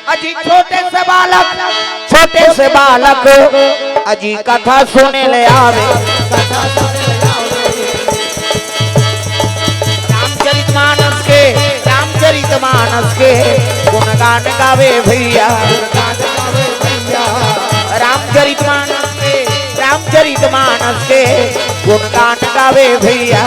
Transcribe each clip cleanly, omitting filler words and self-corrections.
अजी छोटे से बालक अजी कथा सुने ले आवे। रामचरितमानस के गुणगान गावे भैया। रामचरितमानस के गुणगान गावे भैया।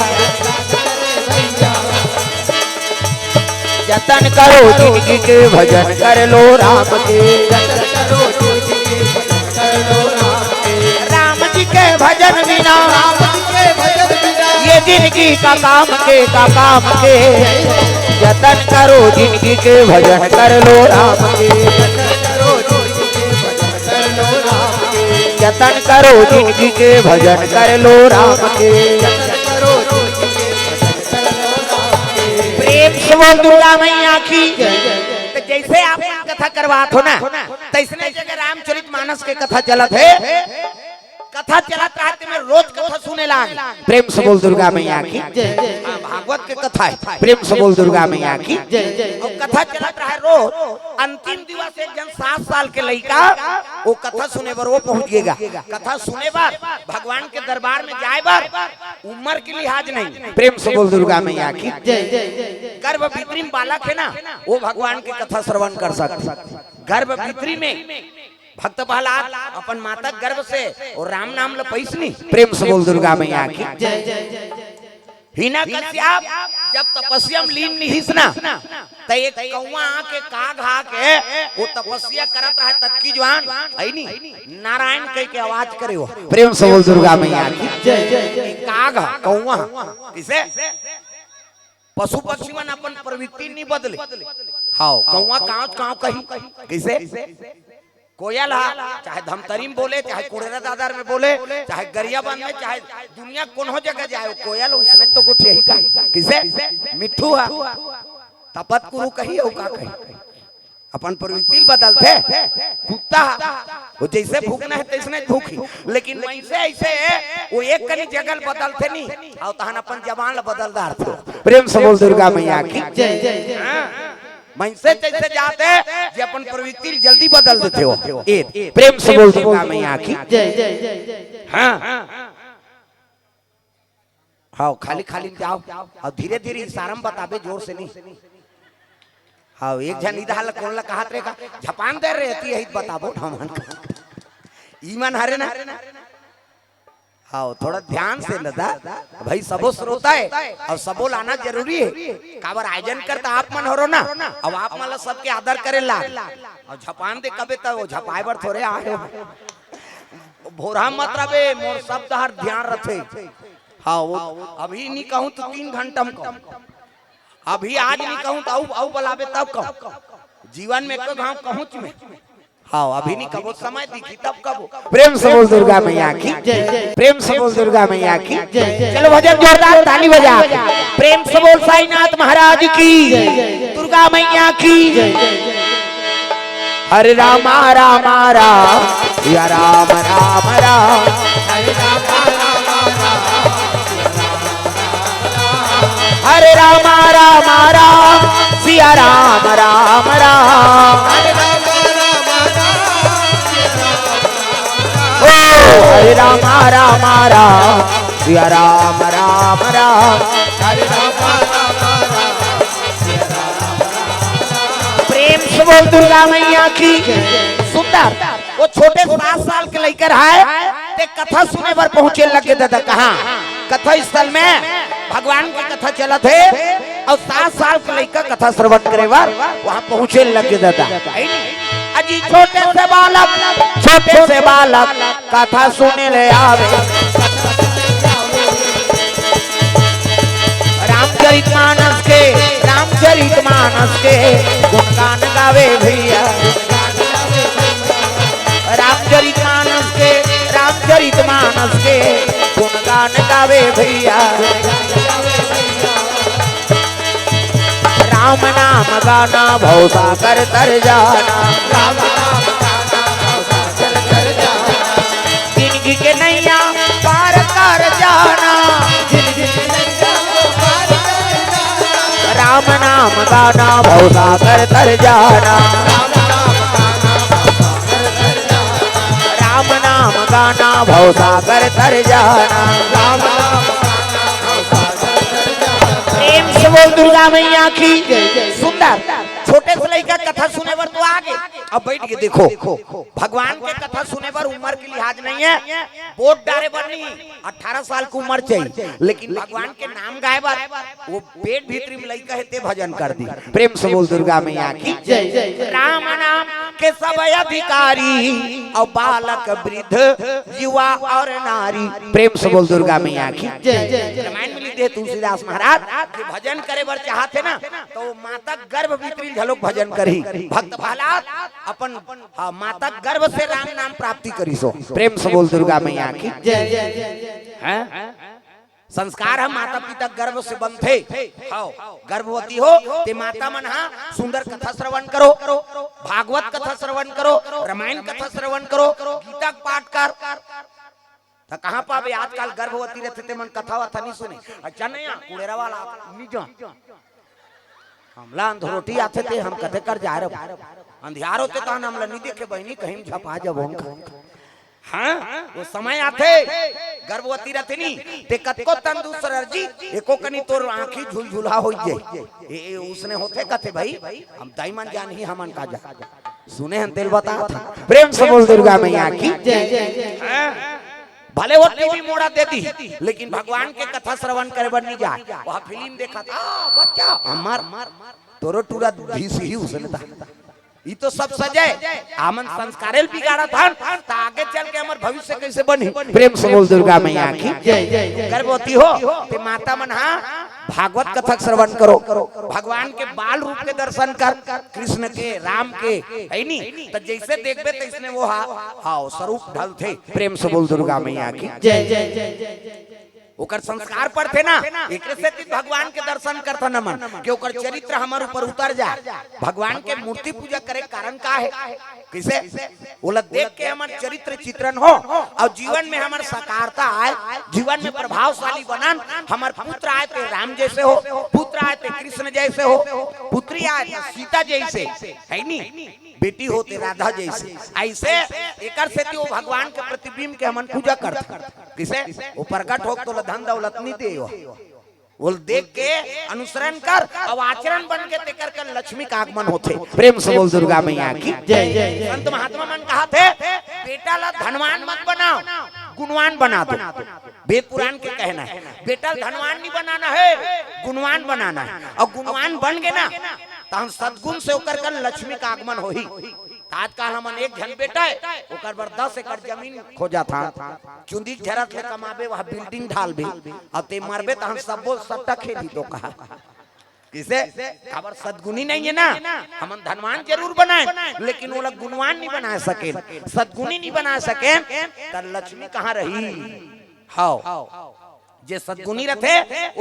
जतन करो जिंदगी के भजन कर लो राम के। राम जी के भजन बिना ये जिंदगी का काम के जतन करो जिंदगी के भजन कर लो राम के। जतन करो जिंदगी के भजन कर लो राम के। प्रेम से बोल दुर्गा मैया की। तो जैसे आप कथा करवात हो ना तैसने जगह रामचरितमानस के कथा चलत है। कथा चलत रहते में रोज कथा सुने लाग। प्रेम से बोल दुर्गा मैया की। भागवत के कथा है। प्रेम से बोल दुर्गा मैया की। और कथा चलत रहे रोज। अंतिम दिवस एक जन 7 साल के लड़का वो कथा सुने पर वो पहुंचेगा। कथा सुने पर भगवान के दरबार में जाए पर उम्र की लिहाज नहीं। प्रेम से बोल दुर्गा मैया की। गर्भ भीतरी में बालक है ना वो भगवान की कथा श्रवण कर सकते। गर्भ भीतरी में भक्त प्रहलाद अपन माता गर्भ से और राम नाम लपैसनी। प्रेम से बोल दुर्गा मैया की। हिरण्यकश्यप जब तपस्या में लीन निहिस ना त एक कौवा आके काग आके वो तपस्या करत रहे तत्की जवान है नी नारायण कह के आवाज करे हो। प्रेम से बोल दुर्गा मैया की। काग कौवा किसे पशु पक्षी मन अपन प्रवृत्ति नहीं बदले। हां कौवा काव कही किसे कोयल चाहे धमतरीम बोले चाहे कुड़ेरा दादर में बोले चाहे गरियाबंद में चाहे दुनिया कोनो जगह जाए कोयल उसने तो कुछ यही कही किसे मिठू है तपत कुरु कही हो का कही अपन प्रवृत्ति बदलते। कुत्ता वो जैसे भूखना है तैसने भूखी लेकिन वैसे ऐसे वो एक कनी जगह बदलते नहीं और तहन अपन जबान बदलदार थे। प्रेम से बोल दुर्गा मैया की। मनसे जैसे जाते जे अपन प्रवृत्ति जल्दी बदल देते हो। प्रेम से बोल दुर्गा मैया की। हाँ हाँ खाली खाली जाओ और धीरे धीरे इशारा में बताबे जोर से नहीं। हाँ एक जन इधर कौन ला कहा रे का झपान दे रहती है बताबो हमन ईमान हरे ना। हाँ थोड़ा ध्यान से लदा भाई सबो श्रोता है और सबो लाना जरूरी है। काबर आयोजन करता आप मन हो रो ना अब आप मन सबके आदर करे ला और झपान दे कबे तो झपाए बर थोड़े आए भोरा मत रबे मोर शब्द हर ध्यान रखे। हाँ वो अभी नहीं कहूँ तो 3 घंटा में कहूँ अभी आज नहीं कहूँ तो आऊ बुलावे तब कहूँ जीवन में को गाँव कहूँ में। हाँ अभी नहीं कबो समय दिखी तब कबो। प्रेम से बोल दुर्गा मैया की। प्रेम से बोल दुर्गा मैया की। चलो भजन जोरदार ताली बजा। प्रेम से बोल साईनाथ महाराज की दुर्गा मैया की। हरे राम राम राम या राम राम राम हरे राम राम राम सिया राम राम राम हरे राम राम राम सिया राम राम राम हरे राम प्रेम से बोल दुर्गा मैया की। सुंदर वो छोटे 7 साल के लेकर आए ते कथा सुने पर पहुंचे लगे दादा कहाँ कथा स्थल में भगवान की कथा चलत है और 7 साल के लेकर कथा श्रवण करे बार वहाँ पहुंचे लगे दादा। अजी छोटे से बालक कथा सुने ले आवे। रामचरितमानस के गुणगान गावे भैया। रामचरितमानस के गुणगान गावे भैया। राम नाम गाना भवसागर तर जाना। जिंदगी के नैया पार कर जाना। राम नाम गाना भवसागर तर जाना। पाना भव सागर तर जाना। राम नाम पाना भव सागर तर जाना। प्रेम से बोल दुर्गा मैया की। सुंदर छोटे से लड़का कथा सुने पर तो आगे अब बैठ के देखो भगवान के कथा सुने पर उम्र की लिहाज नहीं है, वोट डारे पर नहीं 18 साल की उम्र चाहिए, लेकिन भगवान के नाम गाए बार वो पेट भीतरी में लड़का है भजन कर दी। प्रेम से बोल दुर्गा मैया की जय। राम नाम के सब अधिकारी और बालक वृद्ध युवा और नारी। प्रेम से बोल दुर्गा मैया की जय। रामायण में लिखे तुलसीदास महाराज के भजन करे बर चाहते ना तो माता गर्भ भीतरी झलोक भजन करी, भक्त भाला अपन माता गर्भ से राम नाम प्राप्ति करी सो। प्रेम से बोल दुर्गा मैया की जय। संस्कार हम माता पिता गर्भ से बनते गर्भवती हो ते माता मन हा सुंदर कथा श्रवण करो, भागवत कथा श्रवण करो, रामायण कथा श्रवण करो, गीता पाठ कर। तो कहाँ पावे आजकल गर्भवती रहते थे मन कथा वथा नहीं सुने। अच्छा नहीं कुड़ेरा वाला हमला अंधरोटी आते थे हम कथे कर जा रहे अंधियार होते तो हमला नहीं देखे बहनी कहीं झपा जब। हाँ वो समय आते गर्भवती रहते नहीं ते कतको तंदुरुस्त रजी एको कनी तोर आंखी झुलझुला हो जाए उसने होते कथे भाई हम दाईमान जान ही हमन का जा सुने हम तेल बता था। प्रेम से बोल दुर्गा मैया की जय। भले वो टीवी मोड़ा देती लेकिन भगवान के कथा श्रवण करे बर नहीं जाए। वह फिल्म देखा था बच्चा हमार तोरो टूरा भीस ही उसने था ये तो सब सजे आमन संस्कारेल बिगाड़ा था ता आगे चल के हमार भविष्य कैसे बनी। प्रेम से बोल दुर्गा मैया की जय। गर्भवती हो ते माता मन हा भागवत कथा श्रवण करो, भगवान के बाल रूप के दर्शन कर, कृष्ण के राम के है नी तो जैसे देखबे तैसने वो हां स्वरूप ढल थे। प्रेम से बोल दुर्गा मैया की जय जय। ओकर संस्कार पर थे ना एक से भगवान के दर्शन करता न मन कि ओकर चरित्र हमारे ऊपर उतर जाए। भगवान के मूर्ति पूजा करे कारण का है किसे बोला देख के हमारे चरित्र चित्रण हो और जीवन में हमारे साकारता आए, जीवन में प्रभावशाली बनन। हमारे पुत्र आए थे राम जैसे हो, पुत्र आए थे कृष्ण जैसे हो, पुत्री आए थे सीता जैसे है नी, बेटी होते राधा जैसे। ऐसे एकर से वो भगवान के प्रतिबिंब के हमन पूजा करते किसे वो प्रकट हो तो धन दौलत नहीं दे वो देख के अनुसरण कर और आचरण बन के तेकर कर लक्ष्मी का आगमन होते। प्रेम से बोल दुर्गा मैया की जय। संत महात्मा मन कहा थे बेटा ला धनवान मत बनाओ गुणवान बना दो। वेद पुराण के कहना है बेटा धनवान नहीं बनाना है गुणवान बनाना है और गुणवान बन गए ना तो हम सद्गुण से होकर कर लक्ष्मी का आगमन हो ही। आजकल हमन एक जन बेटा है ओकर बर 10 एकड़ जमीन खोजा था चुंदी झरत ले कमाबे वह बिल्डिंग ढालबे अब ते मरबे त हम सबो सट्टा खेली तो कहा किसे खबर सद्गुणी नहीं है ना। हमन धनवान जरूर बनाए लेकिन वो लोग गुणवान नहीं बना सके, सद्गुणी नहीं बना सके त लक्ष्मी कहाँ रही। हां जे सद्गुणी रहते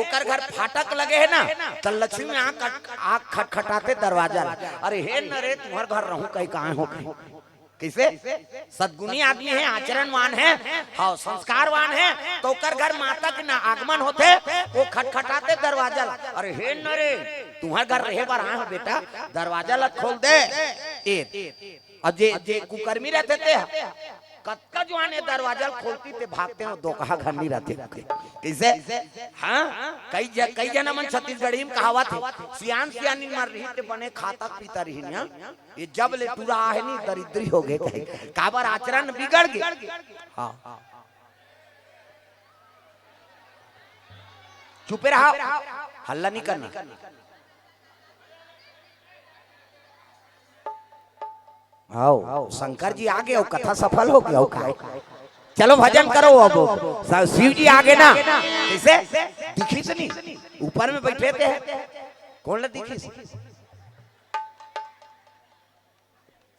ओकर घर फाटक लगे है ना त लक्ष्मी में आँख खटखटाते दरवाजा अरे हे न रे तुम्हार घर रहूं कहीं कहाँ हो कैसे सद्गुणी आदमी है आचरणवान है हाँ संस्कारवान है तो ओकर घर माता के ना आगमन होते वो खटखटाते दरवाजा अरे हे न रे तुम्हार घर रहे बार आए हो बेटा दरवाजा ला खोल दे। और जे कुकर्मी रहते थे कत्का जो आने दरवाजा खोलती थे भागते हैं दो कहा घर नहीं रहते कैसे। हाँ कई जना मन छत्तीसगढ़ी में कहावत है सियान सियानी मर रही थे बने खाता पीता रही ना ये जब ले पूरा है नहीं दरिद्री हो गए काबर आचरण बिगड़ गए। हाँ चुपे रहा हल्ला नहीं करना। आओ शंकर जी आगे और कथा सफल हो गया। चलो भजन करो अब शिव जी आगे ना कैसे दिखी से नहीं ऊपर में बैठे थे कौन ला दिखी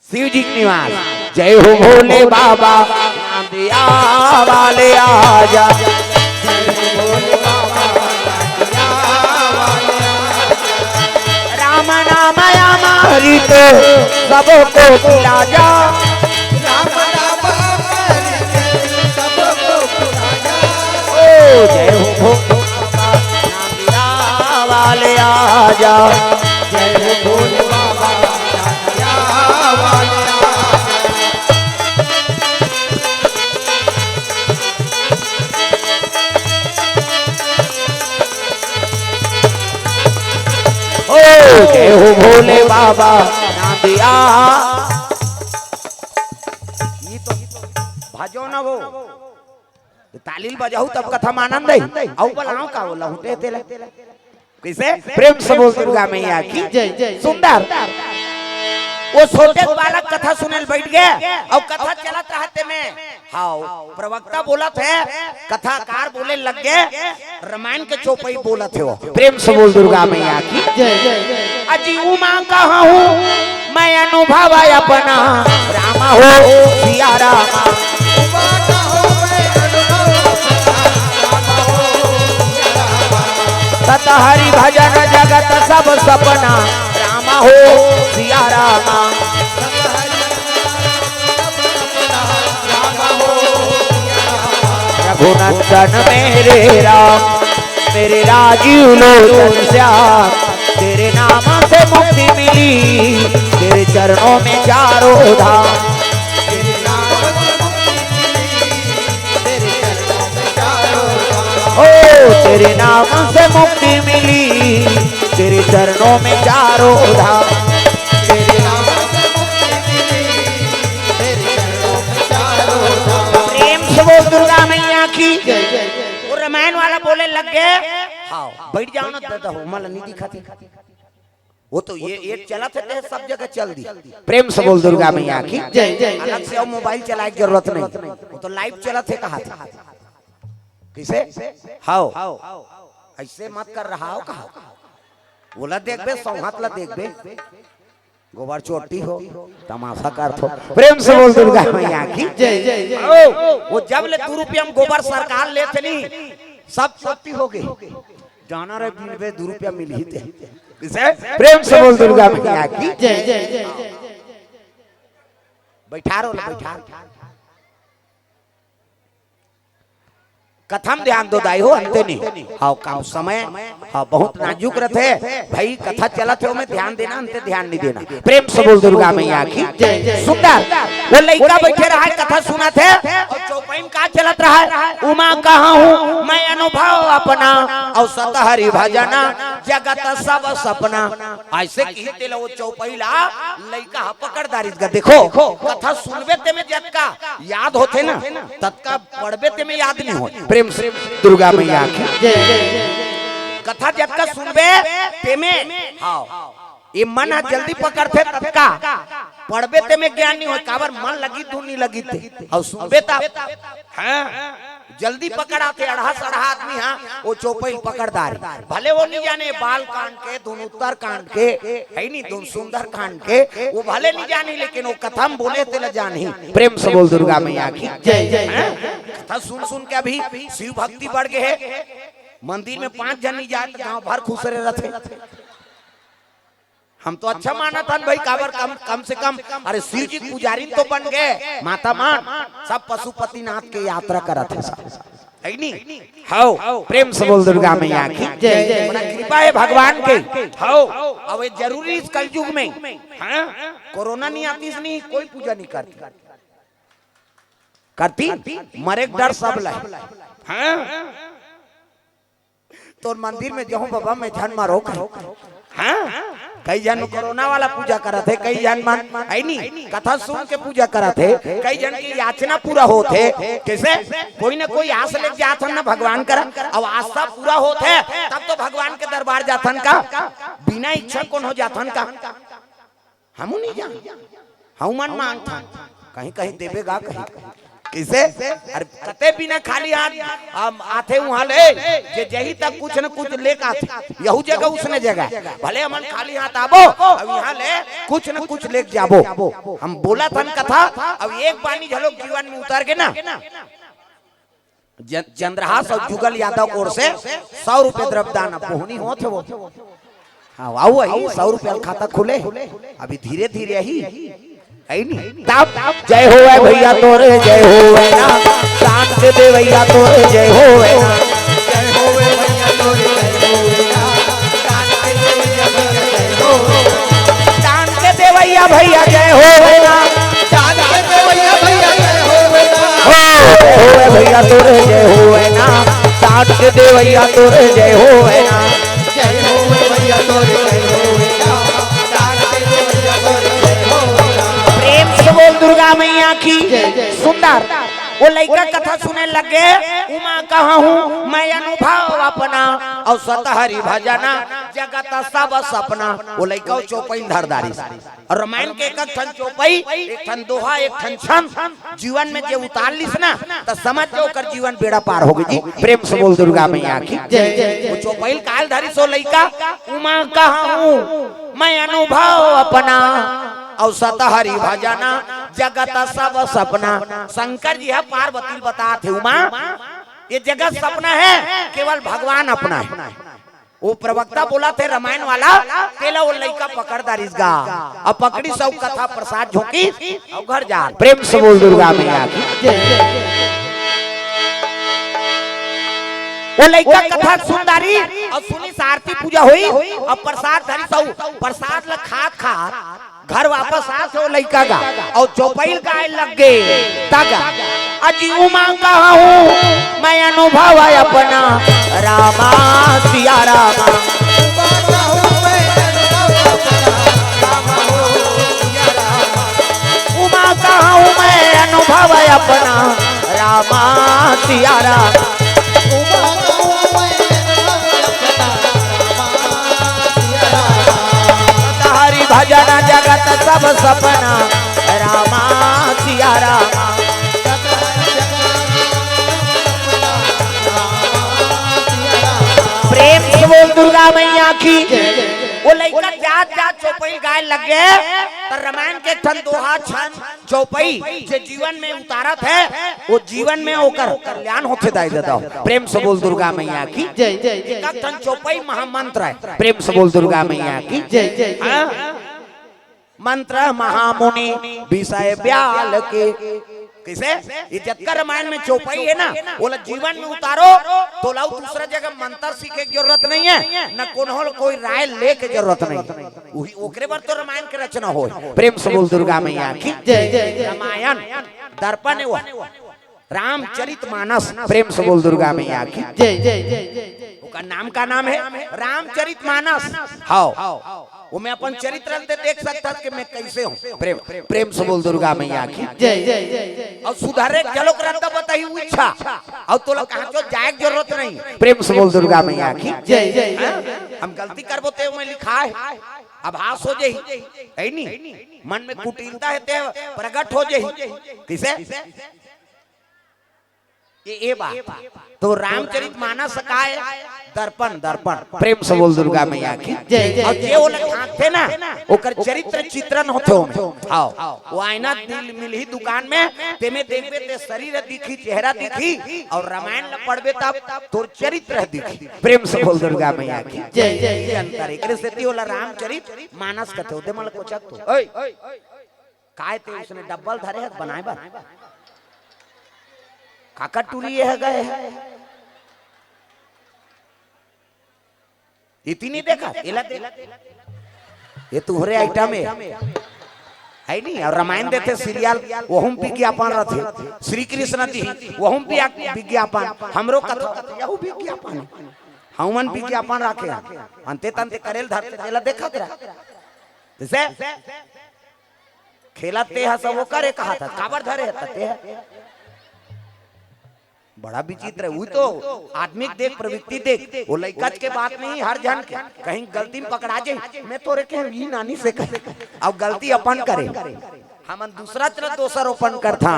शिव जी की निवास। जय हो भोले बाबा दिया वाले आजा जय हो भोले बाबा राम नाम अमृत सबको पिला जा राम नाम अमृत सबको पिला जा। ओ जय हो भोले बाबा वाले आजा जय हो भोले बाबा वाले आजा। जय हो भोले बाबा नादिया। ये तो भजो ना वो तालील बजाऊ तब कथा में आनंद है। आओ बोलाओ का बोला हूँ तेले कैसे प्रेम से बोल दुर्गा मैया की जय। सुंदर वो छोटे बालक कथा सुने बैठ गए और कथा चलत रहते में हाउ प्रवक्ता बोला थे कथाकार बोले लग गए रामायण के चौपाई बोला थे वो प्रेम से बोल दुर्गा मैया की जय। अजी उमा कहा हूँ मैं अनुभव अपना रामा हो सिया रामा। सत हरि भजन जगत सब सपना रामा हो सिया रामा। रघुनंदन मेरे राम मेरे राजीव लोचन श्याम। तेरे नाम से मुक्ति मिली तेरे चरणों में चारों धाम। तेरे नाम से मुक्ति मिली तेरे चरणों में चारों धाम। तेरे नाम से मुक्ति मिली तेरे चरणों में चारों धाम। प्रेम से बोल दुर्गा मैया की वो रामायण वाला बोले लग गए हाँ बैठ जाओ ना दादा हो मला नहीं दिखाते वो तो ये चला थे सब जगह चल दी। प्रेम से बोल दुर्गा मैया की जय। अलग से मोबाइल चलाने की जरूरत नहीं वो तो लाइव चला थे कहा था किसे हाउ ऐसे मत कर रहा हो कहा बोला देख बे सौहात ला देख बे गोबर चोटी हो तमाशा कर थो। प्रेम से बोल दुर्गा मैया की जय। वो जब ले 2 रुपया में गोबर सरकार लेते नहीं सब चोटी हो गई जाना रे 2 रुपया मिल ही थे किसे प्रेम से बोल दुर्गा मैया की जय। बैठा रो बैठा कथम ध्यान दो दाई हो अंते नहीं हाँ काम समय हाँ बहुत नाजुक रहते भाई कथा चला थे में ध्यान देना अंते ध्यान नहीं देना। प्रेम से बोल दुर्गा मैया की सुंदर वो लड़का बैठे रहा है कथा सुना थे और चौपाई में का चलत रहा है उमा कहा हूँ मैं अनुभव अपना और सत हरि भजना जगत सब सपना। ऐसे कहते लो चौपाई ला लड़का पकड़दारी का देखो कथा सुनबे ते में जब का याद होते ना तत्का पढ़बे ते में याद नहीं हो। प्रेम से दुर्गा मैया की कथा जब का सुनबे ते में हाँ ये मन जल्दी पकड़ते तत्का पढ़बे ते में ज्ञान नहीं हो काबर मन लगी तू नहीं लगी थे और सुनबे ता हाँ जल्दी पकड़ाते अढ़ा सढ़ा आदमी हाँ वो चौपाई पकड़दार भले वो नहीं जाने बाल कांड के धुन उत्तर कांड के है नहीं धुन सुंदर कांड के वो भले नहीं जाने लेकिन वो कथा बोले तेल जानी। प्रेम से बोल दुर्गा मैया की जय। कथा सुन सुन के अभी शिव भक्ति बढ़ गए है मंदिर में 5 जन नहीं जाए गाँव भर खुश रहे रहते। हम तो अच्छा माना था भाई काबर कम से कम अरे शिव जी पुजारी तो बन गए माता मान सब पशुपति नाथ के यात्रा करा थे है नहीं हाउ प्रेम से बोल दुर्गा मैया की जय। बड़ा कृपा है भगवान के हाउ अब ये जरूरी इस कलयुग में हाँ कोरोना नहीं आती नहीं कोई पूजा नहीं करती मरे डर सब लाए हाँ तो मंदिर में जाऊं बाबा मैं ध्यान मारो हाँ कई जन कोरोना वाला पूजा करा थे कई जन मान आई नहीं कथा सुन के पूजा करा थे कई जन की याचना पूरा होते कैसे कोई ना कोई आस लेके जाता ना भगवान करा अब आस्था पूरा होते तब तो भगवान के दरबार जाथन का बिना इच्छा कौन हो जाथन का हम नहीं जान हम मन मांगता कहीं कहीं देवेगा कहीं किसे अरे कते बिना खाली हाथ आते वहां ले जे जही तक कुछ न कुछ लेके आते यहू जगह उसने जगह भले हमन खाली हाथ आबो अब यहाँ ले कुछ न कुछ लेके जाबो। हम बोला थन कथा अब एक पानी झलोक जीवन में उतर के ना चंद्रहास और जुगल यादव कोर से 100 रुपए द्रव्यदान पहुनी होते वो हाँ आओ 100 रुपया खाता खुले अभी धीरे धीरे ही जय हो भैया तोरे जय हो ना शान के दे भैया तोरे जय हो ना जय हो भैया तोरे शान के दे भैया भैया जय हो ना शान के दे भैया भैया जय हो भैया तोरे जय हो ना शान के दे भैया तोरे जय हो ना जय हो भैया तोरे जय हो सुंदर वो लड़का कथा सुने लगे उमा कहा हूँ मैं अनुभव अपना और सतहरी भजना जगत सब सपना। वो लड़का चौपाई धारदारी और रामायण के एक ठन चौपाई एक ठन दोहा एक ठन छंद जीवन में जो उतार लिस ना तो समझ जो कर जीवन बेड़ा पार हो गई जी। प्रेम से बोल दुर्गा मैया की वो चौपाई काल धारी सो लड़का उमा कहा हूँ मैं अनुभव अपना और सतहरी भजना जगत सब सपना। शंकर जी है पार्वती बताते उमा ये जगत सपना है केवल भगवान अपना है। वो प्रवक्ता बोला थे रामायण वाला तेला वो लड़का पकड़ दारिस गा अब पकड़ी सब कथा प्रसाद झोंकी और घर जा। प्रेम से बोल दुर्गा मैया की वो लड़का कथा सुनदारी और सुनी सारती पूजा हुई और प्रसाद धरी सब प्रसाद ल खात घर वापस आ सो लड़का का और चौपाई गाय लग गए तगा अजी उमा कहा हूँ मैं अनुभव अपना रामा सिया रामा। उमा कहा हूँ मैं अनुभव अपना रामा सिया रामा। भजन जगत सब सपना रामा सिया रामा। प्रेम से बोल दुर्गा मैया की वो लड़का जात जात चौपाई गाय लग गए तो रामायण के ठन दोहा छंद चौपाई जो जीवन में उतारत है वो जीवन में होकर कल्याण होते दाई देता हो। प्रेम से बोल दुर्गा मैया की जय जय जय। ठन चौपाई महामंत्र है। प्रेम से बोल दुर्गा मैया की जय जय। मंत्र महामुनि विषय ब्याल के किसे इज्जत का रामायण में चौपाई है ना बोला जीवन में उतारो तो लाओ दूसरा जगह मंत्र सीखे की जरूरत नहीं है न कोई राय ले के जरूरत नहीं ओकरे बार तो रामायण की रचना हो। प्रेम से बोल दुर्गा मैया की जय जय। रामायण दर्पण रामचरितमानस। प्रेम से बोल दुर्गा मैया की जय जय जय। उसका नाम का नाम है रामचरितमानस। हाँ वो मैं अपन चरित्र देख सकता कि मैं कैसे हूँ। प्रेम से बोल दुर्गा मैया की जय जय। और सुधारे चलो करता बताई इच्छा और तो कहा जो जाए जरूरत नहीं। प्रेम से बोल दुर्गा मैया की जय जय। हम गलती कर बोते मैं लिखा है आभास हो जाही है नहीं मन में कुटिलता है प्रकट हो जाही किसे ये बात तो रामचरितमानस का है दर्पण दर्पण। प्रेम से बोल दुर्गा मैया की जय। और जे वो थे ना ओकर चरित्र चित्रण होते हो आओ वो आईना मिल ही दुकान में तेमे देखबे ते शरीर दिखी चेहरा दिखी और रामायण ल पढ़बे तब तोर चरित्र दिखी। प्रेम से बोल दुर्गा मैया की जय जय। अंतर एकरे सेती होला रामचरितमानस कथे होते मन कोचत तो ओए काय ते उसने डबल धरे है बनाए बा काका टूरी है गए इतनी देखा ये तुम्हारे आइटम है नहीं। और रामायण देते सीरियल वो हम विज्ञापन रहते श्री कृष्ण जी वो हम विज्ञापन हमरो कथा यहू विज्ञापन हमन विज्ञापन रखे अंते तंते करेल धरते तेला देखत रहा जैसे खेलते है सब वो करे कहा था काबर धरे है बड़ा विचित्र है। वो तो आदमी देख प्रवृत्ति देख वो लइकत के बात नहीं हर जन के कहीं गलती में पकड़ा जाए मैं तोरे के ही नानी से कहे अब गलती अपन करे हम दूसरा तरह दोसर ओपन करता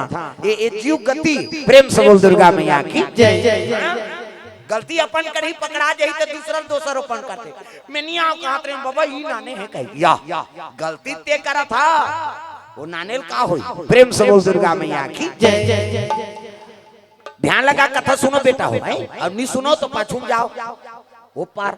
ये जीव गति। प्रेम से बोल दुर्गा मैया की जय जय। गलती अपन कर ही पकड़ा जाए तो दूसरा दोसर ओपन करते मैं नहीं आओ कहत रहे बाबा ही नाने है कही या गलती ते करा था वो नानेल का होई। प्रेम से बोल दुर्गा मैया की जय जय। ध्यान लगा कथा सुनो बेटा हो अब नहीं सुनो तो पाछूम जाओ वो पार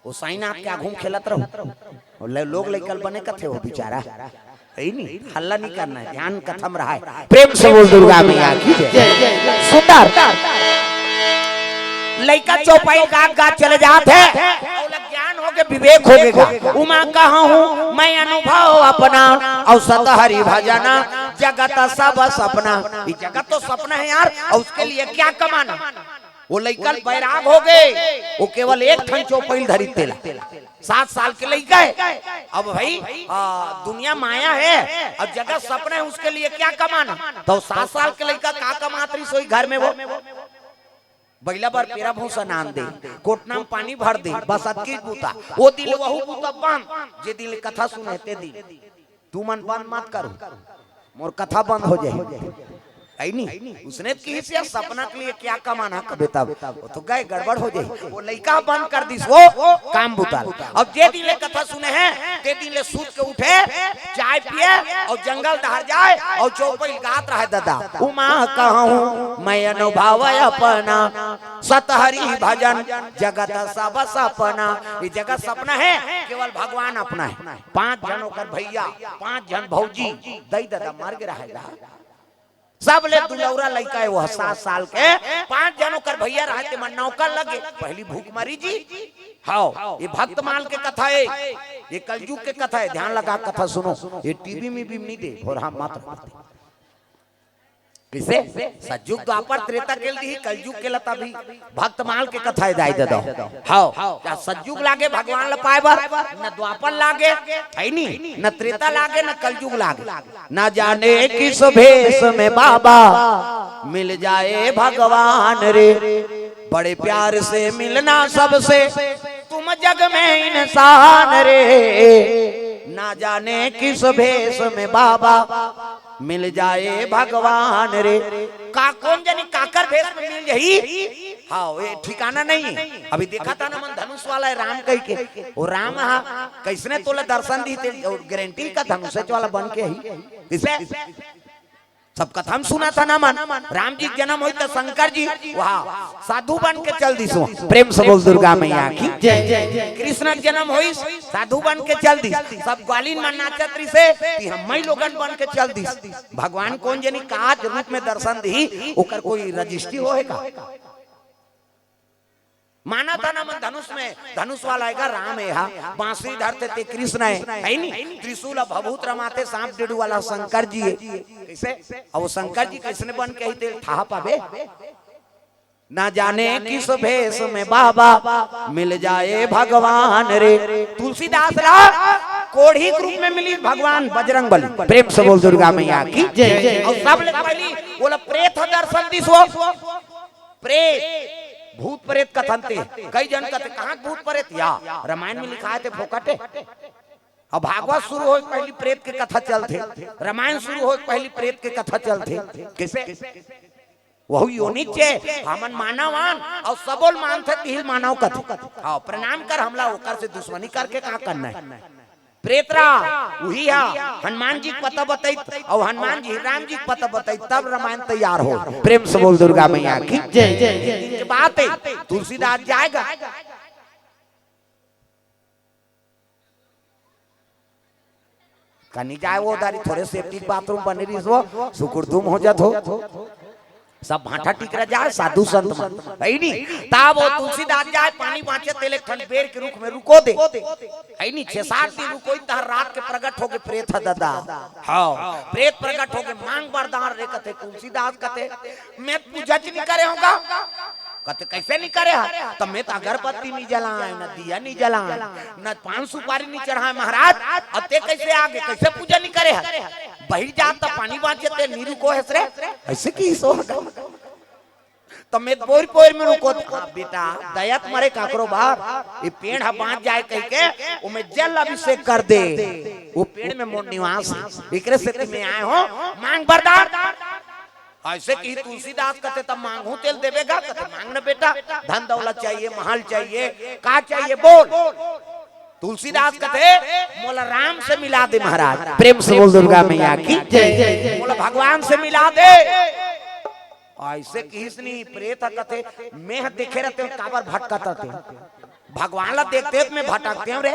वो साईनाथ के घूम खेलत रहो लोग लेकर बने कथे हो बेचारा है नहीं हल्ला नहीं करना है ध्यान कथा में रहा है। प्रेम से बोल दुर्गा मैया की जय। सुंदर लइका चौपाई गात गात चले जाते ज्ञान हो के विवेक हो गएगा। उमा कहा हूँ मैं अनुभव अपना और सतहरी भजना जगत सब सपना। ये जगत तो सपना है यार और उसके लिए क्या कमाना। वो लइका बैराग हो गए वो केवल एक ठन चौपाई धरी तेला 7 साल के लड़का है। अब भाई दुनिया माया है और जगह सपना है, उसके लिए क्या कमाना। तो 7 साल के लड़का का कमात रही सोई घर में वो बैला बार पेरा भूसा नाम दे, कोटना में पानी भर दे, बस अतकी बूता वो दिल वहु बूता बंद। जे दिल कथा सुने ते दिल तू मन बंद मत करो, मोर कथा बंद हो जाए। नहीं उसने की से सपना के लिए क्या कमाना कबे तब वो तो गए गड़बड़ हो जाए। वो लड़का बंद कर दिस वो काम बुताल। अब जे दिन ले कथा सुने हैं ते दिन ले सूत के उठे, चाय पिए और जंगल दहर जाए और चौपई गात रहे दादा उमा कहूं मैं अनुभव अपना सतहरी भजन जगत सब सपना। ये जगत सपना है, केवल भगवान अपना है। 5 जन होकर भैया 5 जन भौजी दई दादा मार के रहेगा। सब ले दुलौरा लड़का है वो 7 साल के 5 जनों कर भैया रहते मन नौकर लगे पहली भूख मरी जी। हाँ ये भक्त माल के कथा है, ये कलयुग के कथा है, ध्यान लगा कथा सुनो। ये टीवी में भी नहीं दे और हम मात्र किसे सतयुग द्वापर त्रेता के लिए कलयुग के लता भी भक्त माल के कथा है दाई दो। हाँ सतयुग लागे भगवान ल पाए बर, न द्वापर लागे है नहीं, न त्रेता लागे न कलयुग लागे। न जाने किस भेष में बाबा मिल जाए भगवान रे, बड़े प्यार से मिलना सबसे तुम जग में इंसान रे। ना जाने किस भेष में बाबा मिल जाए भगवान रे, का कौन जानी काकर भेष में मिल जाई। हाँ ये ठिकाना नहीं। अभी देखा था ना मन धनुष वाला है राम कह के, वो राम कैसने तोला दर्शन दी थे और गारंटी का धनुष वाला बन के ही इसे सब कथा हम सुना था ना मन। राम जी जन्म हुई तो शंकर जी वहाँ साधु बन के चल दिसो, प्रेम से बोल दुर्गा मैया की जय। कृष्ण जन्म हुई साधु बन के चल दी, सब ग्वालिन में नाचत्री से हम लोगन बन के चल दी। भगवान कौन जनी काज रूप में दर्शन दी, ओकर कोई रजिस्ट्री होएगा। माना था ना मन धनुष में धनुष वाला है राम है, बांसुरी धरते थे कृष्ण है नहीं, त्रिशूल भभूत रमाते सांप डेडू वाला शंकर जी है। कैसे अब वो शंकर जी कैसे बन के ही था पावे। ना जाने किस भेष में बाबा मिल जाए भगवान रे। तुलसीदास रा कोढ़ी के रूप में मिली भगवान बजरंग बली, प्रेम से बोल दुर्गा मैया की जय। और सब ले पहली बोला प्रेत दर्शन दिसो, प्रेत भूत प्रेत कथन थे कई जन कहते कहाँ भूत प्रेत या रामायण में लिखा है फोकटे। अब भागवत शुरू हो पहली प्रेत के कथा चलते, रामायण शुरू हो पहली प्रेत के कथा चलते। कैसे वही योनिचे हमन मानवान और सबोल मानते तिल मानव कथे। हाँ प्रणाम कर हमला होकर से दुश्मनी करके कहाँ करना है। प्रेतरा वही है हनुमान जी पता बताई और हनुमान जी राम जी पता बताई तब रामायण तैयार हो। प्रेम से बोल दुर्गा मैया की जय जय। बात है तुलसीदास जाएगा कहीं जाए वो दारी थोड़े सेफ्टी बाथरूम बने रही वो सुकुरदुम हो जात हो, सब भाटा टिकरा जाए साधु संत है नहीं। तब वो तुलसीदास जाए पानी बाँचे तेले ठंड बेर के रुख में रुको दे है नहीं। 6-7 दिन रुको तहर रात के प्रकट हो के प्रेत है दादा। हाँ प्रेत प्रकट हो के मांग वरदान रे कथे। तुलसीदास कथे मैं पूजा नहीं करे होगा, कहते कैसे नहीं करे तो मैं तो अगरबत्ती नहीं जलाए न दिया नहीं जलाए न पान सुपारी नहीं चढ़ाए महाराज, अते कैसे आगे कैसे पूजा नहीं करे बहिर जात पानी बाँचते नीरू को है रे ऐसे की सो तो मैं पोर पोर में रुको। हाँ बेटा दयात मरे काकरो बार ये पेड़ हा बाँच जाए कह के उमे जल अभिषेक कर दे, वो पेड़ में मोर निवास एकरे से में आए हो मांग वरदान। ऐसे की तुलसीदास कहते तब मांगू तेल देवेगा, कहते मांग न बेटा धन दौलत चाहिए महल चाहिए का चाहिए बोल। तुलसीदास कहते मोला राम से मिला दे महाराज, प्रेम से बोल दुर्गा मैया की जय। मोला भगवान से मिला दे। ऐसे किसनी प्रेत कहते मैं देखे रहते काबर भटकता थे भगवान ला देखते मैं भटकते हूँ रे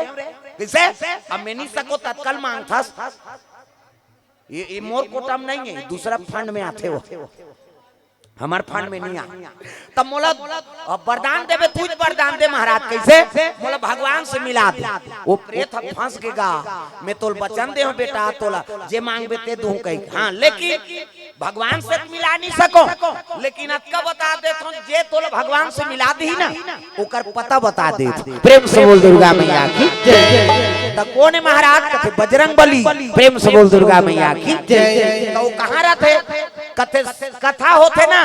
किसे। अब मैं नहीं सको तत्काल मांग था ये मोर कोटम नहीं है, दूसरा फंड में आते हो हमार फंड में नहीं आ। तब मोला वरदान देवे तुझ वरदान दे महाराज कैसे मोला भगवान से मिला दे। वो प्रेत फंस गएगा मैं तोल बचन दे बेटा तोला जे मांगबे ते दूं कहीं। हाँ लेकिन भगवान से मिला नहीं सको, लेकिन अक्का बता दे तो जे तोल भगवान से मिला दी ना ओकर पता बता दे। प्रेम से बोल दुर्गा मैया की जय। तो कौन महाराज कथे बजरंग बली, प्रेम से बोल दुर्गा मैया की जय। तो कहाँ रहते कथे कथा होते ना,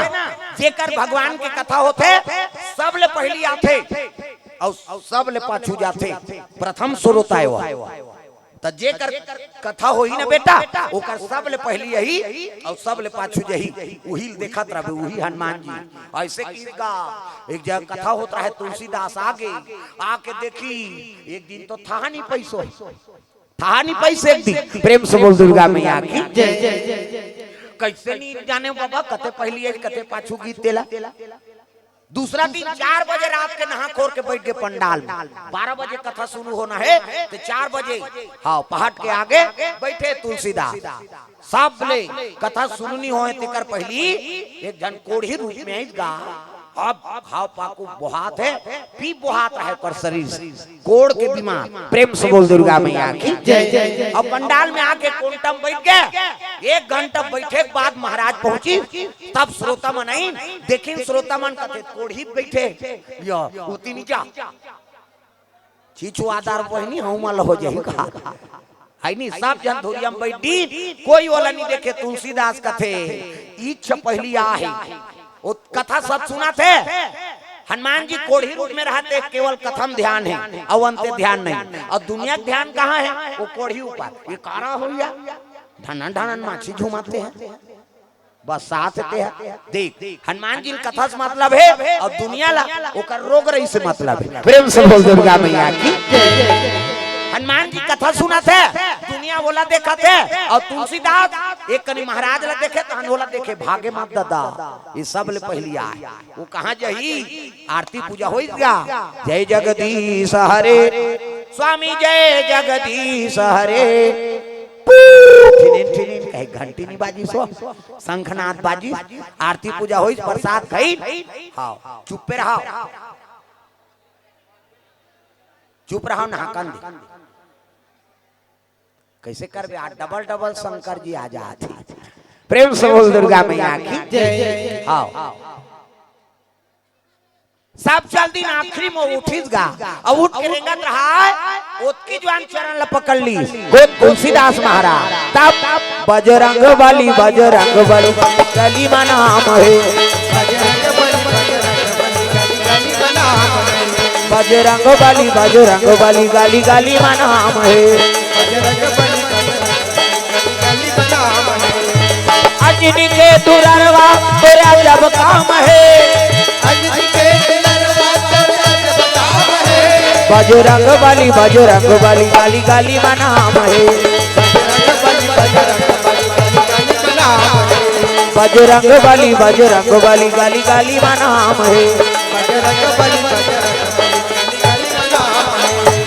जेकर भगवान के कथा होते सब ले पहली आते और सब ले पाछू जाते, प्रथम श्रोता है। तो जेकर कथा होई ना बेटा ओकर सब ले पहली यही और सब ले पाछू यही, वही देखत रहे वही हनुमान जी। ऐसे कीगा एक जगह कथा होता है, तुलसीदास आगे आके देखी एक दिन तो था नहीं पैसो, था नहीं पैसे एक दिन। प्रेम से बोल दुर्गा मैया की जय। कैसे नहीं जाने बाबा कथे पहली कथे पाछू गीत तेला। दूसरा दिन 4 बजे रात के नहा खोर के बैठ गए पंडाल में, 12 बजे कथा शुरू होना है तो 4 बजे हाँ पहाड़ के आगे बैठे तुलसीदास। सब ले कथा सुननी हो तेकर पहली एक जन कोढ़ी रूप में गा अब खाओ पाकू बोहात है पी बोहात है पर शरीर कोड़ के बीमार। प्रेम से बोल दुर्गा मैया की जय। अब पंडाल में आके कोंटम बैठ गए, 1 घंटा बैठे के बाद महाराज पहुंची, तब श्रोता मन आई देखी, श्रोता मन कथे कोढ़ी बैठे या उती नीचा चीचू आधार पहिनी हमाल हो जाई कहा है नहीं। सब जन धुरिया में बैठी, कोई वाला नहीं देखे। तुलसीदास कथे इच्छा पहली आ है वो कथा सब सुना थे। हनुमान जी कोढ़ी रूप में रहते, केवल कथम ध्यान है अवंते ध्यान नहीं, और दुनिया ध्यान कहाँ है वो कोढ़ी ऊपर। ये कारा हो गया ढनन ढनन माछी झुमाते हैं बस साथ हैं। देख हनुमान जी कथा से मतलब है और दुनिया ला ओकर रोग रही से मतलब है। प्रेम से बोल दुर्गा मैया की। हनुमान जी कथा सुना थे, दुनिया बोला देखा थे, और तुलसीदास एक कनी महाराज ला देखे तो बोला देखे भागे मत दादा, ये सब ले पहली आए। वो कहाँ जही आरती पूजा हो गया, जय जगदीश हरे स्वामी जय जगदीश हरे। घंटी नहीं बाजी सो शंखनाद बाजी, आरती पूजा हो प्रसाद खाई, हाँ चुप रहो चुप रहो नहाकन कैसे कर डबल डबल शंकर जी आ जाते। प्रेम से बोल दुर्गा मैया की जय। हाँ सब चल दिन आखिरी में उठिस गा और उठ के रेंगत रहा, उसकी जवान चरण ल पकड़ ली तुलसीदास महाराज। तब बजरंग बली गली का नाम है, बजरंग बली गली गली का नाम है। अजनी के दुररवा तेरा जब काम है, बजरंग बली गाली गाली का नाम है, बजरंग बली गाली गाली का नाम है।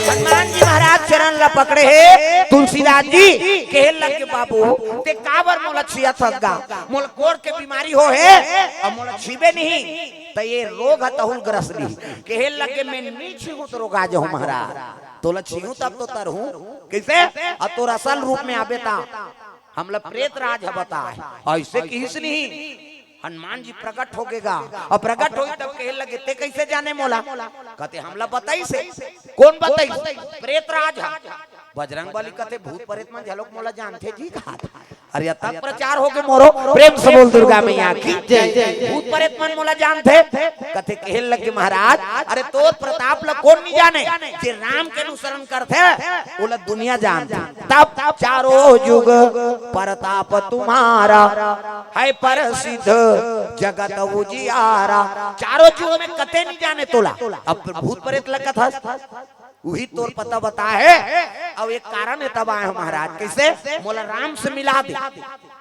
हनुमान जी महाराज चरण ला पकड़े है, तुलसीदास जी कहल लगे बाबू ते काबर मोला छिया थगा, मोल कोर के बीमारी हो है और मोला छिबे नहीं तो ये रोग हतहुल ग्रस्त ली। कहल लगे मैं नहीं छीहूं तो रोग आ जाऊं महाराज, तोला छीहूं तब तो तर हूं कैसे, और तोर असल रूप में आबे ता हमला प्रेत राज है बता है ऐसे किस नहीं। हनुमान जी प्रकट हो गेगा और प्रकट हो तब कहल लगे ते कैसे जाने मोला, कहते हमला बताई से। कौन बताई? प्रेत राज बजरंग बली कहते भूत प्रेत मन झलक मोला जानते जी कहा। अरे तब प्रचार हो गए मोरो। प्रेम से बोल दुर्गा मैया की जय। भूत प्रेत मन मोला जानते कहते कहल लगे महाराज अरे तो प्रताप ला कौन नहीं जाने, जे राम के अनुसरण करते ओला दुनिया जानते। तब चारों युग प्रताप तुम्हारा है प्रसिद्ध जगत उजियारा। चारों युग में कते नहीं जाने तोला, अब भूत प्रेत ला कथा वही तोर पता बता है। अब एक कारण है तब आए महाराज कैसे मोला राम से मिला दे।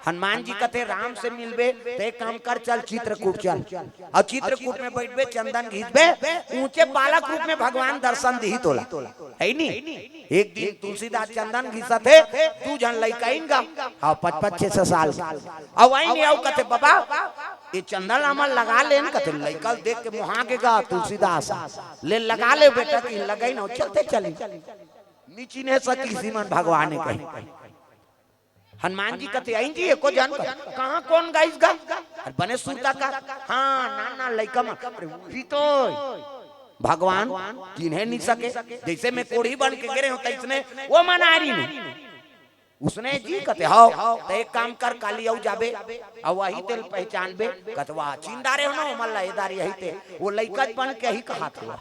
हनुमान जी कहते राम से मिलबे तो एक काम कर चल चित्रकूट चल, और चित्रकूट में बैठबे चंदन घिसबे ऊंचे बालक रूप में भगवान दर्शन दी तोला है नहीं। एक दिन तुलसीदास चंदन घिसा थे, तू जन लइका इनका हाँ 55-6 साल और वही नहीं आओ कहते बाबा ये चंदन अमल लगा ले कहते लइका देख के मुहा के गा तुलसीदास ले लगा ले बेटा की लगाई ना चलते चली नीची ने सकी सीमन भगवान ने कही। हनुमान जी कहते आई जी एको जान कहाँ कौन गाइस गा और बने सूता का हाँ ना लइका में तो भगवान चिन्ह नहीं सके जैसे मैं कोढ़ी बन के गिरे हूं तैसने वो मनारी नहीं उसने जी कहते हो तो एक काम कर काली आउ जाबे और वही तेल पहचान बे कतवा चिंदारे हो ना मल्ला एदारी यही ते वो लइका बन के ही कहा था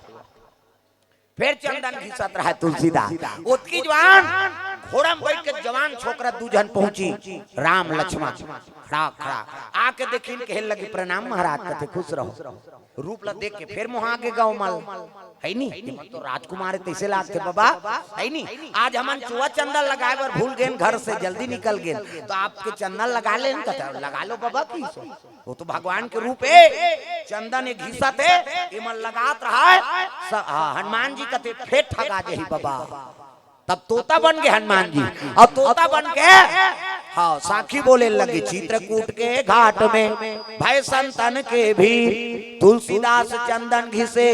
फिर चंदन घिसत रहा तुलसीदास उसकी जवान घोड़ा में बैठ के जवान छोकरा दूजन पहुंची राम लक्ष्मण खड़ा खड़ा आके देखिन के लगी प्रणाम महाराज कहते खुश रहो रूप ला देख के फिर मुँह आगे गाँव मल है नहीं तो राजकुमार तैसे लागते बाबा है नहीं आज हमन चुआ चंदन लगाए बर भूल गए घर से जल्दी निकल गए तो आपके चंदन लगा ले लगा लो बाबा की वो तो भगवान के रूप है चंदन एक घिसा थे इमन लगात रहा है हनुमान जी कहते फिर ठगा जही बाबा तब तोता बन गए हनुमान जी और तोता बन के हाँ साखी बोले लगे चित्रकूट के घाट में भय संतन के भी तुलसीदास चंदन घिसे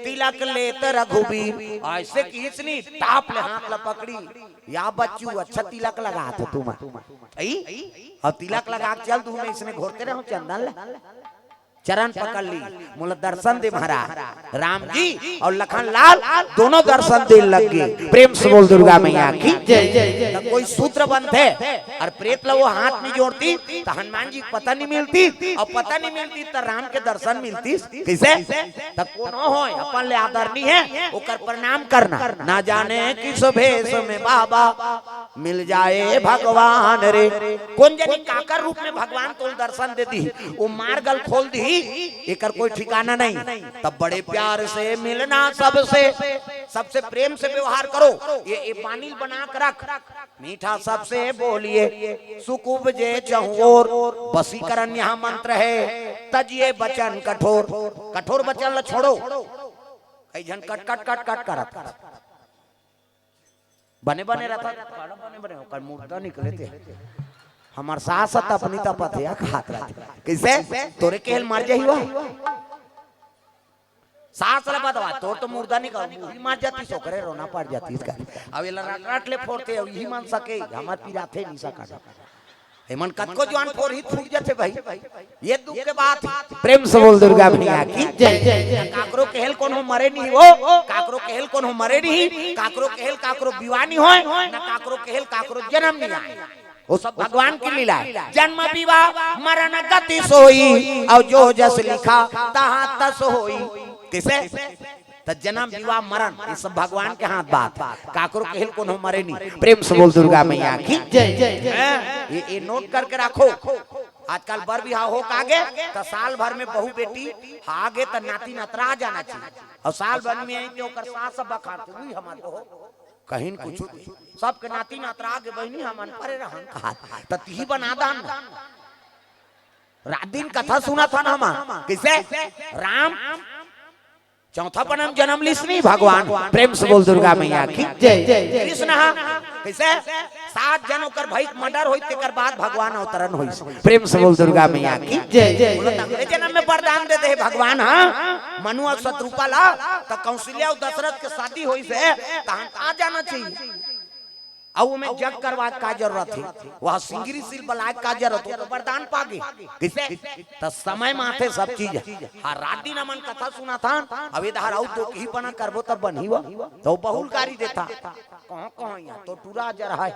तिलक लेत रघुबीर ऐसे किसनी टाप ले हाथ ला पकड़ी या बच्चू अच्छा तिलक लगा तो तुम और तिलक लगा चल तू मैं इसने घोरते रहो चंदन ले चरण पकड़ ली मोला दर्शन दे महाराज राम जी और लखन लाल दोनों दर्शन दे लग गए प्रेम से बोल दुर्गा मैया की जय कोई सूत्र बनते और प्रेत ला वो हाथ में जोड़ती तो हनुमान जी पता नहीं मिलती और पता नहीं मिलती तो राम के दर्शन मिलती किसे तब कोनो हो अपन ले आदरनी है ओकर प्रणाम करना ना जाने किस भेष में बाबा मिल जाए भगवान रे कौन जानी काकर रूप में भगवान तो दर्शन दे दी वो मार्गल खोल दी एकर कोई ठिकाना नहीं तब बड़े प्यार से मिलना सबसे प्रेम से व्यवहार करो ये पानी बना कर रख मीठा सबसे बोलिए सुकुब जे चहुओर वसीकरण यहाँ मंत्र है तजिए बचन कठोर कठोर बचन छोड़ो कई जन कट कट कट कट करत बने बने रहता बने बने होकर मुर्दा निकले थे हमार सास अपनी तपतिया खात रहती कैसे तोरे केहल मर जाही हुआ सास ला बतवा तोर तो मुर्दा नहीं कर मर जाती सोकरे रोना पड़ जाती इसका अब ये रट ले फोड़ते अब यही मान सके हमार पिराथे नहीं सका हेमन कतको जवान फोड़ ही फूट जाते भाई ये दुख के बात प्रेम से बोल दुर्गा मैया की जय काकरो केहल कौन हो मरे नहीं वो काकरो केहल कौन हो मरे नहीं काकरो केहल काकरो विवानी हो ना काकरो केहल काकरो जन्म नहीं आए वो सब भगवान की लीला है जन्म विवाह मरण गति सोई और जो जस लिखा तहाँ तस होई किसे तो जन्म विवाह मरण ये सब भगवान के हाथ बात काकरो केहल कौन हो मरे नहीं प्रेम से बोल दुर्गा मैया की जय ये नोट करके रखो आजकल बर बिहाव हो आगे तो साल भर में बहू बेटी आगे तो नाती नतरा जाना चाहिए और साल भर में तो सास सब बखाते हुई हमारे कहीं कुछ सबके नाती नातरा के बहनी हमन परे रहन कहा तही बना दान रात दिन कथा सुना था ना हम किसे राम चौथा पनम जन्म लिसनी भगवान प्रेम से बोल दुर्गा मैया की जय कृष्ण कैसे 7 जन ओकर भाई मर्डर होई तेकर बाद भगवान अवतरण होई प्रेम से बोल दुर्गा मैया की जय जन्म में वरदान दे दे भगवान मनु और शत्रुपा ला त कौशल्या और दशरथ के शादी होई से तहन आ जाना चाहिए अब में जग करवा का जरूरत है वह सिंगरी सिल बलाय का जरूरत हो तो वरदान पागे किसे तो समय माथे सब चीज हां रात दिन मन कथा सुना था अब इधर आउ तो ही बना करबो तब बनी हो तो बहुल कारी देता कहां कहां यहां तो टूरा जर है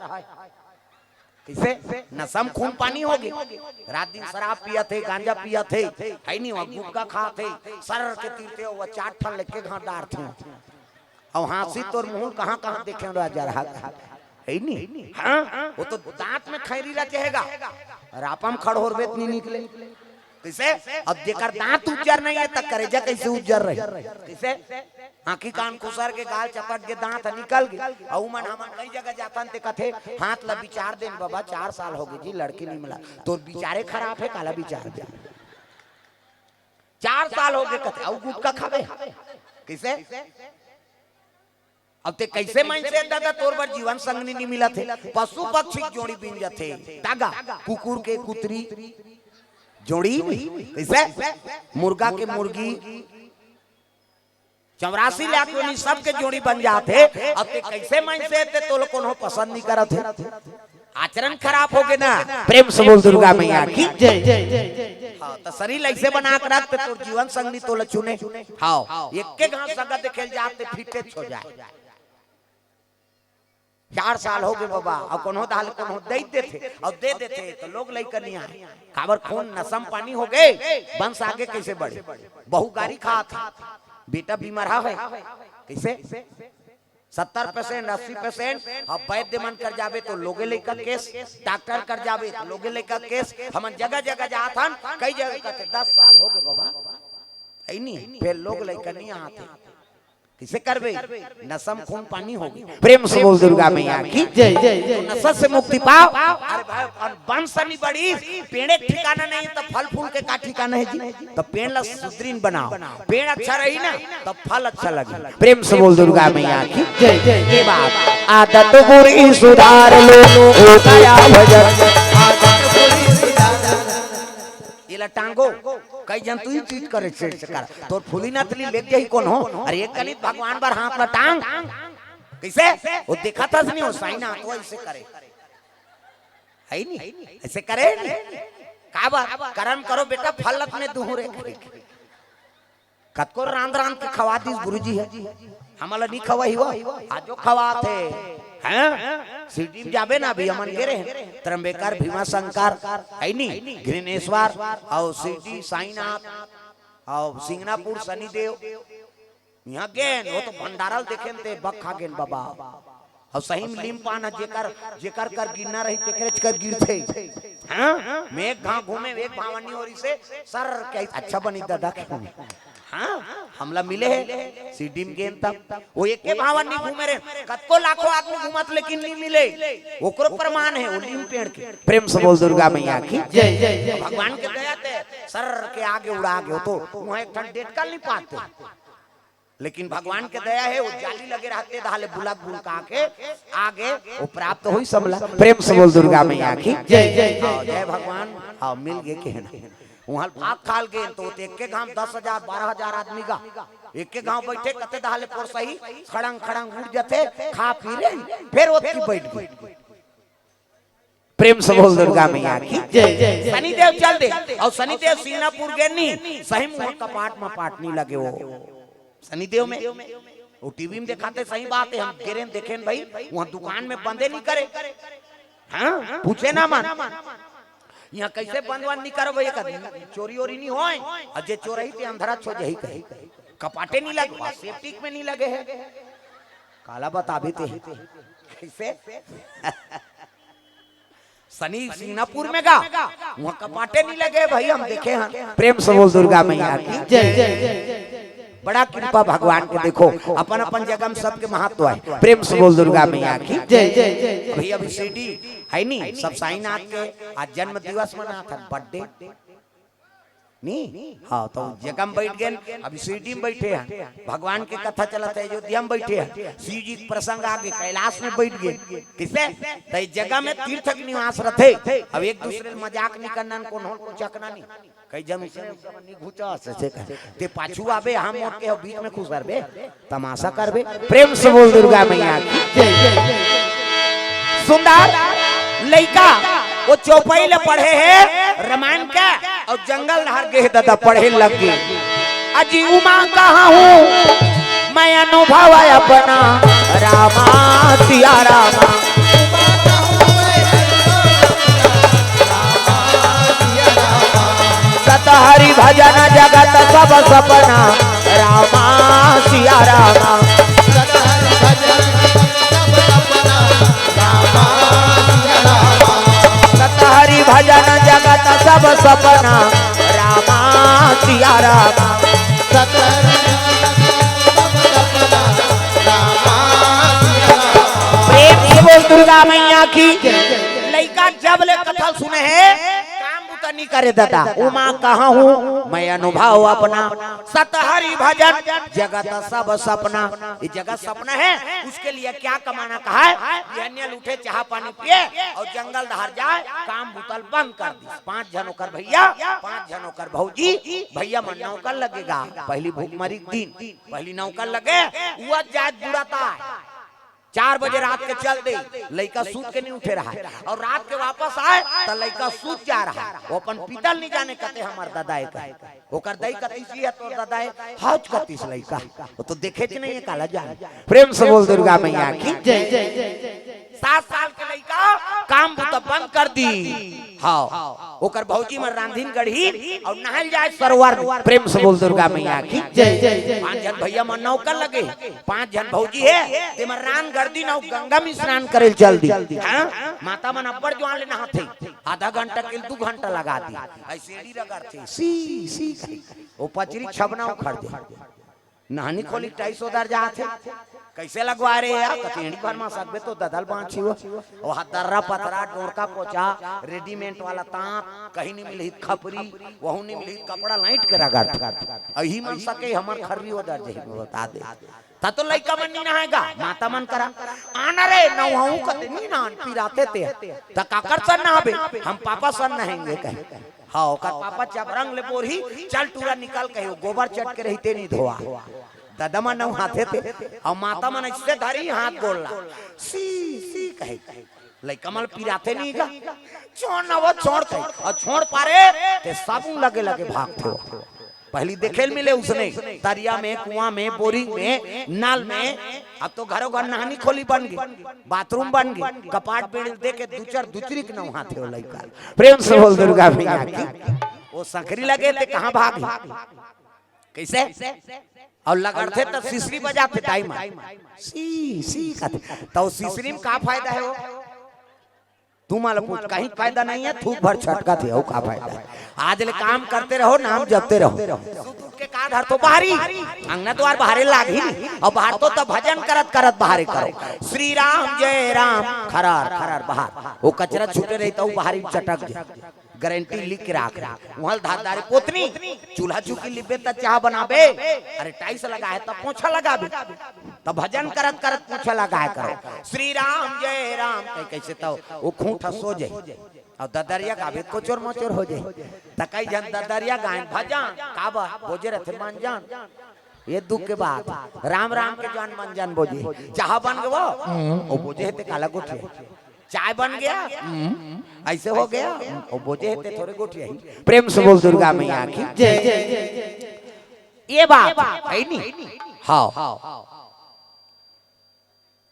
किसे नसम खून पानी हो गए रात दिन शराब पिया थे गांजा पिया थे है नहीं वहां गुटखा खा थे सर के तीरते वो 4 ठन लेके घाटार थे और हासी तोर मुंह कहां-कहां देखे राजा रहा है नहीं हाँ वो तो दांत में खैरीला चाहेगा रापम खड़होरबेत नहीं निकले कैसे अब जेकर दांत उज्जर नहीं है तक करेजा कैसे उज्जर रहे कैसे आंखी कान खुसर के गाल चपट के दांत निकल गए और मन हमन कई जगह जातन ते कथे हाथ ला विचार देन बाबा 4 साल हो गए जी लड़की नहीं मिला तो विचारे खराब है काला विचार दे 4 साल हो गए कथे और गुटका खावे कैसे अब ते कैसे मन से दादा तोर पर जीवन संगनी नहीं मिला थे पशु पक्षी जोड़ी बिन जाते दागा कुकुर के कुतरी जोड़ी कैसे मुर्गा के मुर्गी 84 लाख योनि सब के जोड़ी बन जाते अब ते कैसे मन से ते तो लोग को पसंद नहीं करत है आचरण खराब हो गए ना। प्रेम से बोल दुर्गा मैया की जय। हाँ, तो शरीर ऐसे बना के रखते तो जीवन संगनी तो चुने। हाँ, एक के घास संगत खेल जाते फिटे हो जाए। 4 साल हो गए बाबा, और कोनो दाल कोनो दे देते और दे देते तो लोग लेकर नहीं आए। काबर खून नसम पानी हो गए, वंश आगे कैसे बढ़े। बहु गाड़ी खा था, बेटा बीमार है कैसे 70% 80%। अब वैद्य मन कर जावे तो लोगे लेकर केस, डॉक्टर कर जावे तो लोगे लेकर केस। हम जगह जगह जात हन, कई जगह कहते 10 साल हो गए बाबा है नहीं, फिर लोग लेकर नहीं आते। किसे करबे, नसम खून पानी होगी। प्रेम से बोल दुर्गा मैया की जय जय। नशा से मुक्ति पाओ। अरे भाई वंश नहीं बड़ी, पेड़ ठिकाना नहीं तो फल फूल के का ठिकाना है जी। तो पेड़ ला सुदृढ़ बनाओ, पेड़ अच्छा रही ना तो फल अच्छा लगे। प्रेम से बोल दुर्गा मैया की जय जय। ये बात आदत बुरी सुधार लो, हो गया भजन। ये ला टांगो कई जन तू ही चीज करे से कर तोर फूली नतली लेके ही कौन हो। अरे एक कनित भगवान बार हाथ ला टांग कैसे वो देखा था नहीं हो साइना तो ऐसे करे है नहीं, ऐसे करे नहीं। का बात कर्म करो बेटा, फलत में दुहरे कतको रांद रांद के खवा दी गुरुजी है। हमला नहीं खवाई हो आजो खवाते हैं। सिटी में जाबे ना भी हमन गेरे त्र्यंबकेश्वर भीमा शंकर है नी, घृणेश्वर और सिटी साईनाथ और सिंगनापुर शनिदेव यहाँ गेन वो तो भंडारल देखे ते बखा गेन बाबा। और सही में लीम पाना जेकर जेकर कर गिरना रही तेकरे कर गिरथे। हां मैं गांव घूमे एक भावनी और इसे सर के अच्छा बनी दादा क्यों। हाँ हमला मिले है सीडी में गेन तब वो एक के भावन नहीं घूमे रे, कतको लाखों आदमी घूमत लेकिन नहीं मिले। ओकरो प्रमाण है वो नीम पेड़ के। प्रेम से बोल दुर्गा मैया की जय जय। भगवान के दया थे सर के आगे उड़ा गए तो वहां एक ठंड डेट कर नहीं पाते, लेकिन भगवान के दया है वो जाली लगे रहते धाले बुलक बुलका के आगे वो प्राप्त हो ही सबला। प्रेम से बोल दुर्गा मैया की जय जय। जय भगवान। हाँ मिल गए के वहाँ भाग खाल गए तो एक के गांव 10,000 12,000 आदमी का एक के गांव बैठे कते दहाले पोर सही खड़ंग खड़ंग उठ जाते खा पी रे फिर वो की बैठ गई। प्रेम से बोल दुर्गा मैया की जय जय। शनिदेव चल दे और शनिदेव सिंगापुर गए नहीं सही मुंह कपाट में पाट नहीं लगे वो शनिदेव में वो टीवी में दिखाते सही बात है। हम गिरे देखे भाई वहाँ दुकान में बंदे नहीं करे। हाँ पूछे ना मन यहाँ कैसे बंदवान नहीं करो भैया चोरी ओरी नहीं होए और जे चोरही ते अंधरा छो जही कहे कपाटे नहीं लगे सेफ्टी में नहीं लगे है काला बताबे ते कैसे शनि सिंगापुर में गा वहाँ कपाटे नहीं लगे भाई हम देखे हैं। प्रेम से बोल दुर्गा मैया की जय जय। बड़ा कृपा भगवान के देखो अपन अपन जगह में सबके महत्व है। प्रेम से बोल दुर्गा मैया की जय जय। भैया अभी सीडी है नहीं सब साईनाथ के आज जन्म दिवस मना था बर्थडे नहीं। हाँ तो जगह में बैठ गए अभी सीडी में बैठे हैं भगवान के कथा चलता है अयोध्या में बैठे हैं शिव जी प्रसंग आगे कैलाश में बैठ गए किसे तो जगह में तीर्थक निवास रहे। अब एक दूसरे मजाक नहीं करना को चकना नहीं कई जन नहीं घुचा ते पाछू आबे हम मोट के बीच में खुश करबे तमाशा करबे। प्रेम से बोल दुर्गा मैया की जय जय। सुंदर लइका वो चौपाई ले पढ़े है रामायण का और जंगल नहर के दादा पढ़े लग गए। अजी उमा कहाँ हूँ मैं अनुभव अपना रामा सिया रामा हरि भजन जगत सब सपना रामा सिया रामा हरि भजन जगत सब सपना रामा सिया रामा। प्रेम से बोल दुर्गा मैया की। लइका जब ले कथा सुने है नहीं करे दादा उमा कहाँ हूँ मैं अनुभव अपना सतहरि भजन जगत सब सपना। ये जगत सपना है उसके लिए क्या कमाना कहा है उठे चाह पानी पिए और जंगल दहार जाए काम बुतल बंद कर दी। 5 जन होकर भैया 5 जन होकर भौजी भैया मन नौकर लगेगा पहली भूखमरी दिन पहली नौकर लगे वह जात बुराता 4 बजे रात के चल दे, लड़का सूत के नहीं उठे रहा है, और रात के वापस आए तो लड़का सूत जा रहा है। वो अपन पीतल नहीं जाने कहते हमार दादा का, ओकर दई कतीसी है तो दादा हौज कतीस लड़का, वो तो देखे नहीं है काला जान। प्रेम से बोल दुर्गा मैया की जय। 7 साल के लड़का काम तो बंद कर दी, हाँ ओकर भौजी में रांधीन गढ़ी और नहल जाए सरोवर। प्रेम से बोल दुर्गा मैया की जय। 5 जन भैया मन नौकर लगे, 5 जन भौजी है ते में रान गर्दी नौ गंगा में स्नान करे चल दी। हाँ माता मन अब्बर जवान ले नहाते, आधा घंटा के 2 घंटा लगा दी, ऐसे रगड़ते सी सी वो पचरी छबना उखड़ दे, नहानी खोली 250 दर जाते। कैसे लगवा रहे यार कचेड़ी भर में सकबे तो ददल बांची हो, और हदर्रा पतरा डोरका पोचा रेडीमेड वाला तांत कहीं नहीं मिली, खपरी वहू नहीं मिली, कपड़ा लाइट के रगड़ अही मन सके हमर खर्री हो दर जे बता दे ता तो लइका मन नहीं नहाएगा, माता मन करा आना रे नहाऊ कते नहीं ना पिराते ते त काकर सन नहाबे, हम पापा सन नहाएंगे कहे। हाँ ओकर पापा जब रंग ले बोरही चल टूरा निकाल के गोबर चट के रहते नहीं धोआ, दादा मन नहाते थे और माता मन इससे धरी हाथ बोलला सी सी कहे, लइका मन पिराते नहीं गा, छोड़ ना वो छोड़ के और छोड़ पारे ते साबुन लगे लगे भागते हो। पहली देखे मिले उसने दरिया में, कुआं में, बोरिंग में, नाल में, अब तो घरों घर नहानी खोली बन गई, बाथरूम बन गई, कपाट पेड़ दे के दूसरी के नहाते हो लइका। प्रेम से बोल दुर्गा मैया की। वो संखरी लगे थे कहाँ भाग कैसे और लगड़ते तो सिसरी बजाते टाइम सी सी कहते, तो सिसरी में का फायदा है वो तू मालूम पूछ, कहीं फायदा नहीं है, थूक भर छटका थे वो का फायदा है। आज ले काम करते रहो, नाम जपते रहो, के का धर तो बाहरी अंगना द्वार बाहरे लागी और बाहर तो भजन करत करत बाहरे करो, श्री राम जय राम खरार खरार बाहर वो कचरा छूटे रही तो बाहरी चटक जाए, गारंटी लिख के रख वहां धारदारी पोतनी चूल्हा चुकी लिबे त चाह बनाबे, अरे टाइल्स लगा है तब पोछा लगाबे, तब भजन करत करत पोछा लगाए करो, श्री राम जय राम कैसे तो वो खूंटा सो जाए और ददरिया गावे कोचोर मोचोर हो जाए, त कई जन ददरिया गायन भजन काबा बोजे रहते मन जान, ये दुख के बात राम राम के जान मन जान बोझे, चाह बन गए वो बोझे थे काला गुठे, चाय बन गया ऐसे हो गया वो बोझे थे थोड़े गुठिया। प्रेम से बोल दुर्गा मैया की जय। ये बात है नहीं, हाँ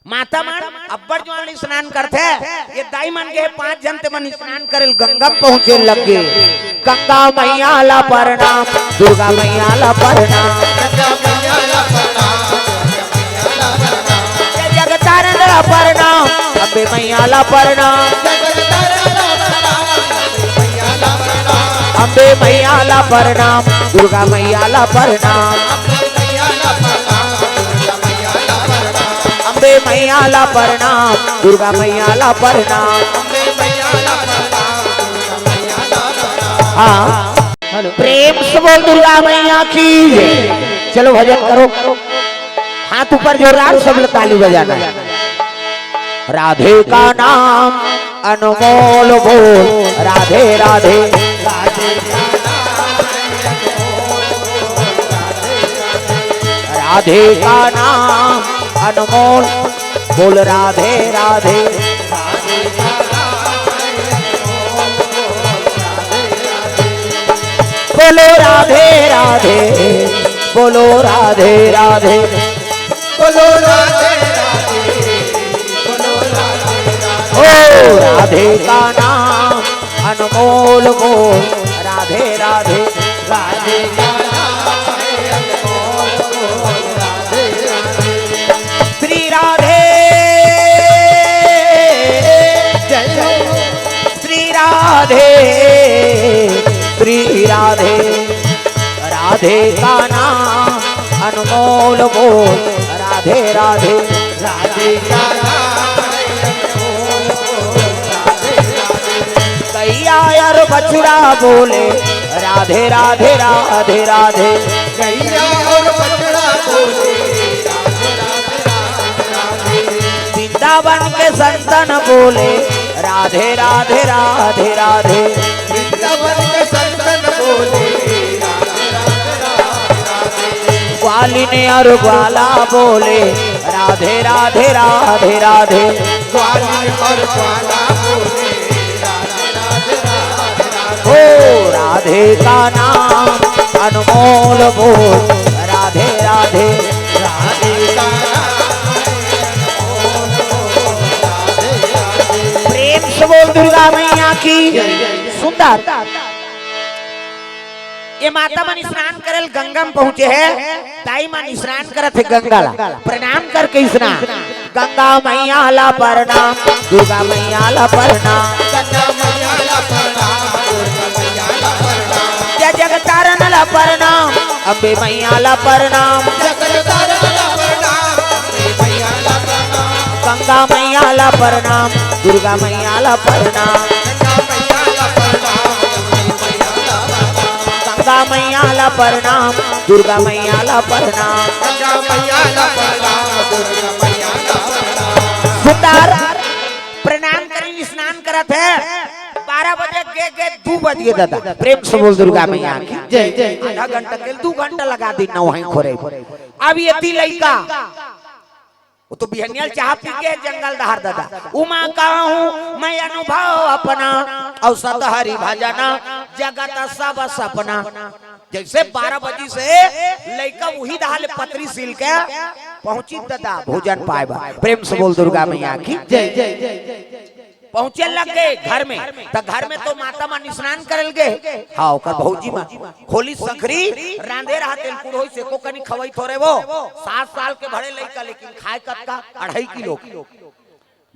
माता मन अब्बर जवान स्नान करते, ये दाई मन के 5 जन ते मन स्नान करे गंगा पहुंचे लगे, गंगा मैया ला प्रणाम, दुर्गा मैया ला प्रणाम, जगतारण ला प्रणाम, अम्बे मैया ला प्रणाम, अम्बे मैया ला प्रणाम, दुर्गा मैया ला प्रणाम, अम्बे मैया ला प्रणाम, दुर्गा मैया ला प्रणाम। हाँ प्रेम से बोल दुर्गा मैया की। चलो भजन करो, हाथ ऊपर जोरदार सब ताली बजाना। राधे का नाम अनमोल बोल, राधे राधे राधे का नाम अनमोल बोल, राधे राधे बोलो राधे राधे, बोलो राधे राधे, बोलो राधे राधे, बोलो राधे, ओ राधे का नाम अनमोल बोल, राधे राधे, राधे का नाम अनमोल बोल, राधे राधे, श्री राधे जय, श्री राधे, श्री राधे, राधे का नाम अनमोल बोल, राधे राधे, राधे का नाम अनमोल बोल, राधे राधे, कैया यार बछड़ा बोले, राधे राधे राधे राधे, कैया और बछड़ा बोले, राधे राधे राधे राधे, वृंदावन के संतन बोले, राधे राधे राधे राधे, वृंदावन के संतन बोले, ग्वालिनी और ग्वाला बोले, राधे राधे राधे राधे ग्वालियर और ग्वालापुर में राधे राधे राधे राधे। ओ राधे का नाम अनमोल बोल राधे राधे राधे का नाम अनमोल बोल, राधे राधे। प्रेम से बोल दुर्गा मैया की सुंदर। ये माता मन स्नान करल गंगा में पहुंचे है, ताई मन स्नान करत है गंगा ला, प्रणाम करके स्नान। गंगा मैया ला प्रणाम, दुर्गा मैया ला प्रणाम, गंगा मैया ला प्रणाम, दुर्गा मैया ला प्रणाम, जय जगतारण ला प्रणाम, अम्बे मैया ला प्रणाम, जगतारण ला प्रणाम, अम्बे मैया ला प्रणाम, गंगा मैया ला प्रणाम, दुर्गा मैया ला प्रणाम, गंगा मैया ला प्रणाम, गंगा मैया ला प्रणाम, दुर्गा मैया ला प्रणाम। गंगा मैया ला प्रणाम, दुर्गा मैया ला प्रणाम। सुंदर प्रणाम करी स्नान करत है। 12 बजे गे 2 बज गए दादा। प्रेम से बोल दुर्गा मैया की जय जय जय। आधा घंटा के 2 घंटा लगा दी ना वहीं खोरे। अब ये ती लइका वो तो बिहनियल चाह पी के जंगल दहार दादा। उमा कहूँ मैं अनुभव अपना औसत हरि भजना जगत सब सपना। जैसे 12 बजे से लइका वही दहाले पतरी सील के पहुंची दादा भोजन पाएबा। प्रेम से बोल दुर्गा मैया की जय जय जय जय। पहुंचे लग गए घर में, तो घर में तो माता मन स्नान करल गए। हाँ ओकर भौजी मां खोली सखरी रांधे रहा तेल कुड़ोई से को कनी खवई थोरे वो 7 साल के भरे लइका, लेकिन खाए कतका 2.5 किलो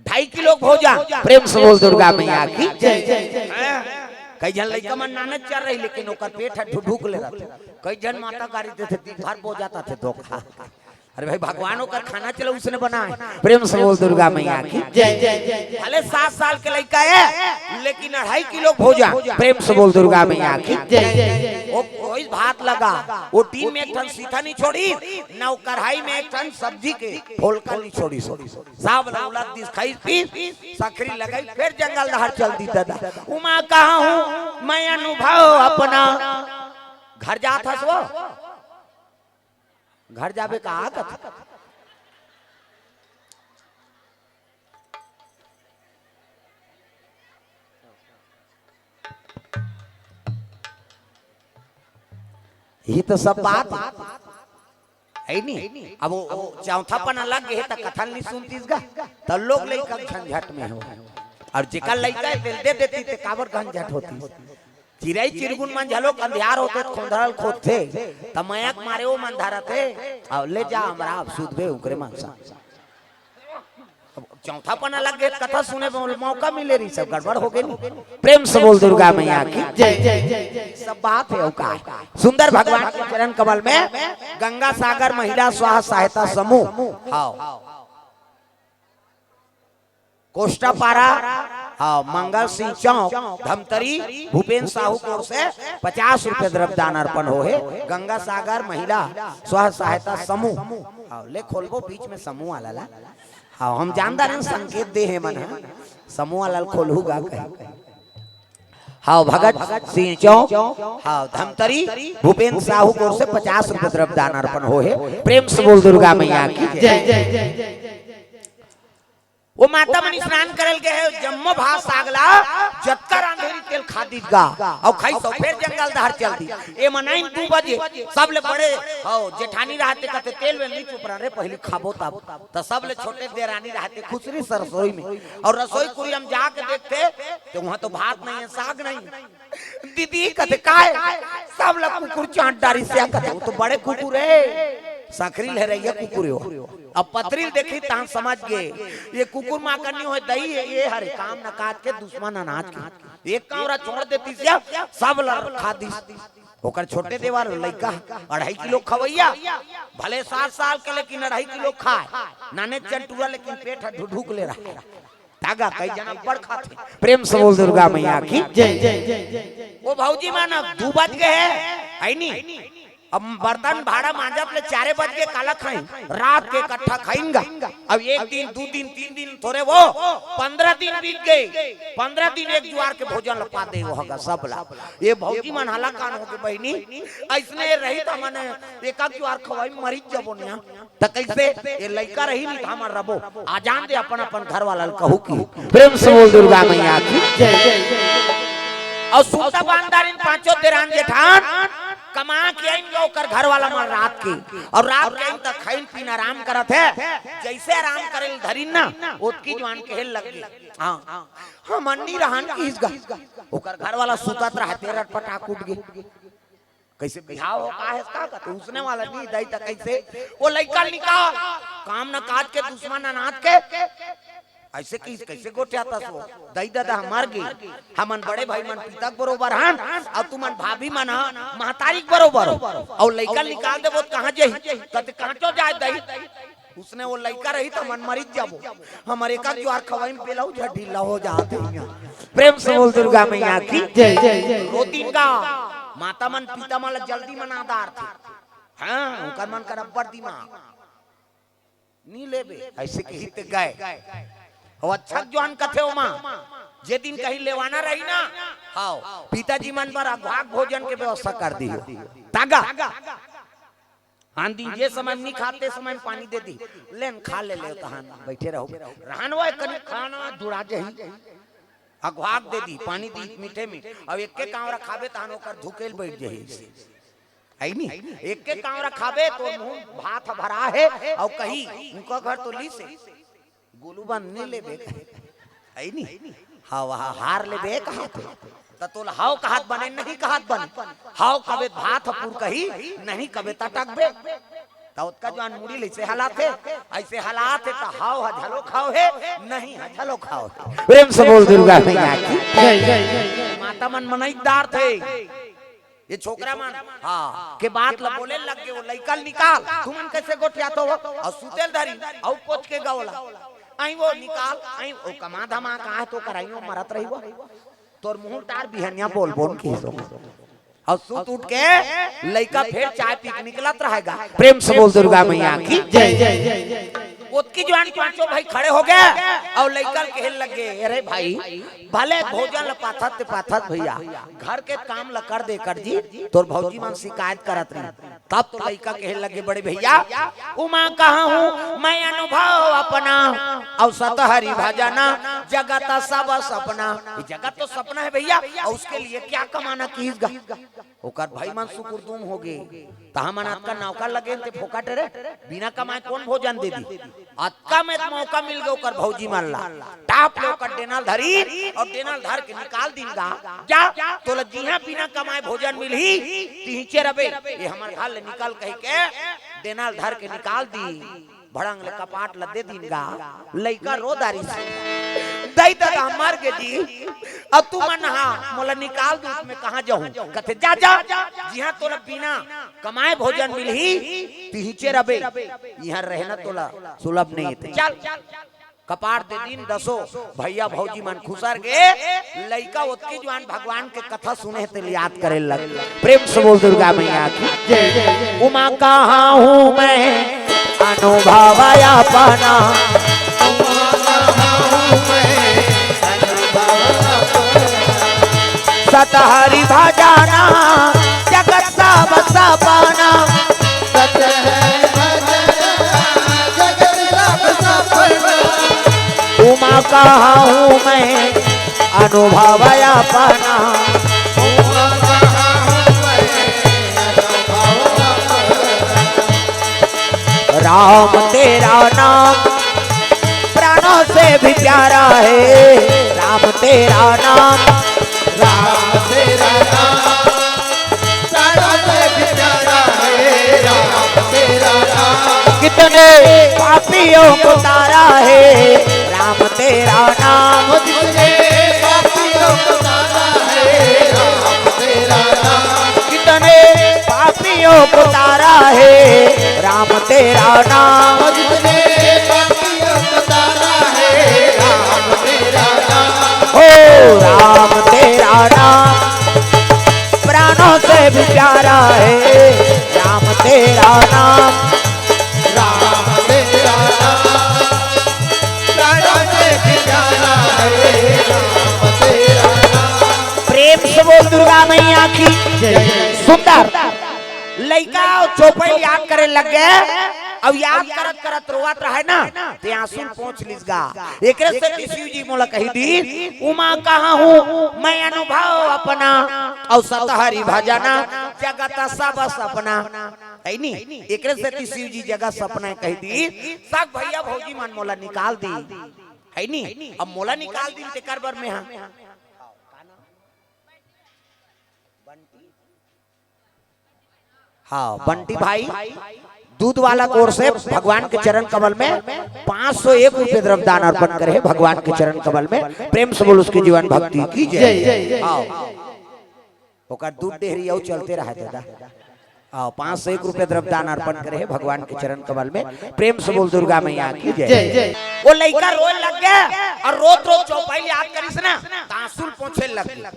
2.5 किलो भोजन। प्रेम से बोल दुर्गा मैया की जय जय जय। कई जन लइका मन नानक चल रही, लेकिन ओकर पेट ढुक ले रहते। कई जन माता गाड़ी देते दिन भर बो जाता थे धोखा। अरे भाई भगवान का खाना चलो उसने बनाए। प्रेम से बोल दुर्गा मैया की जय जय जय। भले 7 साल के लड़का है, लेकिन 2.5 किलो भोजन। प्रेम से बोल दुर्गा मैया की जय जय जय। वो कोई भात लगा, वो टीन में एक टन सीधा नहीं छोड़ी, ना वो कढ़ाई में एक टन सब्जी के फोलका नहीं छोड़ी। सब लौलत दिस खाई पी सखरी लगाई, फिर जंगल दहाड़ चल दी दादा। उमा कहा हूँ मैं अनुभव अपना। घर जात हस वो घर जाबे कहा कथ ये तो सब बात है नहीं। अब वो चौथा पना लग गए तो कथन नहीं सुनतीस गा, तो लोग लइका झंझट में हो। और जेकर लइका दिल दे देती ते काबर झंझट होती। चिड़ई चिरगुन मन झलो अंधियार होते खोंधरल खोदते त मयक मारे वो मन धरते और ले जा हमरा अब सुधबे उकरे मानसा। चौथा पना लग गए कथा सुने मौका मिले रही, सब गड़बड़ हो गई। प्रेम से बोल दुर्गा मैया की जय जय जय जय। सब बात है का सुंदर भगवान के चरण कमल में गंगा सागर महिला स्वास्थ्य सहायता समूह हाँ कोष्टापारा हाँ मंगल सिंह चौक धमतरी भूपेन्द्र साहू कोर से 50 रुपए द्रव्यदान अर्पण हो है। गंगा सागर महिला स्वास्थ्य सहायता समूह हाँ ले खोलबो बीच में समूह वाला हाँ हम जानदार हैं संकेत दे है मन समूह वाला खोलूगा हाँ भगत सिंह चौक हाँ धमतरी भूपेन्द्र साहू कोर से 50 रुपए द्रव्यदान अर्पण हो है। प्रेम से बोल दुर्गा मैया की जय जय जय जय। वो माता मन स्नान करल के है जम्मो भात सागला जत्कर अंधेरी तेल खादी गा और खाई तो फिर जंगल दहाड़ चल दी। ए मनाइन 2 बजे सब ले बड़े हो जेठानी रहते कहते तेल में नहीं चुप रहे पहले खाबो तब तो सब ले छोटे देरानी रहते खुसरी सरसोई में और रसोई कुरी हम जाके देखते तो वहां तो भात नहीं है साग नहीं। दीदी कहते काय सब लोग कुकुर चाट डारी से कहते वो तो बड़े कुकुर है साखरी ले रही है कुकुर हो। अब पथरील देखी तान समझ गए ये कुकुर माँ करनी हो दही है ये हरे काम न काट के दुश्मन अनाज के एक कावरा छोड़ देती सब खा दी। होकर छोटे देवार लइका 2.5 किलो खवैया भले 7 साल के लेकिन 2.5 किलो खाए नाने चंटुआ लेकिन पेट ढुढुक ले रहा तागा कई जना बड़ खाते। प्रेम से बोल दुर्गा मैया की जय जय जय जय। वो भौजी माना 2 बज गए है आई नहीं अब बर्तन भाड़ा मांजत ले 4 बज के काला खाई रात के इकट्ठा खाएंगा। अब 1 दिन 2 दिन 3 दिन थोड़े वो 15 दिन बीत गए। 15 दिन एक जुआर के भोजन लपा दे वो होगा सब ला। ये भौजी मन हाला कान हो के बहनी ऐसने रही त माने एक जुआर खवाई मरी जबो निया त कैसे ये लइका रही नहीं हमर रबो आजान दे अपन अपन घर वाला कहू की प्रेम से बोल दुर्गा मैया की जय। और सूता बांधारिन पांचों देरान जेठान कमा के आएंगे ओकर घर वाला मन रात की और रात के तक खाइन पीन आराम करत है। जैसे आराम करे धरिन ना ओतकी जवान के हेल लग गई। हां हम अन्नी रहन की इसगा ओकर घर वाला सुतत रहते रटपटा कूट गए। कैसे बिहाव हो का है का कहते उसने वाला नहीं दई तक कैसे वो लइका निकाल काम न काज के दुश्मन अनाथ के ऐसे कैसे गोठ्याता सो दई दादा मर गई। हमन बड़े भाई मन पिता बरोबर हन और तुमन भाभी मन महतारी बरोबर और लइका निकाल देबो कहां जाई कहते कांटो जाए दई उसने वो लइका रही तो मन मरी जाबो हमारे का ज्वार खवाई में पेलाऊ जा ढीला हो जाते प्रेम से बोल दुर्गा मैया की जय जय। रोतीन का माता मन पिता मन जल्दी मनादार थे। हां उनकर मन का रब्बर दिमाग नी लेबे ऐसे के हित गए और अच्छा जवान कथे ओमा जे दिन कहीं लेवाना रही ना हां पिताजी मन पर अघाग भोजन के व्यवस्था कर दी तागा हां दिन जे समय नहीं खाते समय पानी दे दी लेन खा ले कहां बैठे रहो रहन वो कनी खाना जुड़ा जही अघाग दे दी पानी दी मीठे में अब एक के कांवरा खाबे तान ओकर धुकेल बैठ जही है नहीं एक के कांवरा खाबे तो मुंह भात भरा है और कहीं उनका घर तो ली से गोलू बन नहीं लेबे है नहीं हां वहां हार लेबे कहां त तोल हाव कहात बने नहीं कहात बन हाव कबे भात पुर कही नहीं कबे तटकबे त उसका जवान मुड़ी ले से हालात है ऐसे हालात है त हाव हझलो खाओ है नहीं हझलो खाओ प्रेम से बोल दुर्गा मैया की जय जय। माता मन मनईदार थे ये छोकरा मन हां के बात ला बोले लग के वो लइकल निकाल तुमन कैसे गोठिया तो और सुतेल धरी औ पोछ के गवला आई वो निकाल आई ओ कमा धमा का तो कराइयो मरत रही वो तोर मुंह तार बिहनिया बोल बोल की सो और सुत उठ के लइका फिर चाय पी के निकलत रहेगा। प्रेम से बोल दुर्गा मैया की जय जय। उसकी जवान पांचों भाई खड़े हो गए और लइका कहने लगे अरे भाई भले भोजन पाथत भैया घर के काम ल कर दे कर जी तोर भौजी मन शिकायत करत रही तब तो लइका कहने लगे बड़े भैया उमा कहां हूं मैं अनुभव अपना और सतहरी भजना जगत सब सपना जगत तो सपना है भैया और उसके लिए क्या कमाना कीसगा ओकर भाई मन सुकुरदुम हो गए तहा मन आपका नौकर लगे ते फोकट रे बिना कमाए कौन भोजन दे दी अक्का में मौका मिल गया ओकर भौजी मन ला टाप ले ओकर डेनाल धरी और डेनाल धर के निकाल दीगा जा तो लजीहा बिना कमाए भोजन मिलही तीचे रबे ये हमर घर ले निकाल कह के डेनाल धर के निकाल दी भड़ंग ले कपाट ल दे दीगा लइका रोदारी से दई दादा मर गे जी अब तू मन हां मोला निकाल दू में कहां जाऊं कहते जा जा जिहां तोला बिना कमाए भोजन मिलही तीचे रबे यहां रहना तोला सुलभ नहीं है चल कपाट दे दिन दसो भैया भौजी मन खुसर गे लइका ओतकी जवान भगवान के कथा सुने ते याद करे लग। प्रेम से बोल दुर्गा मैया की जय। उमा कहां हूं मैं अनुभवाया पाना सतहरी भजना जगत सब सपना उमा कहां हूं मैं अनुभवाया पाना राम तेरा नाम प्राणों से भी प्यारा है राम तेरा नाम प्राणों से भी प्यारा है राम तेरा नाम कितने पापियों को तारा है राम तेरा नाम कितने पापियों को तारा है राम तेरा नाम कितने पापियों को तारा है राम तेरा नाम जितने पापियों को तारा है राम तेरा नाम हो राम तेरा नाम प्राणों से भी प्यारा है। तेरा नाम, राम तेरा नाम राजा देख जाना है, राम तेरा नाम। प्रेम से बोल दुर्गा मैया की सुंदर लड़का चौपाई याद करे लग गए। अब याद करत करत रोवत रहे ना ते आंसू पहुंच लिसगा। एकरे से शिव जी मोला कही दी उमा कहाँ हूँ मैं अनुभव अपना और सतहरी भजना जगत सब सपना है नी। एकरे से शिव जी जगह सपना कही दी सब भैया भौजी मन मोला निकाल दी है नी। अब मोला निकाल दी ते कर बर में हाँ हाँ बंटी भाई दूध वाला कोर से भगवान के चरण कमल में 501 रुपए द्रव्यदान अर्पण करे भगवान के चरण कमल में। प्रेम से बोल उसकी जीवन भक्ति की जय। ओकर दूध डेहरी और चलते रहे दादा। आओ 501 रुपए द्रव्यदान अर्पण करे भगवान के चरण कमल में। प्रेम से बोल दुर्गा मैया की जय। वो लड़का रोए लग गया और रोज रोज चौपाई याद करिस ना तांसुल पहुंचे लग गया।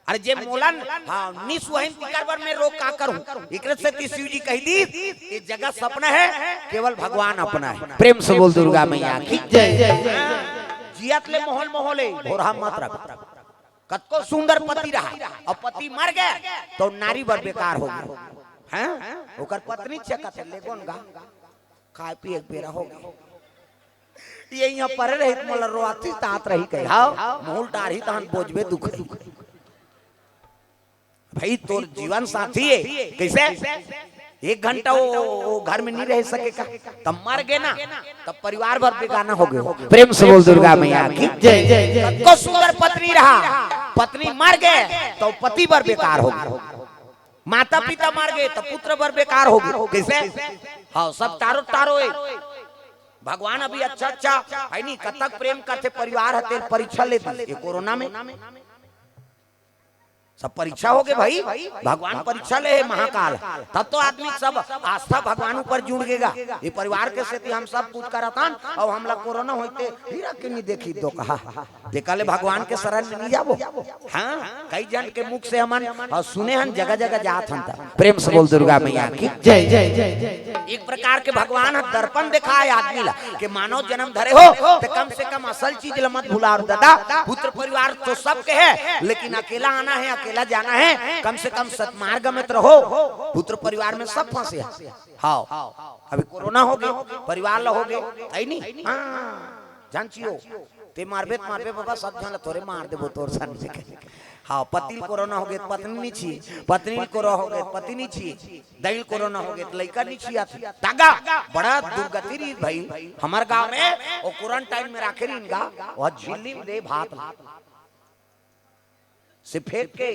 अरे जे मोलन हाँ निस्वहिन तिकरबर में रोक का करूं। एकरे से शिव जी कह दी ये जगह सपना है केवल भगवान अपना है। प्रेम से बोल दुर्गा मैया की जय। जियत ले मोहल मोहले भोरा मत रख कतको सुंदर पति रहा और पति मर गए तो नारी बर बेकार हो गई हैं। ओकर पत्नी चकत ले कोन गा खाए पिए एक बेरा हो गई। ये यहाँ पर रही मोला रोआती तात रही कही हां मोहल टारी तहन बोझबे दुख भाई तोर जीवन साथी है कैसे 1 घंटा वो घर में नहीं रह सकेगा तब मर गए ना तब परिवार भर बेगाना हो गए। प्रेम से बोल दुर्गा मैया की जय। को सुंदर पत्नी रहा पत्नी मर गए तो पति भर बेकार हो गए। माता पिता मर गए तो पुत्र भर बेकार हो गए। कैसे हाँ सब तारो तारो भगवान अभी अच्छा अच्छा है नहीं कतक प्रेम करते परिवार हते परीक्षा लेते कोरोना में सब परीक्षा हो गए भाई। भगवान परीक्षा ले है महाकाल तब तो आदमी सब आस्था भगवान ऊपर जुड़ गएगा। ये परिवार के से हम सब कुछ करतान और हमला कोरोना होते हीरा के नहीं देखी दो कहा देखले भगवान के शरण में नहीं जाबो। हाँ कई जन के मुख से हमन और सुने हन जगह जगह जात हन। प्रेम से बोल दुर्गा मैया की जय जय। एक प्रकार के भगवान दर्पण दिखाए आदमी ला कि मानव जन्म धरे हो तो कम से कम असल चीज ला मत भुला दादा। पुत्र परिवार तो सबके है लेकिन अकेला आना है अकेला जाना है। कम से कम सत्मार्ग में तो रहो। पुत्र परिवार में सब फंसे हाँ अभी कोरोना हो गए परिवार ला हो गए आई नहीं जान चियो ते मारबे बाबा सब जन तोरे मार देबो तोर सन से हाँ पति कोरोना हो गए पत्नी नहीं छी पत्नी कोरोना हो गए पति नहीं छी दैल कोरोना हो गए लड़का नहीं छिया तागा बड़ा दुर्गति रही भाई। हमार गांव में वो क्वारंटाइन में राखे रही इनका वह झिल्ली में दे भात से फेंक के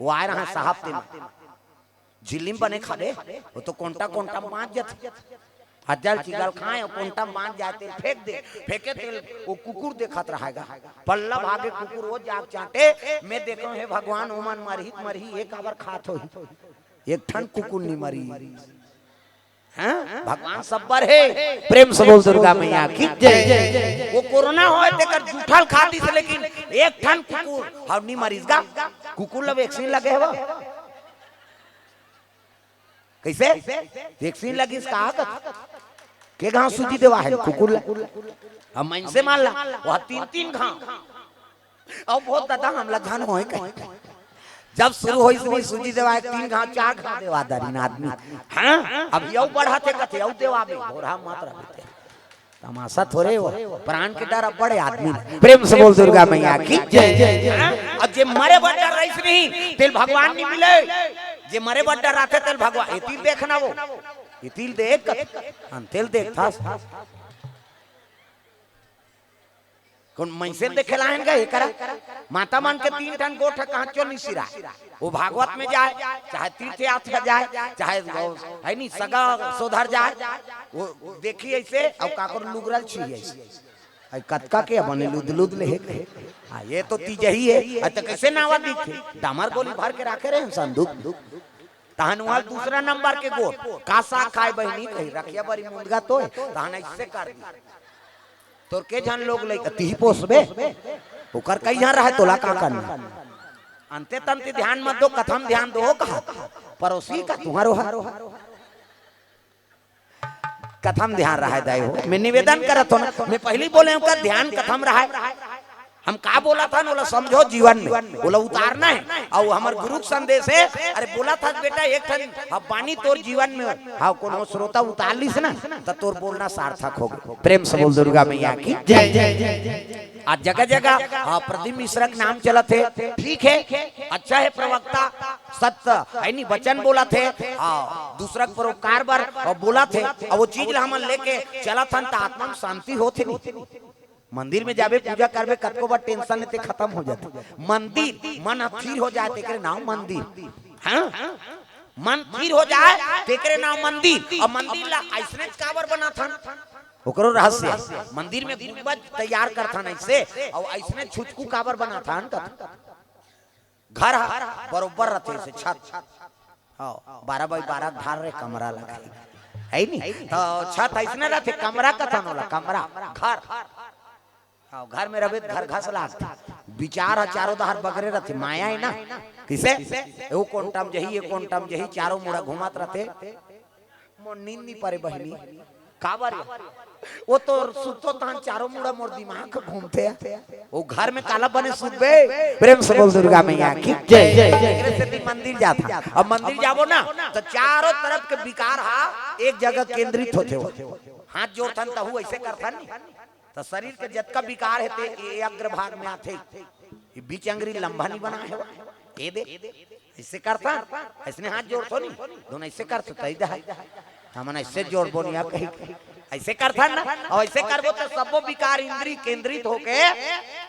वो आए रहा साहब ते झिल्ली में बने खड़े वो तो कोंटा कोंटा मांझ जाते हजाल चिगल खाए कोंटा मांझ जाते फेंक दे फेंके तेल वो कुकुर देखत रहेगा पल्ला भागे कुकुर वो जाग चाटे मैं देखो हे भगवान ओमन मरही एक आवर खात हो एक ठन कुकुर नहीं मरी। हाँ भगवान सब्बर है। प्रेम से बोल दुर्गा मैया की जय। वो कोरोना होए तेकर जूठल खाती से लेकिन एक ठन कुकुर और नहीं मरीजगा कुकुर ला वैक्सीन लगे हो कैसे वैक्सीन लगी इसका के गांव सूजी देवा है कुकुर ला हम मन से मान ला वो 3-3 गांव और बहुत दादा हमला घन होए जब शुरू होई सुनी सूजी देवा 3 गांव 4 गांव देवा दारी आदमी हां अब यौ बढ़ाते कथे यौ देवाबे भोरा मात्रा देते तमाशा थोड़े हो प्राण के डर बड़े आदमी। प्रेम से बोल दुर्गा मैया की जय जय। अब जे मरे बड्डा रईस नहीं तेल भगवान नहीं मिले जे मरे बड्डा राते तेल भगवान एतिल देखना वो एतिल देख हम तेल देख था कौन मनसे देखेला है का एकरा माता मान के 3 टन गोठ कहां क्यों नहीं सिरा वो भागवत में जाए चाहे तीर्थ यात्रा जाए चाहे है नहीं सगा सोधर जाए वो देखी ऐसे और काकर लुगरल छी ऐसे आई कतका के बने लुद ले हां ये तो तीज ही है तो कैसे नावा दिखे डामर गोली भर के रखे रहे संदूक तहनवाल दूसरा नंबर के गोठ कासा खाए बहनी कही रखिया बड़ी मुंडगा तो तहन ऐसे कर दी तोर के जन लोग ले तीही पोसबे ओकर कई जन रहे तोला का करना अंते तंते ध्यान मत दो कथम ध्यान दो कहा पड़ोसी का तुम्हारो कथम ध्यान रहा है दाई हो। मैं निवेदन करत हो ना, मैं पहले बोले उनका ध्यान कथम रहा है। हम का बोला था बोला समझो जीवन में बोला उतारना है और हमार गुरु संदेश है। अरे बोला था बेटा एक ठन अब पानी तोर जीवन में हाँ कोनो श्रोता उतार लिस ना तो तोर बोलना सार्थक होगा। प्रेम से बोल दुर्गा मैया की जय जय जय। आज जगह जगह प्रदीप मिश्रा के नाम चला थे, ठीक है अच्छा है, प्रवक्ता सत्य है नहीं वचन बोला थे, दूसरा परोपकार बार और बोला थे और वो चीज हम लेके चला था तो आत्मा में शांति होती नहीं। मंदिर में जाबे पूजा करबे कतको बार टेंशन लेते खत्म हो जाते। मंदिर मन स्थिर हो जाए तेरे नाम मंदिर, हाँ मन स्थिर हो जाए तेरे नाम मंदिर। और मंदिर ला ऐसने काबर बना था ओकरो रहस्य। मंदिर में गुंबद तैयार करथा नहीं से और ऐसने छुचकू काबर बना था घर बरोबर रहते से छत 12x12 धार रे कमरा लगा है नहीं तो छत ऐसने रहते कमरा का था नोला कमरा घर घर में रहे घर घस लाग विचार चारों दहार बगरे रहते माया है ना किसे वो कोंटम जही ये कोंटम जही चारों मुड़ा घुमात रहते मोर नींद नहीं परे बहनी काबर वो तो सुतो तान चारों मुड़ा मोर दिमाग घूमते वो घर में काला बने सुबे। प्रेम से बोल दुर्गा मैया की जय जय जय। मंदिर जाता अब मंदिर जाबो ना तो चारों तरफ के विकार एक जगह केंद्रित होते हो हाथ जोड़थन तहु ऐसे करथन तो शरीर के जतका विकार है ये अग्र भाग में आते बीच अंगरी लंबा नहीं बना है ये दे ऐसे करता ऐसे हाथ जोड़तो नहीं दोनों ऐसे करते हम ऐसे जोड़ बोनी आप कहीं ऐसे करता ना और ऐसे करबो तो सबो विकार इंद्री केंद्रित होके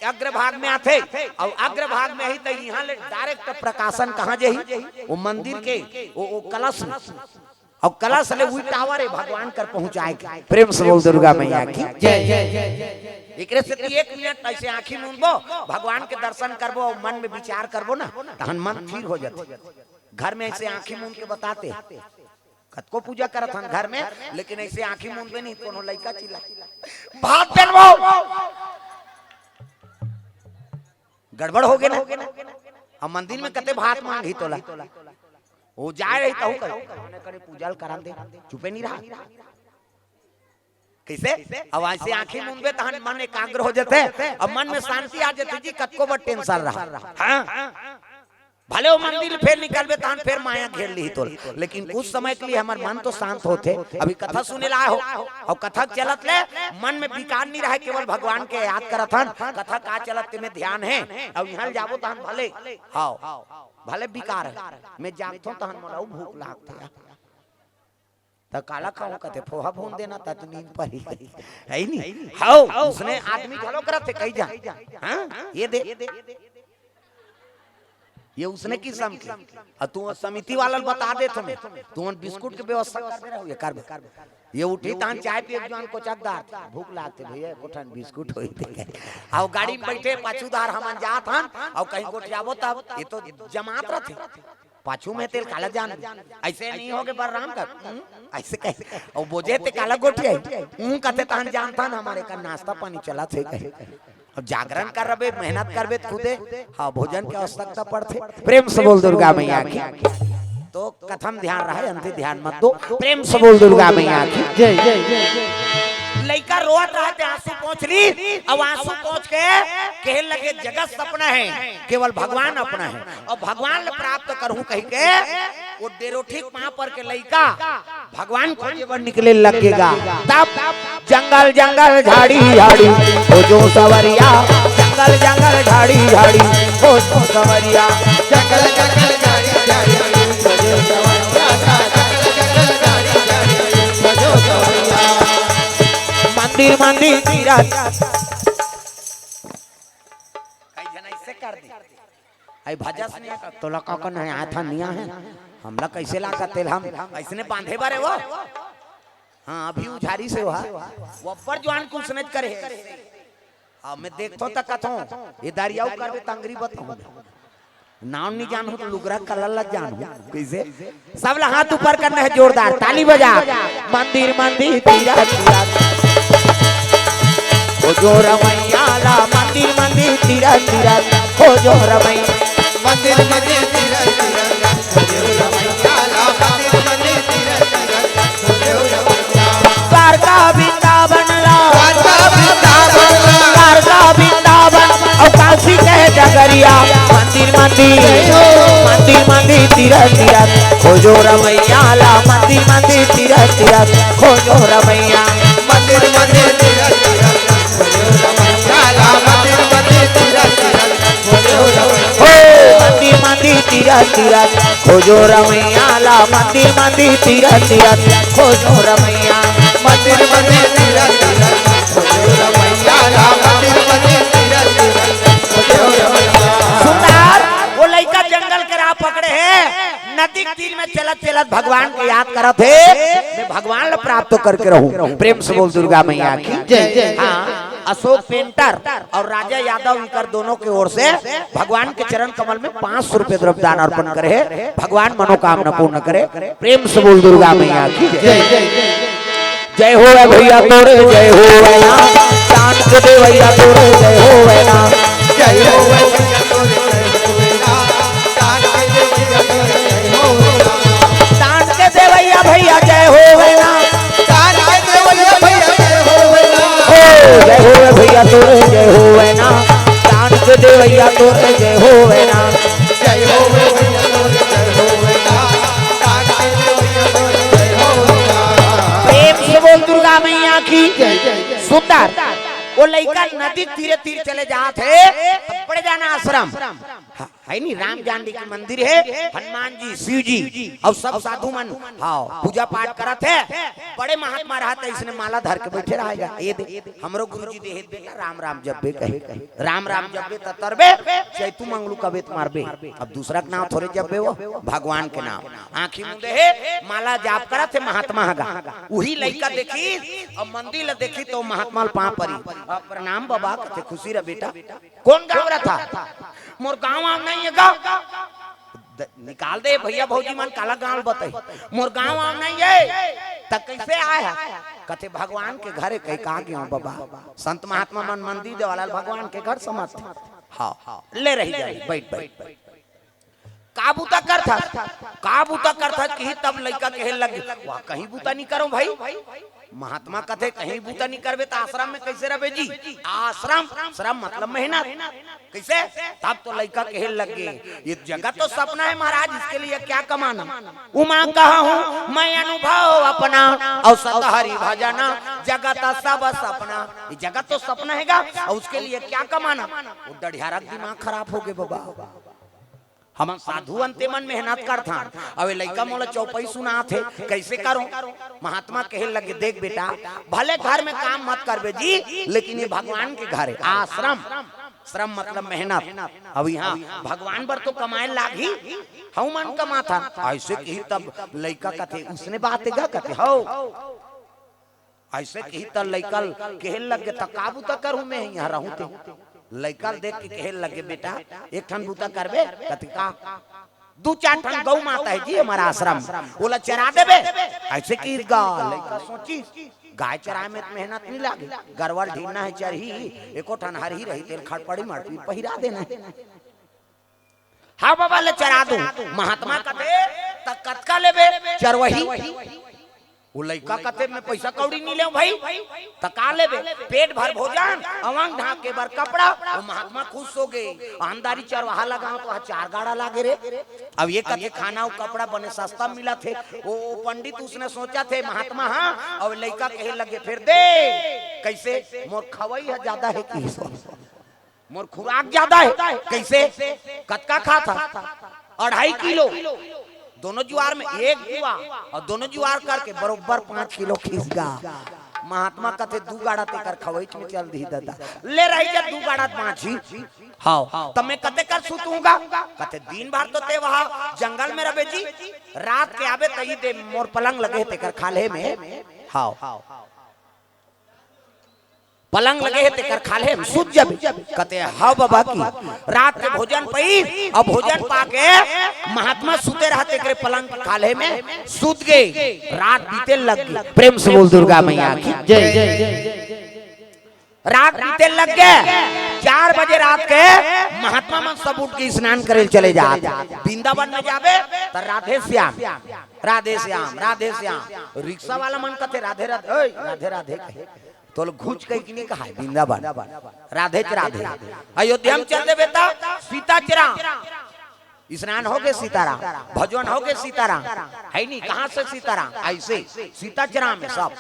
अग्र भाग में आते और अग्र भाग में ही तो यहाँ ले डायरेक्ट प्रकाशन कहाँ जही वो मंदिर के वो कलश और कलश ले वही टावर है भगवान कर पहुंचाए। प्रेम से बोल दुर्गा मैया की जय जय जय। एकरे से 1 मिनट ऐसे आंखी मूंदबो भगवान के दर्शन करबो मन में विचार करबो ना तहन मन ठीक हो जाते। घर में ऐसे आंखी मूंद के बताते कतको पूजा करत हन घर में लेकिन ऐसे आंखी मूंदबे नहीं कोनो लइका चिल्ला भात बनवाओ गड़बड़ हो गए ना। हम मंदिर में कते भात मांगी तोला वो जा रही तो करे पूजा करा दे चुपे नहीं रहा कैसे अब ऐसे आंखें मूंदबे तहन मन एकाग्र हो जाते अब मन में शांति आ जाती जी कतको बड़ टेंशन रहा हाँ भले वो मंदिर फिर निकलबे तहन फिर माया घेर ली तो लेकिन कुछ समय के लिए हमार मन तो शांत होते। अभी कथा सुने ला हो और कथा चलत ले मन में विकार नहीं रहे केवल भगवान के याद करत हन कथा का चलत में ध्यान है और यहाँ जाबो तहन भले हाँ भले विकार है मैं जागतो तहन मोला भूख लागते तो काला खाऊं कहते फोहा भून देना था तो नींद पर ही है नहीं हां उसने आदमी झलो करते कहीं जा हां ये दे ये उसने की सम की और तू समिति वाला बता दे तुम्हें तू बिस्कुट की व्यवस्था कर दे रहा ये कर ये उठी तान चाय पिए जवान को चकदार भूख लागते भैया कोठन बिस्कुट होई थे और गाड़ी में बैठे पाछूदार हमन जात हन और कहीं कोठ जाबो तब ये तो जमात रहते पाछू में तेल काला जान ऐसे नहीं होगे बलराम का ऐसे कहे और बोझे ते काला गोठी आई कहते तहन जानता न हमारे का नाश्ता पानी चला थे कहे अब जागरण कर रहे मेहनत करबे खुदे हाँ भोजन की आवश्यकता पड़ते। प्रेम से बोल दुर्गा मैया की तो कथम ध्यान रहा अंति ध्यान मत दो। प्रेम से बोल दुर्गा मैया की जय जय जय। लड़का रोत रहा थे आंसू पहुंच ली अब आंसू पहुंच के कहे लगे जगत सपना है केवल भगवान अपना है और भगवान प्राप्त करूं कह के वो डेरोठी पां पर के लड़का भगवान को जीवन निकले लगेगा तब जंगल जंगल झाड़ी झाड़ी हो जो सवरिया जंगल जंगल झाड़ी झाड़ी हो जो सवरिया जंगल जंगल झाड़ी झाड़ी हो जो सवरिया जंगल जंगल झाड़ी झाड़ी हो जो सवरिया मंदिर मंदिर तीरथ कई जन ऐसे कर दे आई भजस नहीं कर तो लका को नहीं आया था निया है हमला कैसे ला का तेल हम ऐसने बांधे बारे वो हाँ अभी उझारी से हुआ वो ऊपर जवान को सुनत करे हाँ मैं देखतो तक कथो ये दारियाऊ करबे तंगरी बताऊं नाम नहीं जानू तो लुगरा कलल जानू कैसे सब ला हाथ ऊपर करना है जोरदार ताली बजा मंदिर मंदिर तीरथ हो जो रमैया ला मंदिर मंदिर तीरथ तीरथ हो जो रमैया मंदिर मंदिर तीरथ तीरथ हो जो रमैया ला मंदिर मंदिर तीरथ तीरथ हो जो रमैया नगरिया मंदिर मंदिर मंदिर मंदिर तीरथ तीरथ खोजो रमैया ला मंदिर मंदिर तीरथ तीरथ खोजो रमैया मंदिर मंदिर तीरथ तीरथ खोजो रमैया ला मंदिर मंदिर तीरथ तीरथ खोजो रमैया मंदिर मंदिर तीरथ तीरथ खोजो रमैया ला मंदिर मंदिर तीरथ तीरथ खोजो रमैया मंदिर मंदिर तीरथ तीरथ खोजो रमैया ला मंदिर मंदिर तीरथ तीरथ खोजो रमैया। सुंदर वो लड़का जंगल के राह पकड़े है नदी के तीर में चलत चलत भगवान को याद करत है मैं भगवान ला प्राप्त करके रहूं प्रेम से बोल दुर्गा मैया की जय। हाँ अशोक पेंटर और राजा यादव इनकर दोनों की ओर से भगवान के चरण कमल में 500 रुपए द्रव्य दान अर्पण करे भगवान मनोकामना पूर्ण करे प्रेम से बोल दुर्गा मैया की जय हो भैया तोरे जय हो भैया चांद के दे भैया तोरे जय हो भैया जय हो भैया तोरे जय हो चांद के दे भैया भैया जय हो भैया चांद के दे भैया भैया जय हो जय हो भैया तोरे जय हो भैया चांद के दे भैया तोरे जय हो भैया जय हो भैया तोरे जय हो चांद के दे भैया तोरे जय हो प्रेम से बोल दुर्गा मैया की सुंदर वो लड़का नदी तीरे तीर चले जाते पड़े जाना आश्रम है नहीं राम जानकी की मंदिर है हनुमान जी शिव जी और सब साधु मन हाँ पूजा पाठ करत है बड़े महात्मा रहते इसने माला धर के बैठे रहेगा ये दे हमरो गुरुजी दे बेटा राम राम जब्बे कहे राम राम जब्बे तरबे चैतु मंगलू कबे मारबे अब दूसरा के नाम थोड़े जब्बे वो भगवान के नाम आंखी मुंदे है माला जाप करत है महात्मा हगा वही लड़का देखी अब मंदिर देखी तो महात्मा पाँव परी प्रणाम बाबा कते खुशी रह बेटा कौन गाँव रहा था मोर गाँव आम नहीं है गाँव निकाल दे भैया भौजी मन काला गाँव बताई मोर गाँव आम नहीं है तक कैसे आया कथे भगवान के घरे कहीं कहा गया बाबा संत महात्मा मन मंदिर दे वाला भगवान के घर समझ हाँ ले रही जाए बैठ बैठ काबूता कर था कि तब लड़का कहे लगे वाह कहीं बूता नहीं करो भाई महात्मा कथे कहीं बूता नहीं करबे तो आश्रम में कैसे रहे जी आश्रम श्रम मतलब मेहनत कैसे तब तो लड़का कहे लगे ये जगह तो सपना है महाराज इसके लिए क्या कमाना उमा कहा हूँ मैं अनुभव अपना और सतहरी भजना जगत सब सपना ये जगत तो सपना हैगा और उसके लिए क्या कमाना वो डढ़ियारा दिमाग खराब हो गए बाबा हम साधु अंते मन मेहनत करता अब लड़का मोला चौपाई सुना थे कैसे करो महात्मा कहे लगे देख बेटा भले घर में काम मत करबे जी लेकिन ये भगवान के घर है आश्रम श्रम मतलब मेहनत अब यहाँ भगवान पर तो कमाए लागी हम मन कमा था ऐसे कही तब लड़का कथे उसने बात कथे हो ऐसे कही तब लड़का कहे लगे तकाबू तो करूँ मैं यहाँ रहूँ लड़का देख के कहे लगे बेटा एक ठन बूता करबे कथी का दो चार ठन गौ माता है जी हमारा आश्रम बोला चरा देबे ऐसे की लड़का सोची गाय चराए में मेहनत नहीं लागे गरवल ढीना है चरही एको ठन हरही रही तेल खड़पड़ी मारती पहिरा देना हाँ बाबा ले चरा दू महात्मा कथे तक कतका लेबे चरवही वो लड़का कथे में पैसा कौड़ी नहीं ले भाई तका लेबे पेट भर भोजन अवंग ढाक के बर कपड़ा वो महात्मा खुश हो गए आमदारी चरवाहा लगा तो 4 गाड़ा लागे रे अब ये कथे खाना और कपड़ा बने सस्ता मिला थे वो पंडित उसने सोचा थे महात्मा हाँ और लड़का कहे लगे फिर दे कैसे मोर खवई है ज्यादा है कि मोर खुराक ज्यादा है कैसे कतका खाता 2.5 किलो दोनों जुआर में एक जुआ और दोनों जुआर करके बरोबर 5 किलो खींचगा महात्मा कथे 2 गाड़ा तेकर खवैच में चल दी दादा ले रही जा 2 गाड़ा 5 ही हाँ तब मैं कते कर सुतूंगा कथे दिन भर तो ते वहाँ जंगल में रहे जी रात के आवे तई दे मोर पलंग लगे तेकर खाले में हाँ पलंग लगे ते कर खाले सूत जब कते हाँ बाबा की रात के भोजन पई अब भोजन पाके महात्मा सूते रहते करे पलंग खाले में सूत गए रात बीते लग गई प्रेम से बोल दुर्गा मैया की जय रात बीते लग गए 4 बजे रात के महात्मा मन सब उठ के स्नान करे चले जा वृंदावन में जावे तो राधे श्याम रिक्शा वाला मन कथे राधे राधे राधे राधे तो घूच कहीं की नहीं कहा है वृंदावन राधे च राधे। अयोध्या में चलते बेटा सीता चरा स्नान हो गए सीताराम, भजन हो गए सीताराम, है नहीं कहाँ से सीताराम ऐसे सीता चरा में सब।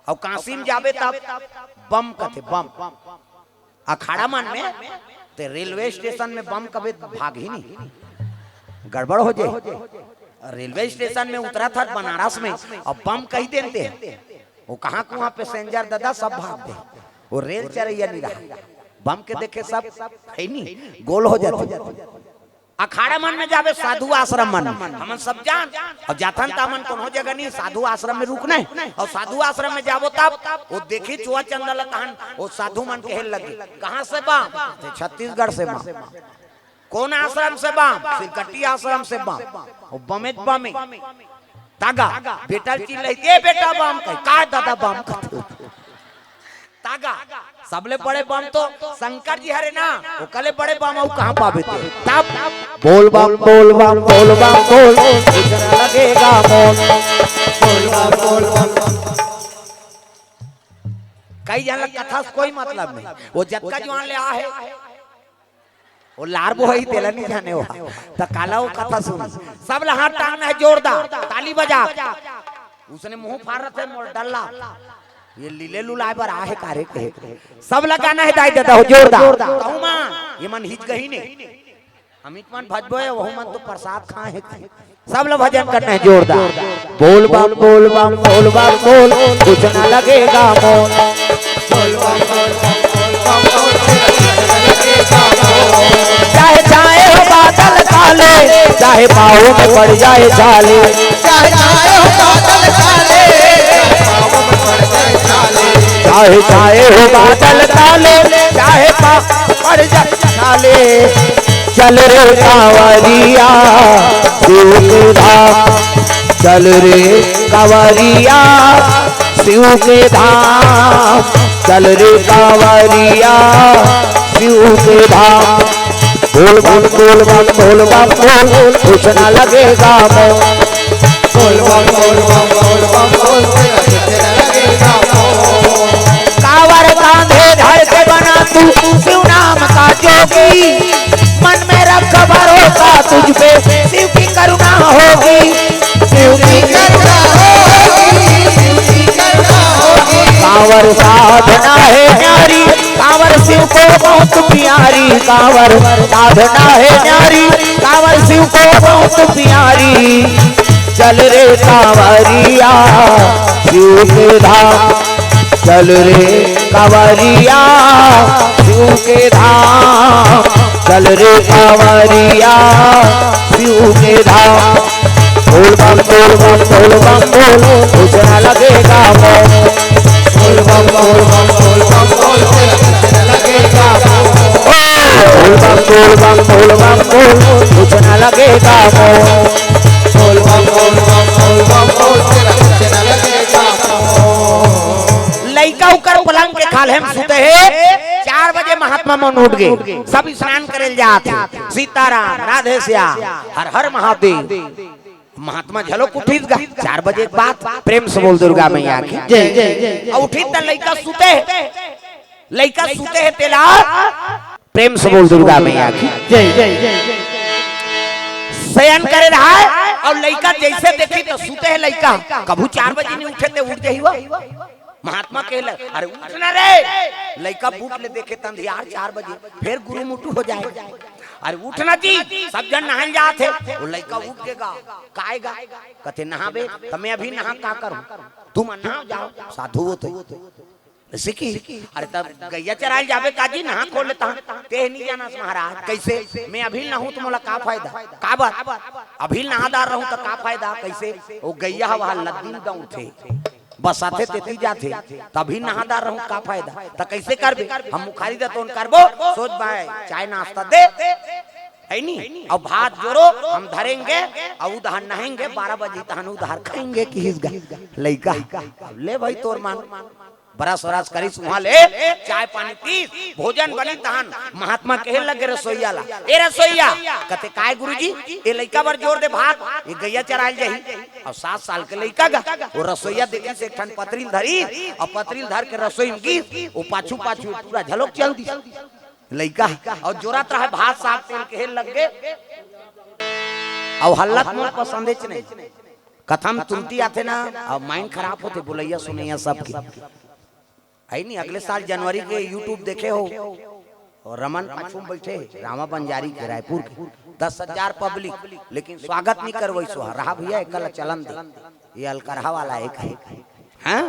और काशी में जावे तब बम कथे बम अखाड़ा मन में ते रेलवे स्टेशन में बम कभी भाग ही नहीं, गड़बड़ हो जाए। रेलवे स्टेशन में उतरा था बनारस में और बम कही देते हैं वो कहाँ कुआं पैसेंजर दादा सब भाग दे, वो रेल चरैया नहीं रहा, बम के देखे सब है नहीं गोल हो जाते। अखाड़ा मन में जावे साधु आश्रम मन हम सब जान और जाथन तामन कोनो जगह नहीं साधु आश्रम में रुकना है। और साधु आश्रम में जावो तब वो देखी चुआ चंदल तहन वो साधु मन के लगे कहाँ से बम छत्तीसगढ़ से बम, कौन आश्रम से बम सिरकट्टी आश्रम से बम, वो बमे बमे तागा बेटा चिल्लाई दे बेटा बम का दादा बम तागा सबले बड़े बम तो शंकर जी हरे ना वो कले बड़े बम वो कहाँ पावे थे तब बोल बम बोल बम बोल बम बोल इतना लगेगा मोल बोल बम बोल बम। कई जन कथा से कोई मतलब नहीं, वो जत्का जवान ले आ है वो लार वो ही तेला नहीं जाने वो तो काला वो कथा सुन सब हाथ टांगना है जोरदार ताली बजा। उसने मुंह फाड़ रहा था मोड़ डल्ला ये लीले लुलाए पर आहे कारे के सब लगाना है दाई दादा हो जोरदार कहूं मान ये मन हिच गही नहीं अमित मन भजबो है वो मन तो प्रसाद खाए है सब लोग भजन करना है जोरदार। बोल बम बोल बम बोल बम बोल कुछ न लगेगा मोल बोल बम बोल बम बोल चाहे चाहे हो बादल काले चाहे पाँव में पड़ जाए छाले चाहे चाहे हो बादल काले पाँव में पड़ जाए छाले चाहे चाहे हो बादल काले चाहे पाँव पड़ जाए छाले चल रे कांवरिया शिव के धाम चल रे कांवरिया शिव के धाम चल रे कांवरिया शिव के धाम बोल बम बोल बम बोल बम बोल कुछ न लगेगा मोल बोल बम बोल बम बोल बम बोल तेरा लगेगा मोल। कांवर कांधे धर के बना तू शिव नाम का जोगी मन में रख भरोसा तुझ पे शिव की करुणा होगी शिव की करुणा होगी शिव की करुणा होगी। कांवर साधना है न्यारी कांवर शिव को बहुत प्यारी कांवर साधना है न्यारी कांवर शिव को बहुत प्यारी चल रे कांवरिया शिव के धाम चल रे कांवरिया शिव के धाम चल रे कांवरिया शिव के धाम बोल बम बोल बम बोल बम बोल कुछ न लगेगा मोल बोल बम बोल बम बोल बम बोल तेरा लगेगा मोल। बोल बम बोल बम बोल बम बोल कुछ न लगेगा मोल बोल बम बोल बम बोल बम बोल तेरा लगेगा मोल। लइका उकर पलंग के खाल हम सुते है 4 बजे महात्मा मन उठ गए सब स्नान करे जाते सीताराम राधे श्याम हर हर महादेव महात्मा झलो उठी 4 बजे के बाद प्रेम से बोल दुर्गा मैया की जय जय और उठी त लइका सुते है तेला प्रेम से बोल दुर्गा मैया की जय जय शयन करे रहा है और लइका जैसे देखी तो सुते है लइका कभू 4 बजे नहीं उठे तो उठ जाई महात्मा कहले अरे उठना रे लइका बूट ले देखे तंधियार 4 बजे फिर गुरु मुटु हो जाए अरे उठना जी सब जन नहान जाते वो लइका उठ गेगा काएगा कहते नहाबे तो मैं अभी नहा का करूं तुम नहा जाओ साधु होते सीखी अरे तब गैया चराल जावे काजी नहा खोल लेता ते नहीं जाना महाराज कैसे मैं अभी नहूं तो मोला का फायदा का बात अभी नहादार रहूं तो का फायदा कैसे वो गैया वहां लद्दी दऊ थे बस आते तेती जाते तभी नहादार रहूं का फायदा तो कैसे करबे हम मुखारी दे तो करबो सोच भाई चाय नाश्ता दे है नहीं और भात जोड़ो हम धरेंगे और उधर नहाएंगे 12 बजे तहन उधर खाएंगे कि लइका ले भाई तोर मान बरस वरस करी वहां ले चाय पानी पी भोजन बनी तहन महात्मा कहे लगे रसोईया ला ए रसोईया कहते काय गुरुजी ए लइका बर जोर दे भात ये गैया चराल जाही और 7 साल के लइका गा वो रसोईया देखी से एक ठन पतरील धरी और पतरील धर के रसोई में की वो पाछू पाछू पूरा झलक चल दी लइका और जोरत रहा भात साग तेल के लग गे और हल्लत मोर पसंदे च नहीं कथम तुमती आते ना और माइंड खराब होते बोलैया सुनैया सब की आई नहीं अगले साल जनवरी के यूट्यूब देखे हो और रमन पाछू बैठे रामा बंजारी के रायपुर के 10,000 पब्लिक लेकिन स्वागत नहीं करवई सो रहा भैया एकल चलन दे ये अलकरहा वाला एक है हाँ?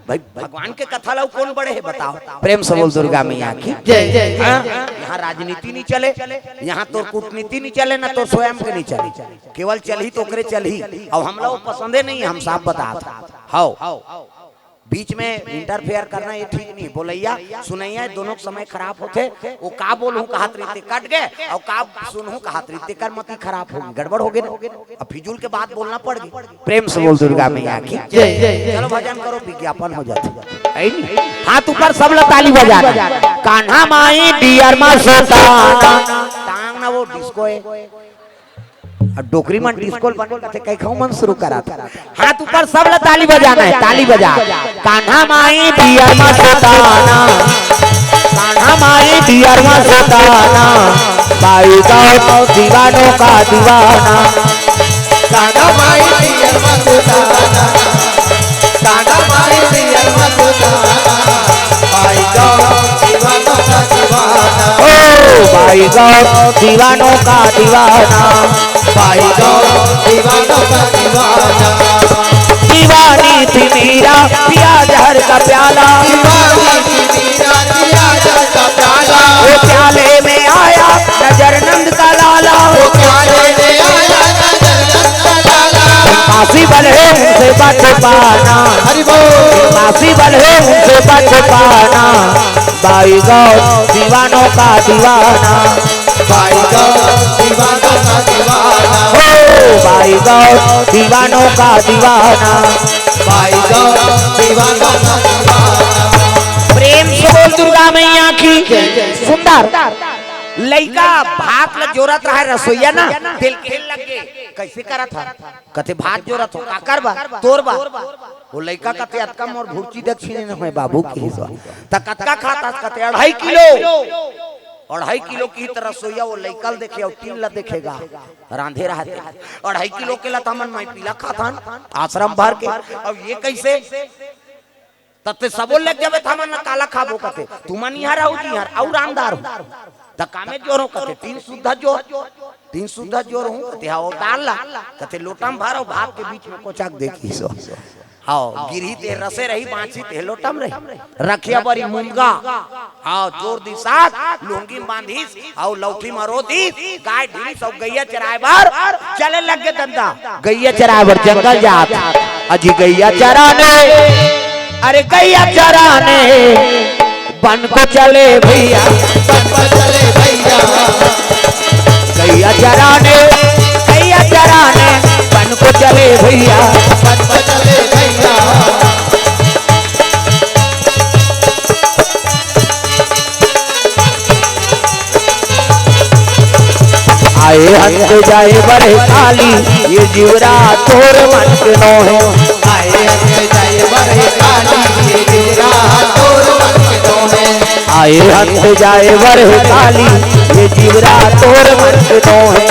भाई भगवान के कथा लो कौन बड़े है बताओ प्रेम से बोल दुर्गा मैया की जय जय यहाँ राजनीति नहीं चले यहाँ तो कूटनीति नहीं चले ना तो स्वयं के नहीं चले केवल चल ही तो करे चल ही और हम लोग पसंदे नहीं हम साफ बता हाउ बीच में इंटरफेयर करना ये ठीक नहीं बोलैया सुनैया दोनों समय खराब होते वो का बोलूं कहा तरीते कट गए और का सुनूं कहा तरीते कर मती खराब होगी गड़बड़ हो गई अब फिजूल के बात बोलना पड़ गई प्रेम से बोल दुर्गा मैया की जय जय चलो भजन करो विज्ञापन हो जाती हाथ ऊपर सब लोग ताली बजा कान्हा माई डियर मा सोता टांग ना वो डिस्को है डोकरी मन डिस्को बने कहते कई खाऊ मन शुरू करा था हाथ ऊपर सब लोग ताली बजाना है ताली बजा कान्हा माई डियर मा सोताना कान्हा माई डियर मा सोताना बाई गाँव दीवानों का दीवाना कान्हा माई डियर मा सोताना कान्हा माई डियर मा सोताना बाई गाँव दीवानों का दीवाना ओ बाई गाँव दीवानों का दीवाना बाई गाँव दीवानों का दीवाना दीवानी थी मीरा पिया जहर का प्याला दीवानी थी मीरा पिया जहर का प्याला वो प्याले में आया नजर नंद का लाला वो प्याले में आया नजर नंद का लाला काशी बल है उनसे बच पाना हरि बोल काशी बल है उनसे बच पाना बाई गाँव दीवानों का दीवाना बाई गाँव दीवानों का दीवाना ओ बाई गाँव दीवानों का दीवाना बाई गाँव दीवानों का दीवाना प्रेम से बोल दुर्गा मैया की सुंदर लइका भात ल जोरत रहा रसोईया ना तेल खेल लग गए कैसे करा था कते भात जोरत हो काकर बा तोर बा वो लइका कते अतकम और भुर्ची दक्षिण न होए बाबू की हिस्सा त कतका खाता कते 2.5 किलो 2.5 किलो की तरह सोया वो लइकल देखे और टीम ला देखेगा रांधे रहते 2.5 किलो के ला तमन मैं पीला खातान आश्रम भर के अब ये कैसे तते सबो लग जावे था मन काला खाबो कते तुमन यहाँ रहू जी यार और रामदार हो त कामे जोरो कते 3 शुद्ध जोर हूं कते हां डाल ला कते लोटम भरो भात के बीच में कोचाक देखी सो हां गिरी ते रसे रही बांची ते लोटम रही रखिया बरी मुंगा हां जोर दी साथ लुंगी बांधी और लौठी मरो दी गाय ढीली सब गैया चराए बार चले लग गए धंधा गैया चराए बर जंगल जात अजी गैया चराने अरे गैया चराने बन को चले भैया बन को चले भैया गैया चराने बन को चले भैया बन को चले भैया आए हंस जाए बड़े काली ये जीवरा तोर मन के नो है आए हंस जाए बड़े काली ये जीवरा तोर मन के नो है आए हंस जाए बड़े काली ये जीवरा तोर मन के नो है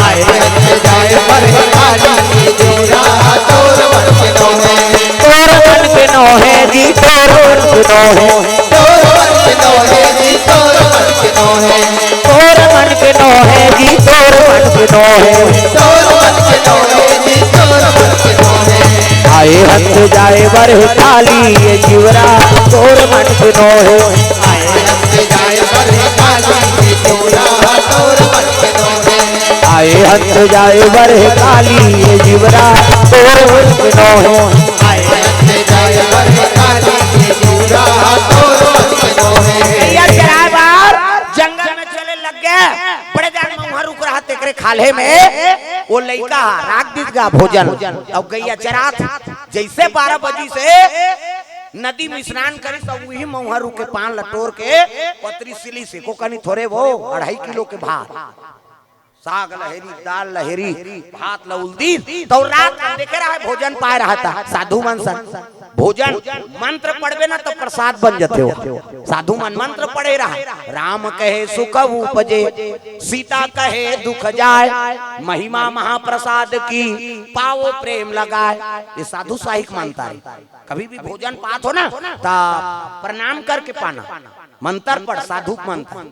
आए हंस जाए बड़े काली ये जीवरा तोर मन के नो है तोर मन के नो है जी तोर मन के नो है तोर मन के नो है जी तोर मन के नो है तोर मन के नो है जी तोर मन के नो है तोर मन के नो है जी तोर मन के नो है आए हंस जाए बड़े काली ये जीवरा तोर मन के नो है आए हंस जाए बड़े काली ये जीवरा तोर मन के नो है आए हंस जाए बड़े काली ये जीवरा तोर मन के नो है आए हंस जाए बड़े काली ये जीवरा तोर मन के नो है गैया चराए बार जंगल में चले लग गए बड़े जान में वहां रुक रहा तेकरे खाले में वो लइका राख दिस गा भोजन और गैया चरात जैसे 12 बजे से नदी में स्नान करी सब वही मौहरू के पान लटोर के पतरी सिली से को कनी थोड़े वो 2.5 किलो के भात साग लहरी दाल लहरी भात लउल्दी तो रात में देखे रहा है भोजन पाए रहा था साधु मन सन भोजन मंत्र पढ़वे ना तो प्रसाद बन जाते हो साधु मन मंत्र पढ़े रहा राम कहे सुख उपजे सीता कहे दुख जाए महिमा महाप्रसाद की पाओ प्रेम लगाए ये साधु साहिक मानता है कभी भी भोजन पात हो ना ता प्रणाम करके पाना मंत्र पढ़ साधु मंत्र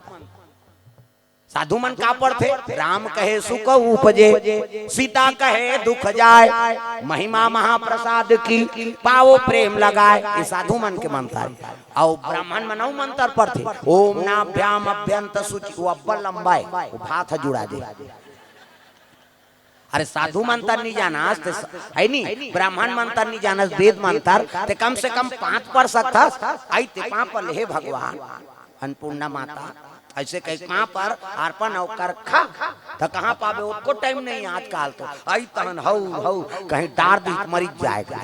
साधु मन का पढ़ते राम कहे सुख उपजे सीता कहे दुख जाए महिमा महाप्रसाद की पाओ प्रेम लगाए ये साधु मन के मंत्र है और ब्राह्मण मनाऊ मंत्र पढ़ते ओम नाभ्याम अभ्यंत शुचि वो अब्बल लंबाए वो भात जुड़ा दे अरे साधु मंत्र नहीं जाना है नहीं ब्राह्मण मंत्र नहीं जाना वेद मंत्र ते कम से कम 5 पढ़ सकता आई ते 5 पर ले भगवान अन्नपूर्णा माता ऐसे कहीं कहाँ पर अर्पण कर खा तो कहाँ पावे उसको टाइम नहीं आजकल तो आई तहन हऊ कहीं डार दी मरी जाएगा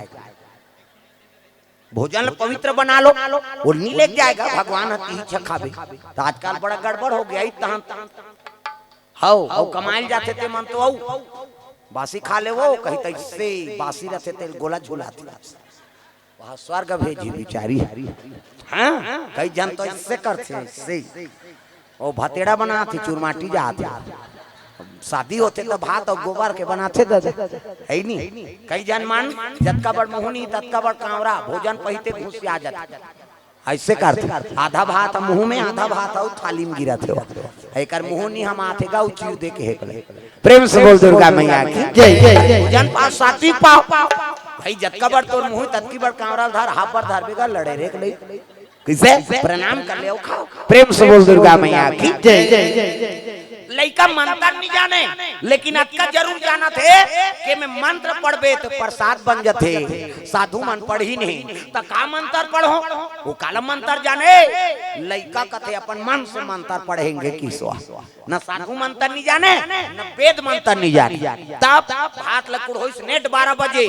भोजन पवित्र बना लो वो नहीं ले जाएगा भगवान हती खावे तो आजकल बड़ा गड़बड़ हो गया तहन हऊ कमाइल जाते थे मन तो बासी खा ले वो कहीं तैसे बासी रहते थे गोला झूलाती वहाँ स्वर्ग भेजी बिचारी हाँ कई जन तो इससे करते इससे ओ भतेड़ा बनाते चूरमाटी जाते शादी होते तो भात और गोबर के बनाते है नहीं कई जन मान जतका बड़ मुहनी ततका बड़ कांवरा भोजन पहिते घुस आ जाते ऐसे करते आधा भात मुंह में आधा भात और थाली में गिरा थे एक मुहनी हम आते गा उची दे के हेकले प्रेम से बोल दुर्गा मैया की जय जय जन पास सात्विक पाओ भाई जतका बड़ तोर मुंह ततकी बड़ कांवरा धर हाथ पर धर बेगा लड़े रेक ले किसे प्रणाम कर ले खाओ प्रेम से बोल दुर्गा मैया की जय जय लइका मंत्र नहीं जाने लेकिन अक्का जरूर जाना थे कि मैं मंत्र पढ़बे तो प्रसाद बन जाते साधु मन पढ़ी नहीं तो का मंत्र पढ़ो वो काला मंत्र जाने लइका कथे अपन मन से मंत्र पढ़ेंगे किसवा न साधु मंत्र नहीं जाने न वेद मंत्र नहीं जाने तब हाथ लकुड़ होइस नेट 12 बजे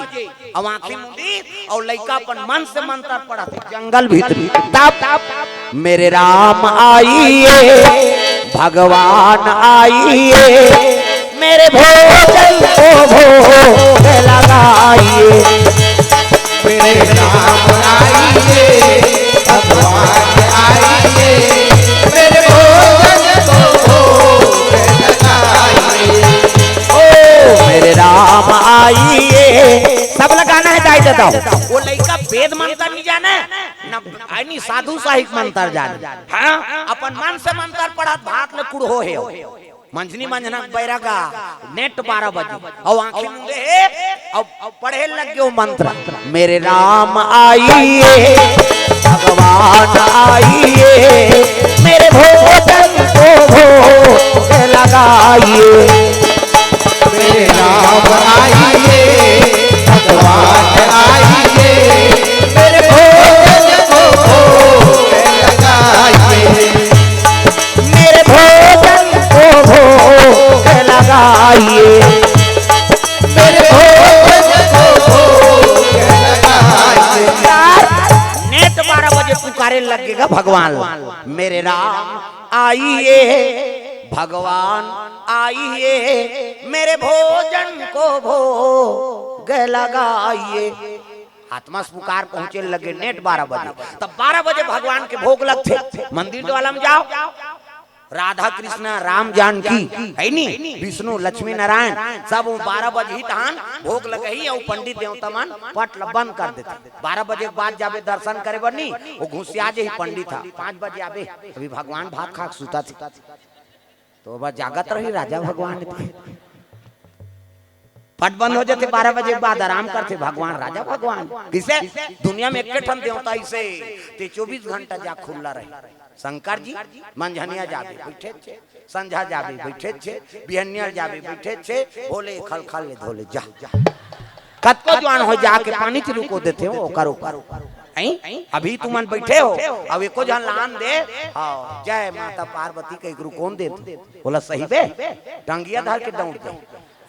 अब आंखें मुंदी और लइका अपन मन से मंत्र पढ़ते जंगल भीतर तब मेरे राम आइए भगवान आइए मेरे भोजन को भोग लगाइए मेरे राम आइए भगवान आइए मेरे भोजन को भोग लगाइए ओ मेरे राम आइए सब लगाना है दाई देता वो लड़का वेद मंत्र नहीं जाने न साधु साहिक मंत्र जाने हाँ अपन मन से मंत्र पढ़ा भात में कुड़ हो है मंजनी मंजना बैरागा नेट 12 बजे और आंखें मुंदे अब पढ़े लग गए मंत्र मेरे राम आइए भगवान आइए मेरे भोजन को भोग लगाइए मेरे राम आइए भगवान आइए मेरे भोजन को भोग लगाइए मेरे भोजन को भोग लगाइए मेरे भोजन को भोग लगाइए नेट 12 बजे पुकारे लगेगा भगवान मेरे राम आइए भगवान आइए मेरे भोजन को भोग लगाइए आत्मा पुकार पहुंचे लगे नेट 12 बजे तब 12 बजे भगवान के भोग लगते मंदिर द्वारा में जाओ राधा कृष्ण राम जानकी है नहीं विष्णु लक्ष्मी नारायण सब 12 बजे ही तहान भोग लगे ही और पंडित देवता मन पट बंद कर देते 12 बजे के बाद जाबे दर्शन करे बनी वो घुसिया जे ही पंडित था 5 बजे आबे अभी भगवान भात खा सुता थी तो बस जागत रही राजा भगवान पट बंद हो जाते 12 बजे के बाद आराम करते भगवान राजा भगवान किसे दुनिया में एक ठन देवता इसे ते 24 घंटा जा खुला रहे शंकर जी मंझनिया जाबे बैठे छे संझा जाबे बैठे छे बिहनिया जाबे बैठे छे भोले खल खल ले धोले जा कतको जवान हो जाके पानी चिरू को देते हो करो अभी तुमन बैठे हो अब एको जन लान दे हाँ जय माता पार्वती के कौन दे बोला सही बे टंगिया धर के दौड़ दे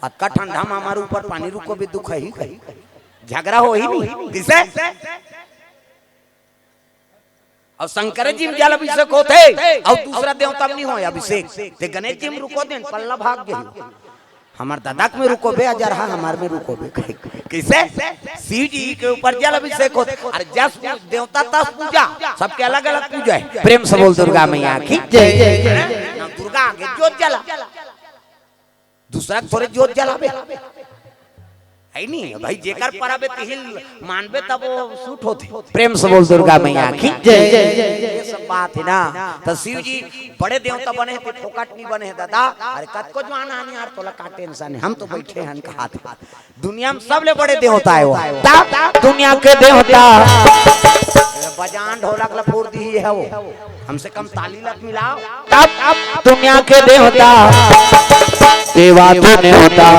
अक्का ठंडा में हमारे ऊपर पानी रुको भी दुख ही कहीं झगड़ा हो ही नहीं किसे और शंकर जी में जल अभिषेक होते और दूसरा देवता में नहीं हो अभिषेक ते गणेश जी में रुको देन पल्ला भाग गए हमार दादा में रुको बे अजर हमार में रुको बे कैसे शिव जी के ऊपर जल अभिषेक होते अरे जस देवता तस पूजा सबके अलग अलग पूजा है। प्रेम से बोल दुर्गा मैया की जय जय जय। ना दुर्गा आगे जोत जला दूसरा थोड़े जोत जलाबे है नहीं भाई जेकर परबे तिहिल मानबे तब वो सूट होती। प्रेम से बोल दुर्गा मैया की जय जय जय। ये सब बात है ना तो शिव जी बड़े देवता बने थे फोकट नहीं बने दादा अरे कत को जवान आने यार तोला का टेंशन है हम तो बैठे हैं कहा थे दुनिया में सबले बड़े देवता है वो तब दुनिया के देवता बजान ढोलक लफूर दी है वो हमसे कम ताली लग मिलाओ तब दुनिया के देवता देवा तो नहीं होता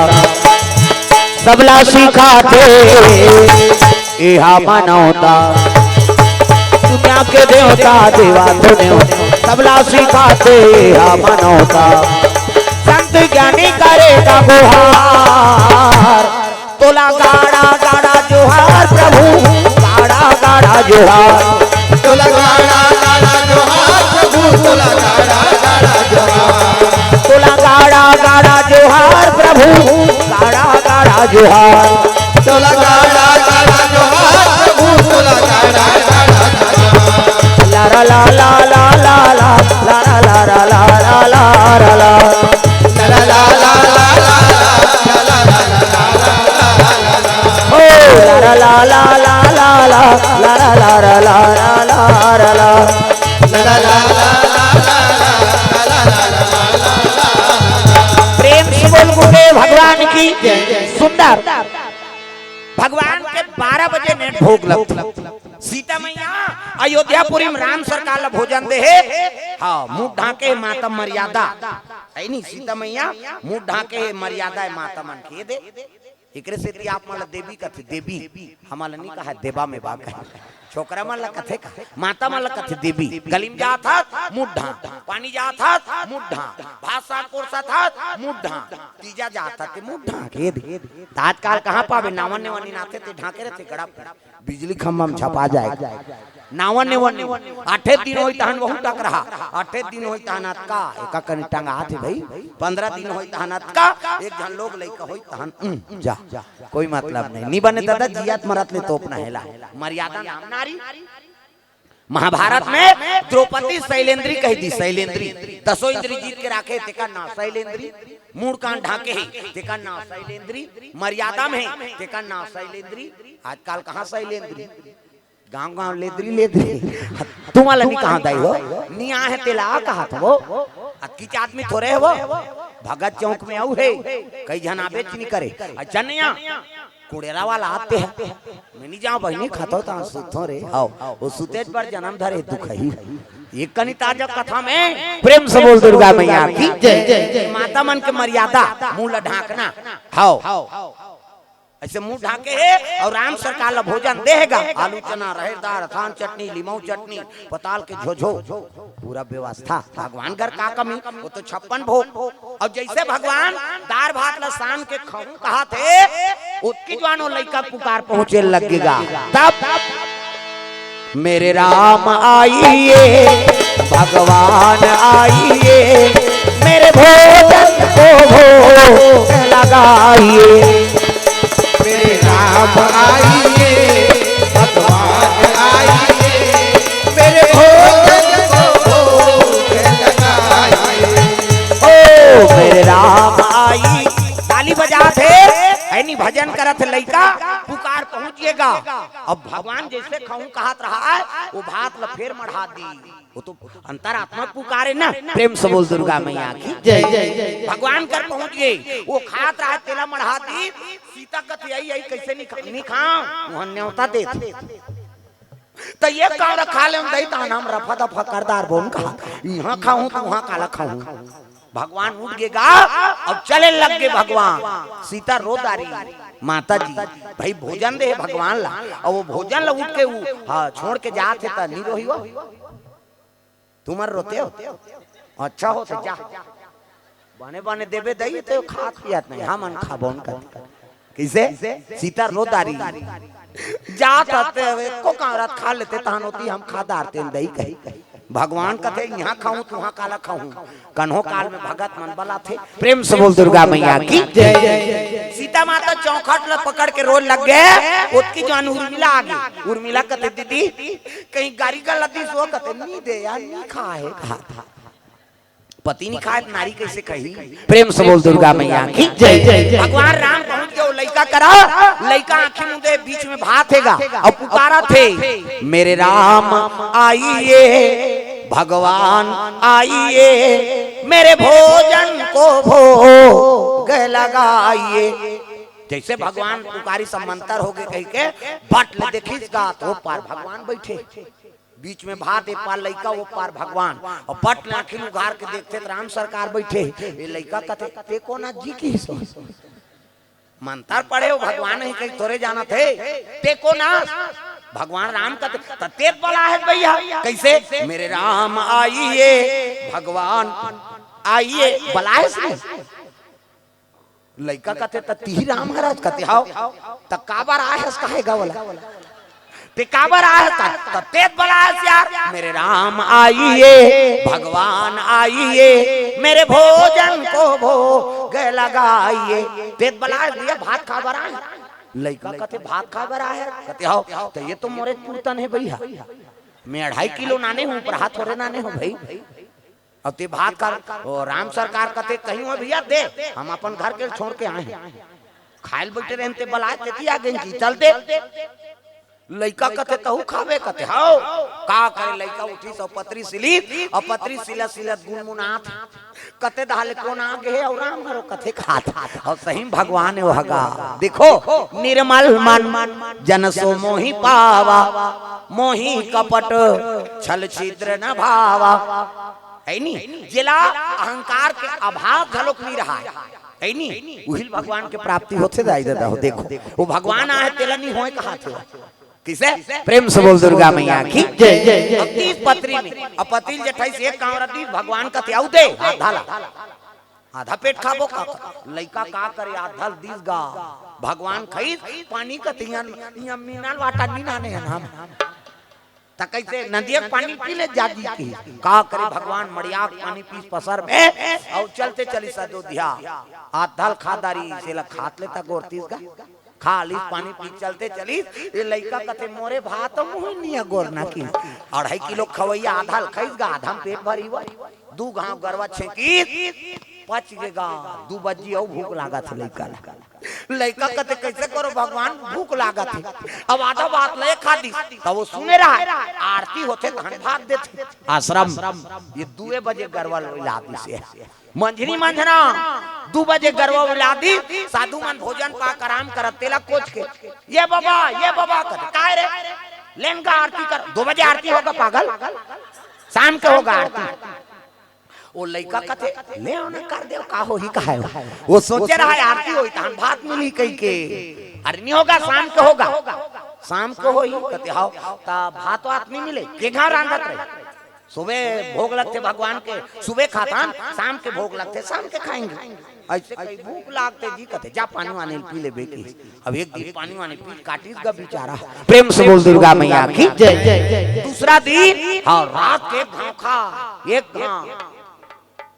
सबला सिखाते इहा मनौता दुनिया के देवता देवा तो नहीं होता सबला सिखाते इहा मनौता संत ज्ञानी करेगा गुहार तोला गाड़ा गाड़ा जोहार प्रभु गाड़ा गाड़ा जोहार तोला गाड़ा गाड़ा जोहार प्रभु तोला गाड़ा गाड़ा जोहार तोला गाड़ा गाड़ा जोहार प्रभु गाड़ा गाड़ा जोहार तोला गाड़ा गाड़ा जोहार प्रभु तोला गाड़ा गाड़ा जोहार ला ला ला ला ला ला ला ला ला ला ला ला ला ला ला ला ला ला ओ ला ला ला ला ला ला ला ला ला ला ला ला ला प्रेम से बोल गुरुदेव भगवान की सुंदर भगवान के 12 बजे नेट भोग लगता सीता मैया अयोध्यापुरी में राम सरकार ला भोजन दे हाँ मुंह ढाके मातम मर्यादा है नहीं सीता मैया मुंह ढाके मर्यादा है माता मन के दे एकरे से आप मला देवी कथे देवी हमारा नहीं कहा देवा में बाग है छोकरा मला कथे माता मला कथे देवी गलीम जा था मुड्ढा पानी जा था मुड्ढा भात साग कोरसा था मुड्ढा तीजा जा था ते मुड्ढा के दे तात्काल कहां पावे नावन ने वनी नाथे ते ढाके रहते गड़ा बिजली खंभा में छपा जाए नावन ने वनी 8 दिन होई तहन बहुत टक रहा 8 दिन होई तहन का एका कनी टंगा थे भाई 15 दिन होई तहन का एक जन लोग लइका होई तहन जा कोई मतलब नहीं बने दादा जियात मरत ले तोप ना हेला मर्यादा नाम नारी महाभारत में द्रौपदी शैलेंद्री कह दी शैलेंद्री 10 इंद्री जीत के राखे तेका ना शैलेंद्री मूड कान ढाके है तेका ना शैलेंद्री मर्यादा में है तेका ना शैलेंद्री आजकल कहां शैलेंद्री गांव गांव लेद्री लेद्री तुम्हारा नहीं कहां दाई हो निया है तेला कहा था वो किच आदमी थोड़े है वो भगत चौक में आऊ है कई जना बेच नहीं करे अच्छा नहीं कुड़ेरा वाला आते हैं मैं नहीं जाऊं बहनी खाता था सुतो रे आओ वो सुतेज पर जन्म धरे दुख है एक कनी ताजा कथा में प्रेम से बोल दुर्गा मैया की जय जय। माता मन के मर्यादा मुंह ढाकना हाओ ऐसे मुंह ढाके है और राम सरकार ला भोजन देगा आलू चना रहेदार थान चटनी लीमऊ चटनी पताल के झोझो पूरा व्यवस्था भगवान घर का कमी वो तो 56 भोग और जैसे भगवान दार भात लसान के खाऊं कहा थे उसकी जवानों लड़का पुकार पहुंचे लगेगा तब मेरे राम आइए भगवान आइए मेरे भोजन को भोग लगाइए मेरे राम आइए भगवान आइए मेरे भोजन को भोग लगाइए ओ मेरे राम आई ताली बजा थे ऐनी भजन करत लइका पुकार पहुंचिएगा अब भगवान जैसे खाऊं कहत रहा है वो भात ला फेर मढ़ा दी वो तो अंतरात्मा पुकारे ना प्रेम से बोल दुर्गा मैया की जय जय भगवान कर पहुंच गए वो खात रहा तेला मढ़ा दी सीता कथ यही कैसे नहीं खाऊं वहां न्योता दे तो ये काम रखा ले दई ता नाम रफा दफा करदार बोन कहा यहां खाऊं तो वहां काला खाऊं भगवान उठ गएगा अब चले लग गए भगवान सीता रोदारी माता जी भाई भोजन दे भगवान ला और वो भोजन ला उठ के हाँ छोड़ के जाते ता नहीं रोही हो तुम्हारे रोते हो अच्छा हो तो जा बने बने देवे दई तो खा पियात नहीं हम खा बोन कर कैसे सीता रोदारी जात आते वे को कांगरात खा लेते तहन होती हम खा दारते दही कही भगवान कथे यहाँ खाऊं तू वहाँ काला खाऊं कन्हो काल में भगत मन बला थे। प्रेम से बोल दुर्गा मैया की जय जय सीता माता चौखट ल पकड़ के रोज लग गए उसकी जान उर्मिला आ गई। उर्मिला कथे दीदी कहीं गाड़ी का लती सो कथे नहीं दे यार नहीं खा है कहा था पति नहीं खाए नारी कैसे कही। प्रेम से बोल दुर्गा मैया की जय जय जय भगवान राम पहुंच गए लड़का करा लड़का आंखें मुंदे बीच में भात हैगा और पुकारा थे मेरे राम आइए भगवान आइए मेरे भोजन को भोग लगाइए। जैसे भगवान पुकारी समंतर हो गए कही के बट ले देखिस गा तो पार भगवान बैठे बीच में भात एक पार लड़का वो पार भगवान और पट लाखिन उघार के देखते तो राम सरकार बैठे ये लड़का कथे ते को ना जी की मंत्र पढ़े हो भगवान ही कहीं तोरे जाना थे ते को ना भगवान राम का ते बोला है भैया कैसे मेरे राम आइए भगवान आइए बुलाए लड़का कहते ती राम महाराज कहते हाउ त काबर आए कहेगा बोला ते काबर आए तेज बड़ा यार मेरे राम आइए भगवान आइए मेरे भोजन को भोग लगाइए। तेज बड़ा दिया भात खाबर आए लड़का कहते भात खाबर आए कहते हाउ तो ये तो मोरे पूतन है भैया मैं 2.5 किलो नाने हूँ पर हाथ थोड़े नाने हूँ भाई और ते भात का राम सरकार कहते कहीं हो भैया दे हम अपन घर के छोड़ के आए खायल बैठे रहते बलाए ते आ गए चलते लड़का कथे तहु खावे कथे हाउ का करे लड़का उठी सो पत्री सिली और पत्री सिला सिला गुनमुनाथ कथे दाल कोन आगे और राम हरो कथे खात और सही भगवान होगा देखो निर्मल मन जन सो मोहि पावा मोहि कपट छल छिद्र न भावा है नी जिला अहंकार के अभाव झलक नहीं रहा है नी उहिल भगवान के प्राप्ति होते जाई देता हो देखो वो भगवान आए तेला नहीं होए कहा थे किसे प्रेम से बोल दुर्गा मैया की जय जय जय अब 30 पत्री में अब पतील जठाई से एक कांवरती भगवान का त्याउ दे आधा आधा पेट खाबो का लइका का करे आधा दिस गा भगवान खई पानी का तियन मीनाल वाटा नी नाने हम त कैसे नदिया पानी पी ले जादी की का करे भगवान मड़िया पानी पीस पसर में और चलते चली सदो दिया आधल खादारी से ला खात लेता गोरतीस का खाली पानी पी चलते चली ये लड़का कथे मोरे भात मुंह नहीं गोरना की 2.5 किलो खवैया आधा खैस गा आधा पेट भरी हुआ 2 घाव गरवा छेकी पच गेगा 2 बजी और भूख लागा था लड़का कहते कैसे करो भगवान भूख लागा थी अब आधा बात ले खा दी तब वो सुने रहा है आरती होते धन भाग देते आश्रम ये 2 बजे गरवा लादी से मंझनी मंझना 2 बजे गरवा लादी साधु मन भोजन पाक आराम करत तेला कोच के ये बाबा कहते काय रे लेंगा आरती कर 2 बजे आरती होगा पागल शाम के होगा आरती वो लड़का कथे ले ओने कर दे का हो ही कहा वो सोचे रहा है आरती होई तहन भात मिली कई के अरे नहीं होगा शाम के होगा शाम को होई कहते हां ता भात वात नहीं मिले के घर रांधत रहे सुबह भोग लगते भगवान के सुबह खातान शाम के भोग लगते शाम के खाएंगे ऐसे कई भूख लागते जी कहते जा पानी वाने पी ले बेटी अब एक दिन पानी वाने पी काटिस का बेचारा प्रेम से बोल दुर्गा मैया की जय जय जय दूसरा दिन हाँ रात के घाव खा एक घाव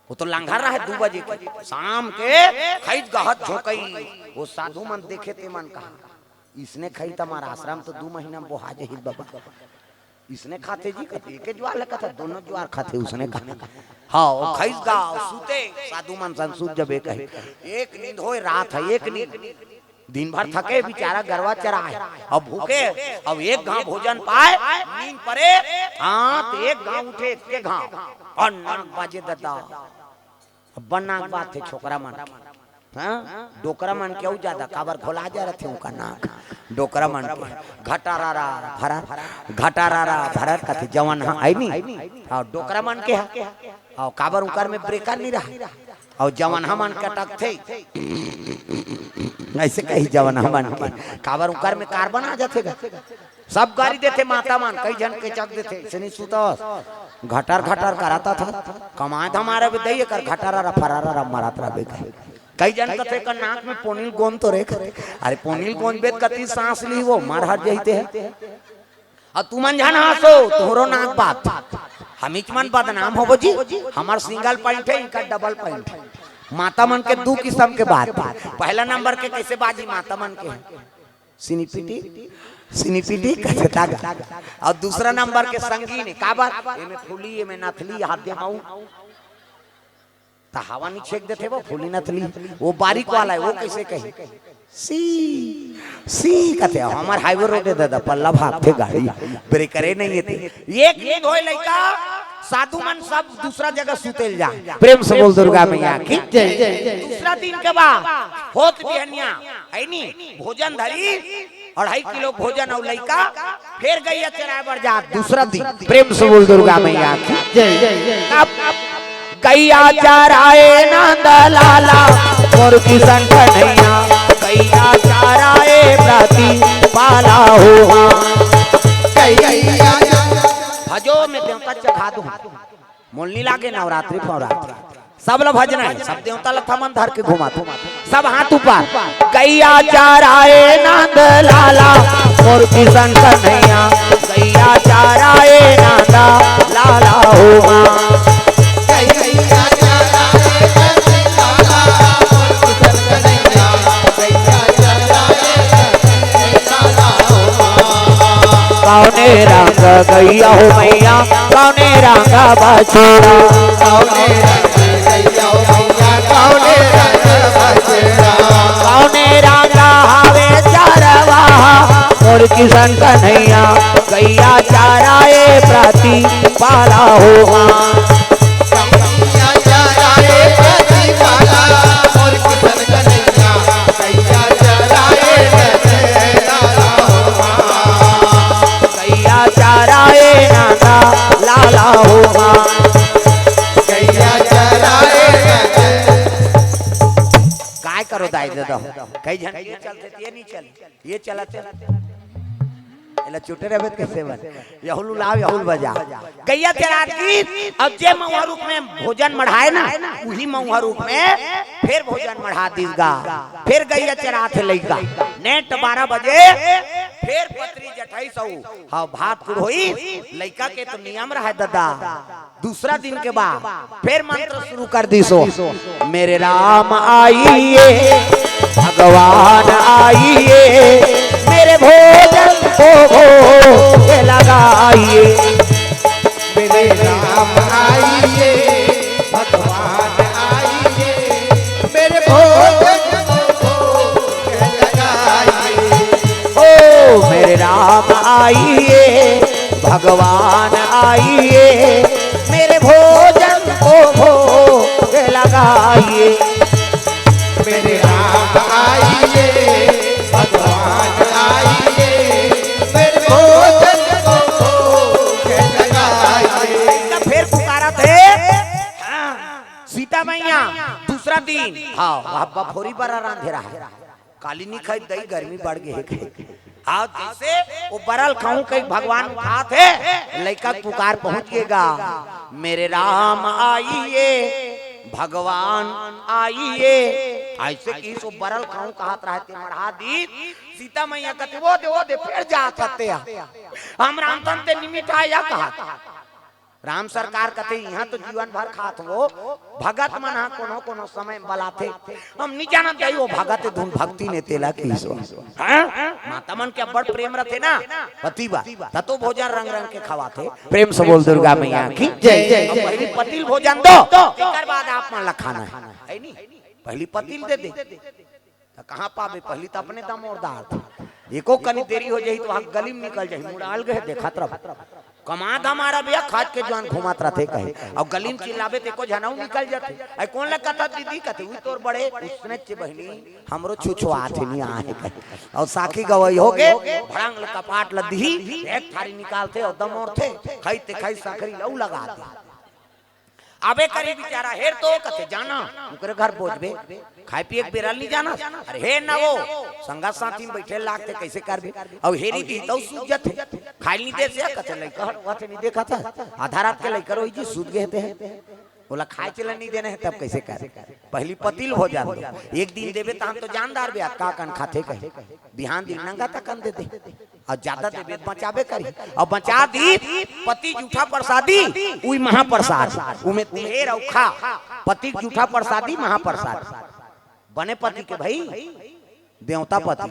वो तो लंघर रहा है 2 बजे की शाम के खैत गहत झोकई वो साधु मन देखे ते मन कहा इसने खई तुम्हारा आश्रम तो 2 महीना में बोहा जही बाबा इसने खाते जी कहते एक ज्वार कहता दोनों ज्वार खाते उसने कहा हाँ वो खैस गा सूते साधु मन संसूत जब एक नींद होए रात है एक नींद दिन भर थके बेचारा गरवा चरा है अब भूखे अब एक घाव भोजन पाए नींद पड़े हाँ तो एक घाव उठे के घाव और नाक बाजे दता बन्ना बात थे छोकरा मन हाँ डोकरा मन क्यों ज्यादा काबर घोला जा रहे थे उनका नाक डोकरा मन घटारा भरत का थे जवान हाँ आई नहीं और डोकरा मन के और काबर उकर में ब्रेकर नहीं रहा और जवान मन कटक थे ऐसे कही जवान मन के काबर उकर में कार्बन आ जाते सब गाड़ी देते माता मान कई जन के चक देते सनी सुतस घटर कराता था कमाए हमारे भी दई कर घटारा फरारा मरात रहा कई जन कथे का नाक में पोनील गोंद तो रे करे। अरे पोनील गोंद बेत कती सांस ली वो मार हट जाते हैं और तू मन जान हंसो तोरो नाक बात हमीच मन बदनाम हो जी। हमार सिंगल पॉइंट है इनका डबल पॉइंट है। माता मन के दो किस्म के बात। पहला नंबर के कैसे बाजी माता मन के सिनीपीटी कैसे तागा और दूसरा नंबर के संगीन का बात एमे फूली एमे नथली हाथ दे माऊ ता हवा नहीं छेक देते वो फूली नथली वो बारीक वाला है वो कैसे कहे सी कहते हमार हाईवे रोड दादा पल्ला भागते गाड़ी ब्रेकरे नहीं थे एक नींद होए लइका साधु मन सब दूसरा जगह सुतेल जा। प्रेम से बोल दुर्गा मैया की दूसरा दिन के बाद होत बिहनिया है नी भोजन धरी 2.5 किलो भोजन और लइका फिर गैया चराए बर जा दूसरा दिन। प्रेम से बोल दुर्गा मैया की गैया चराए नंद लाला और किशन कन्हैया गैया चराए प्रति पाला हुआ भजो में देवता चढ़ा दूं मोलनी लागे नवरात्रि फवरात्रि सब ला भजना है सब देवता ला थमन धर के घुमा तू सब हाथ ऊपर गैया चराए नंद लाला और किशन कन्हैया गैया चराए नंद लाला हुआ कौने रंग गैया हो मैया कौने रंग बछड़ा कौने रंग हवे चरवा और किशन कन्हैया गैया चराए प्रति पाला हुआ चराए नाना लाला होगा काय करो दाई दे दो कई जन ये चलते ये नहीं चले ये चलाते एला चुटे रहे कैसे बन यहुल लाव यहुल बजा गैया चरा की अब जे महुआ रूप में भोजन मढ़ाए ना वही महुआ रूप में फिर भोजन मढ़ा दीगा फिर गैया चरा थे लइका नेट 12 बजे फिर पत्री जठाई सौ हाँ भात कुड़ होई लइका के तो नियम रहा दादा। दूसरा दिन के बाद फिर मंत्र शुरू कर दी सो मेरे राम आइए भगवान आइए मेरे भोजन को लगाइए मेरे राम आइए भगवान आइए मेरे भोजन को लगाइए ओ मेरे राम आइए भगवान आइए मेरे भोजन को लगाइए मेरे राम आइए भगवान आइए मेरे भोजन को लगाइए। फिर पुकारा थे सीता मैया दूसरा दिन हाँ बफोरी बरा रांधे रहा काली नहीं खाई दही गर्मी बढ़ गई हाँ जैसे वो बरल खाऊं कहीं भगवान उठा थे लड़का पुकार पहुंचेगा मेरे राम आइए भगवान आइए ऐसे की सो बरल खाऊं कहत रहते मढ़ा दी सीता मैया कहते वो दे फिर जा सकते हम राम तंते निमित आया कहा राम सरकार कहते यहाँ तो जीवन भर खात हो भगत मना कोनो कोनो समय बलाते हम नहीं जानत जाई वो भगत धुन भक्ति ने तेला की सो माता मन के बड़ प्रेम रहते ना पतिबा ततो भोजन रंग रंग के खवाते। प्रेम से बोल दुर्गा मैया की जय। पहली पतिल भोजन दो एकर बाद आप मन ला खाना है नहीं पहली पतिल दे दे तो कहां पावे पहली तो अपने दम और दार एको कनी देरी हो जाई तो वहां गली में निकल जाई मुड़ाल गए देखत रह कमात हमारा भैया खाद के जवान घुमात रहते कहे और गली में चिल्लावे ते को जनाऊ निकल जाते आई कौन ला कथा दीदी कहते हुई तोर बड़े उसने चे बहनी हमरो छुछुआत नहीं आए कहे और साखी गवई हो गए भड़ंग कपाट लदी एक थारी निकालते और दम और थे खाईते खाई साखरी लऊ लगाते आबे करी बेचारा हेर तो कते जाना उनके घर पहुंचबे खाए पिए के बेरल नहीं जाना अरे हे ना वो संगा साथी में बैठे लागते कैसे करबे और हेरी दी तो सूझ जाते खाई नहीं दे से कते लइका वथे नहीं देखा था आधा रात के लइका रोई जी सूझ गए थे बोला खाए चला नहीं देना है तब कैसे करे पहली पतिल हो जा एक दिन देवे तो हम तो जानदार बे का कन खाते कहे बिहान दिन नंगा तक कन देते और ज्यादा देवे बचावे करी और बचा दी पति जूठा प्रसादी उई महाप्रसाद उमे ढेर और खा पति जूठा प्रसादी महाप्रसाद बने पति के भाई देवता पति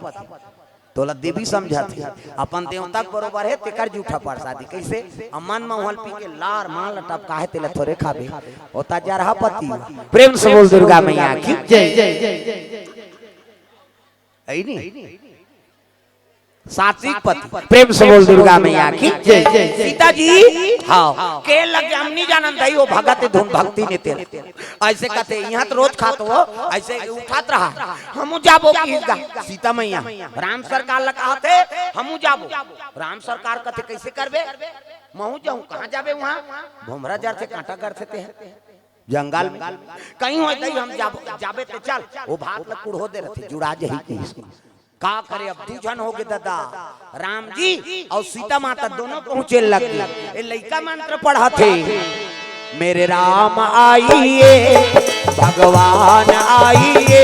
तोला देवी समझा थी अपन देवता के बरोबर है तेकर जूठा प्रसादी कैसे अमन में हल पी के लार माल टप काहे तेले थोड़े खाबे होता जा रहा पति प्रेम से बोल दुर्गा मैया की जय जय आई नहीं सात्विक पति प्रेम से बोल दुर्गा मैया की जय जय सीता जी हाँ के लगे हम नहीं जानन दई वो भगत धुन भक्ति ने तेरे ऐसे कहते यहाँ तो रोज खात हो ऐसे उठात रहा हम जाबो की सीता मैया राम सरकार लगाते हम जाबो राम सरकार कहते कैसे करबे महू जाऊं कहाँ जाबे वहाँ भुमरा जर से कांटा कर थे जंगल में कहीं हो गई हम जाबे तो चल वो भात लकुड़ हो दे रहे जुड़ा जही का करे अब दूजन हो गए दादा राम जी और सीता माता दोनों पहुंचे लगे लड़का मंत्र पढ़ा थे मेरे राम आइए भगवान आइए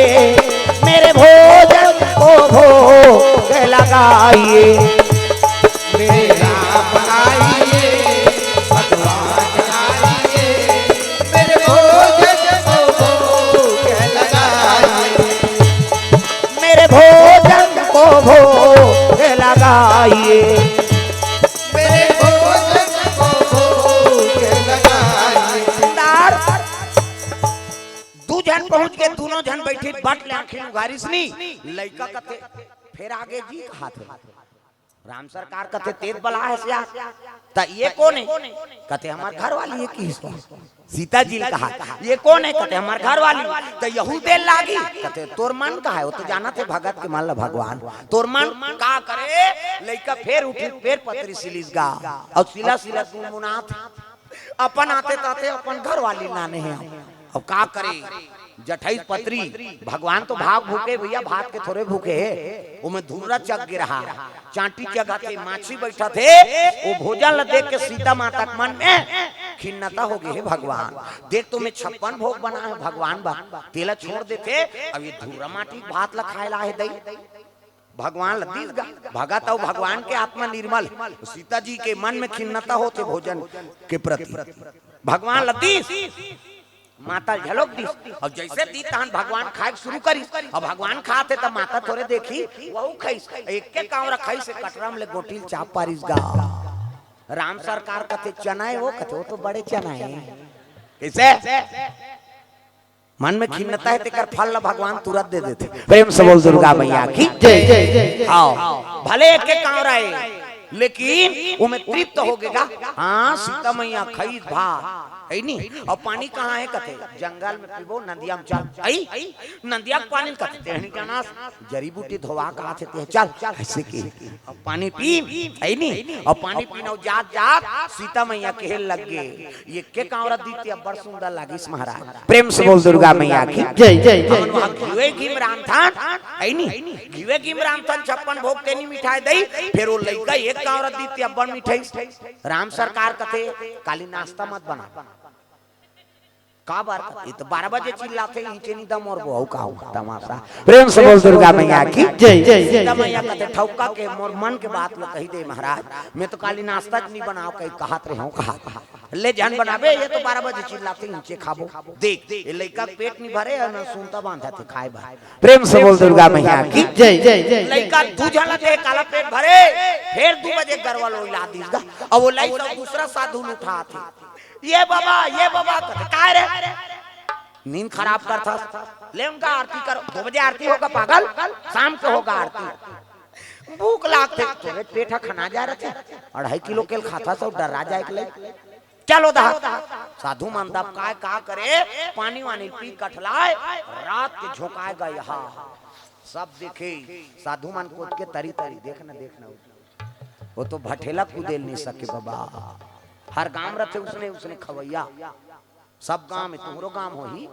मेरे भोजन को भोग लगाइए मेरे राम आइए भगवान आइए मेरे भोजन को भोग लगाइए मेरे भोजन को भोग लगाइए मेरे भोजन को भोग लगाइए दू जन पहुंच के दोनों जन बैठे बट ले आंखें उघारी सुनी लड़का कथे फिर आगे जी हाथ राम सरकार कथे तेज बला है सिया ता ये कौन है कथे हमार घर वाली है की सीता जी ने कहा ये कौन है कहते हमारे घर वाली तो यहू देर लागी कहते तोर मन का है वो तो जाना थे भगत के मान ला भगवान तोर मन का करे लइका फेर उठी फेर पत्री सिलीस गा और सिला सिला मुनाथ अपन आते ताते अपन घर वाली नाने हैं अब का करे जठाई पत्री भगवान तो भाग भूखे भैया भात के थोड़े भूखे है वो में धूरा चक गिरा चांटी जगह थे माछी बैठा थे वो भोजन ला देख के सीता माता के मन में खिन्नता हो गई है भगवान देख तो मैं 56 भोग बना है भगवान बा तेला छोड़ देते अब ये धूरा माटी भात ला खाए ला है दई भगवान लतीस भगत और भगवान के आत्मा निर्मल सीता जी के मन में खिन्नता होते भोजन के प्रति भगवान लतीस माता झलक दी और जैसे दी तहन भगवान खाए शुरू करी और भगवान खाते तब माता थोड़े देखी वहू खाइस एक के कावरा खाई से कटराम ले गोटिल चाप पारिस गा राम सरकार कथे चना है वो कथे वो तो बड़े चना है कैसे मन में खिन्नता है तेकर फल भगवान तुरंत दे देते प्रेम से बोल दुर्गा मैया की जय जय आओ भले एक के कावरा है लेकिन वो में तृप्त हो गएगा हाँ सीता मैया खाई भा है नहीं और पानी कहाँ है कथे जंगल में पीबो नदिया में चल आई नदिया के पानी कथे तेहनी का नास जड़ी बूटी धोवा कहाँ से ते चल ऐसे की और पानी पी है नहीं और पानी पीना जात जात सीता मैया के लग गए ये के कावरा दीती अब बड़ सुंदर लगी महाराज प्रेम से बोल दुर्गा मैया की जय जय घिवे घिम राम था है नहीं घिवे घिम राम था 56 भोग तेनी मिठाई दई फिर वो लइका एक कावरा दीती अब बड़ मिठाई राम सरकार कथे काली नाश्ता मत बना का बार ये तो 12 बजे चिल्लाते नीचे नहीं दम और बहु का तमाशा प्रेम से बोल दुर्गा मैया की जय जय सीता मैया कहते ठौका के मोर मन के बात लो कही दे महाराज मैं तो काली नाश्ता नहीं बनाओ कहीं कहत रहे हूं कहा ले जान बनाबे ये तो 12 बजे चिल्लाते नीचे खाबो देख ये लइका पेट नहीं भरे और न सुनता बांधा थे खाए बा प्रेम से बोल दुर्गा मैया की जय जय जय लइका दूजा थे काला पेट भरे फिर 2 बजे गरवा लो ला दीसगा और वो लइका दूसरा साधु उठा थे ये बाबा काय रे नींद खराब करता ले उनका आरती करो 2 बजे आरती होगा पागल शाम को होगा आरती भूख लागते तोरे पेटा खाना जा रहे थे 2.5 किलो केल खाता सब डरा जाए के ले चलो दा साधु मानता काय का करे पानी वानी पी कठलाए रात के झोंकाए गए यहाँ सब देखे साधु मान कोट के तरी तरी देखना वो तो भठेला कूदेल नहीं सके बाबा हर गांव रहते उसने खवैया सब गांव में तुम्हारो गांव हो ही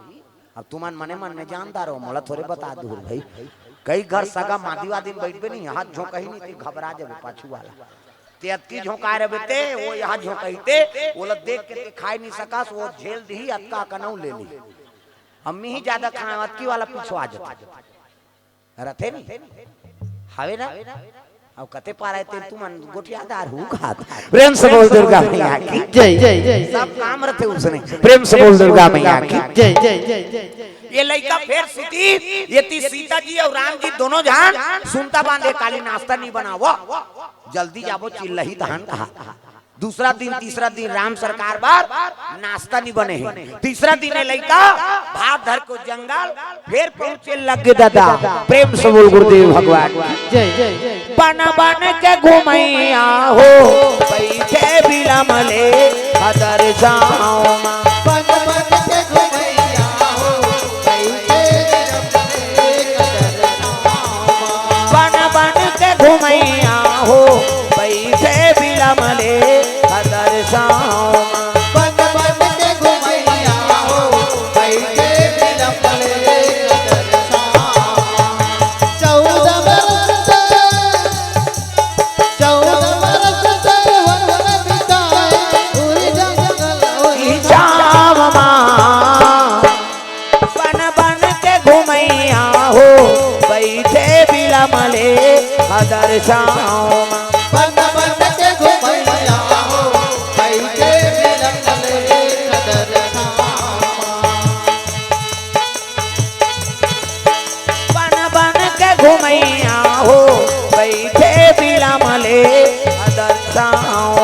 अब तुमन मने मन में जानदार हो मोला थोड़े बता दूर भाई कई घर सगा मादी वादी बैठबे नहीं हाथ झोंका ही नहीं घबरा जाबे पाछू वाला तेतकी झोंका रे बेटे वो यहाँ झोंकते वो लोग देख के ते खाई नहीं सका वो झेल दी अक्का कनौ ले ली अम्मी ही ज्यादा खाए अक्की वाला पीछे आ जाता रथे नहीं हवे ना अब कते पा रहे थे तुम गोटियादार हूँ खात प्रेम से बोल दुर्गा मैया की जय जय जय सब काम रथे उसने प्रेम से बोल दुर्गा मैया की जय जय जय ये लड़का फिर सीती ये ती सीता जी और राम जी दोनों जहां सुनता बांधे काली नाश्ता नहीं बनावो जल्दी जाबो चिल्लही धान कहा दूसरा दिन तीसरा दिन राम सरकार बार नाश्ता नहीं बने है तीसरा दिन है लड़का भात धर को जंगल फिर पहुंचे लगे दादा प्रेम से बोल गुरुदेव भगवान जय जय जय बन बन के घुमैया हो बैठे बिलमले अदर जाओ बन बन के घुमैया हो बैठे बन बन के घुमैया हो बैठे बिलमले अदर जाओ बन बन के घुमैया हो बैठे बिलमले चौदह बरस से वन बिताए उड़ जंगल जाओ बन बन के घुमैया हो बैठे बिलमले अदर जाओ बन बन के घुमैया हो बैठे बिलमले कदर बन बन के घुमैया हो बैठे बिलमले अदर जाओ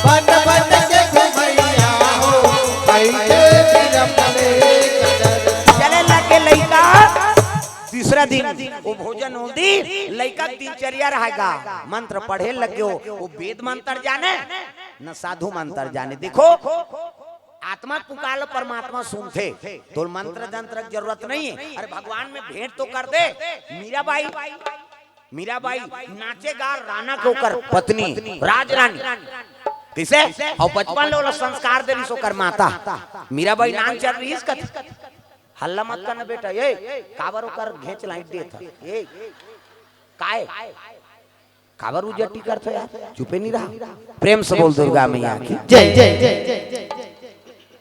बन बन के घुमैया हो बैठे बिलमले कदर चले लगे लड़का तीसरा दिन वो भोजन हो दी लड़का दिनचर्या रहेगा मंत्र पढ़े लगे वो वेद मंत्र जाने न साधु मंत्र जाने देखो आत्मा पुकार परमात्मा सुनते तो मंत्र जंत्र की जरूरत नहीं है अरे भगवान में भेंट तो कर दे मीराबाई नाचेगा राणा के ऊपर पत्नी राज रानी किसे और बचपन लोग संस्कार दे रही सोकर माता मीराबाई नाम चल रही इसका हल्ला मत करना बेटा ये काबर कर घेच लाइट दे था ये काय काबर उजटी करते यार चुपे नहीं रहा प्रेम से बोल दुर्गा मैया की जय जय जय जय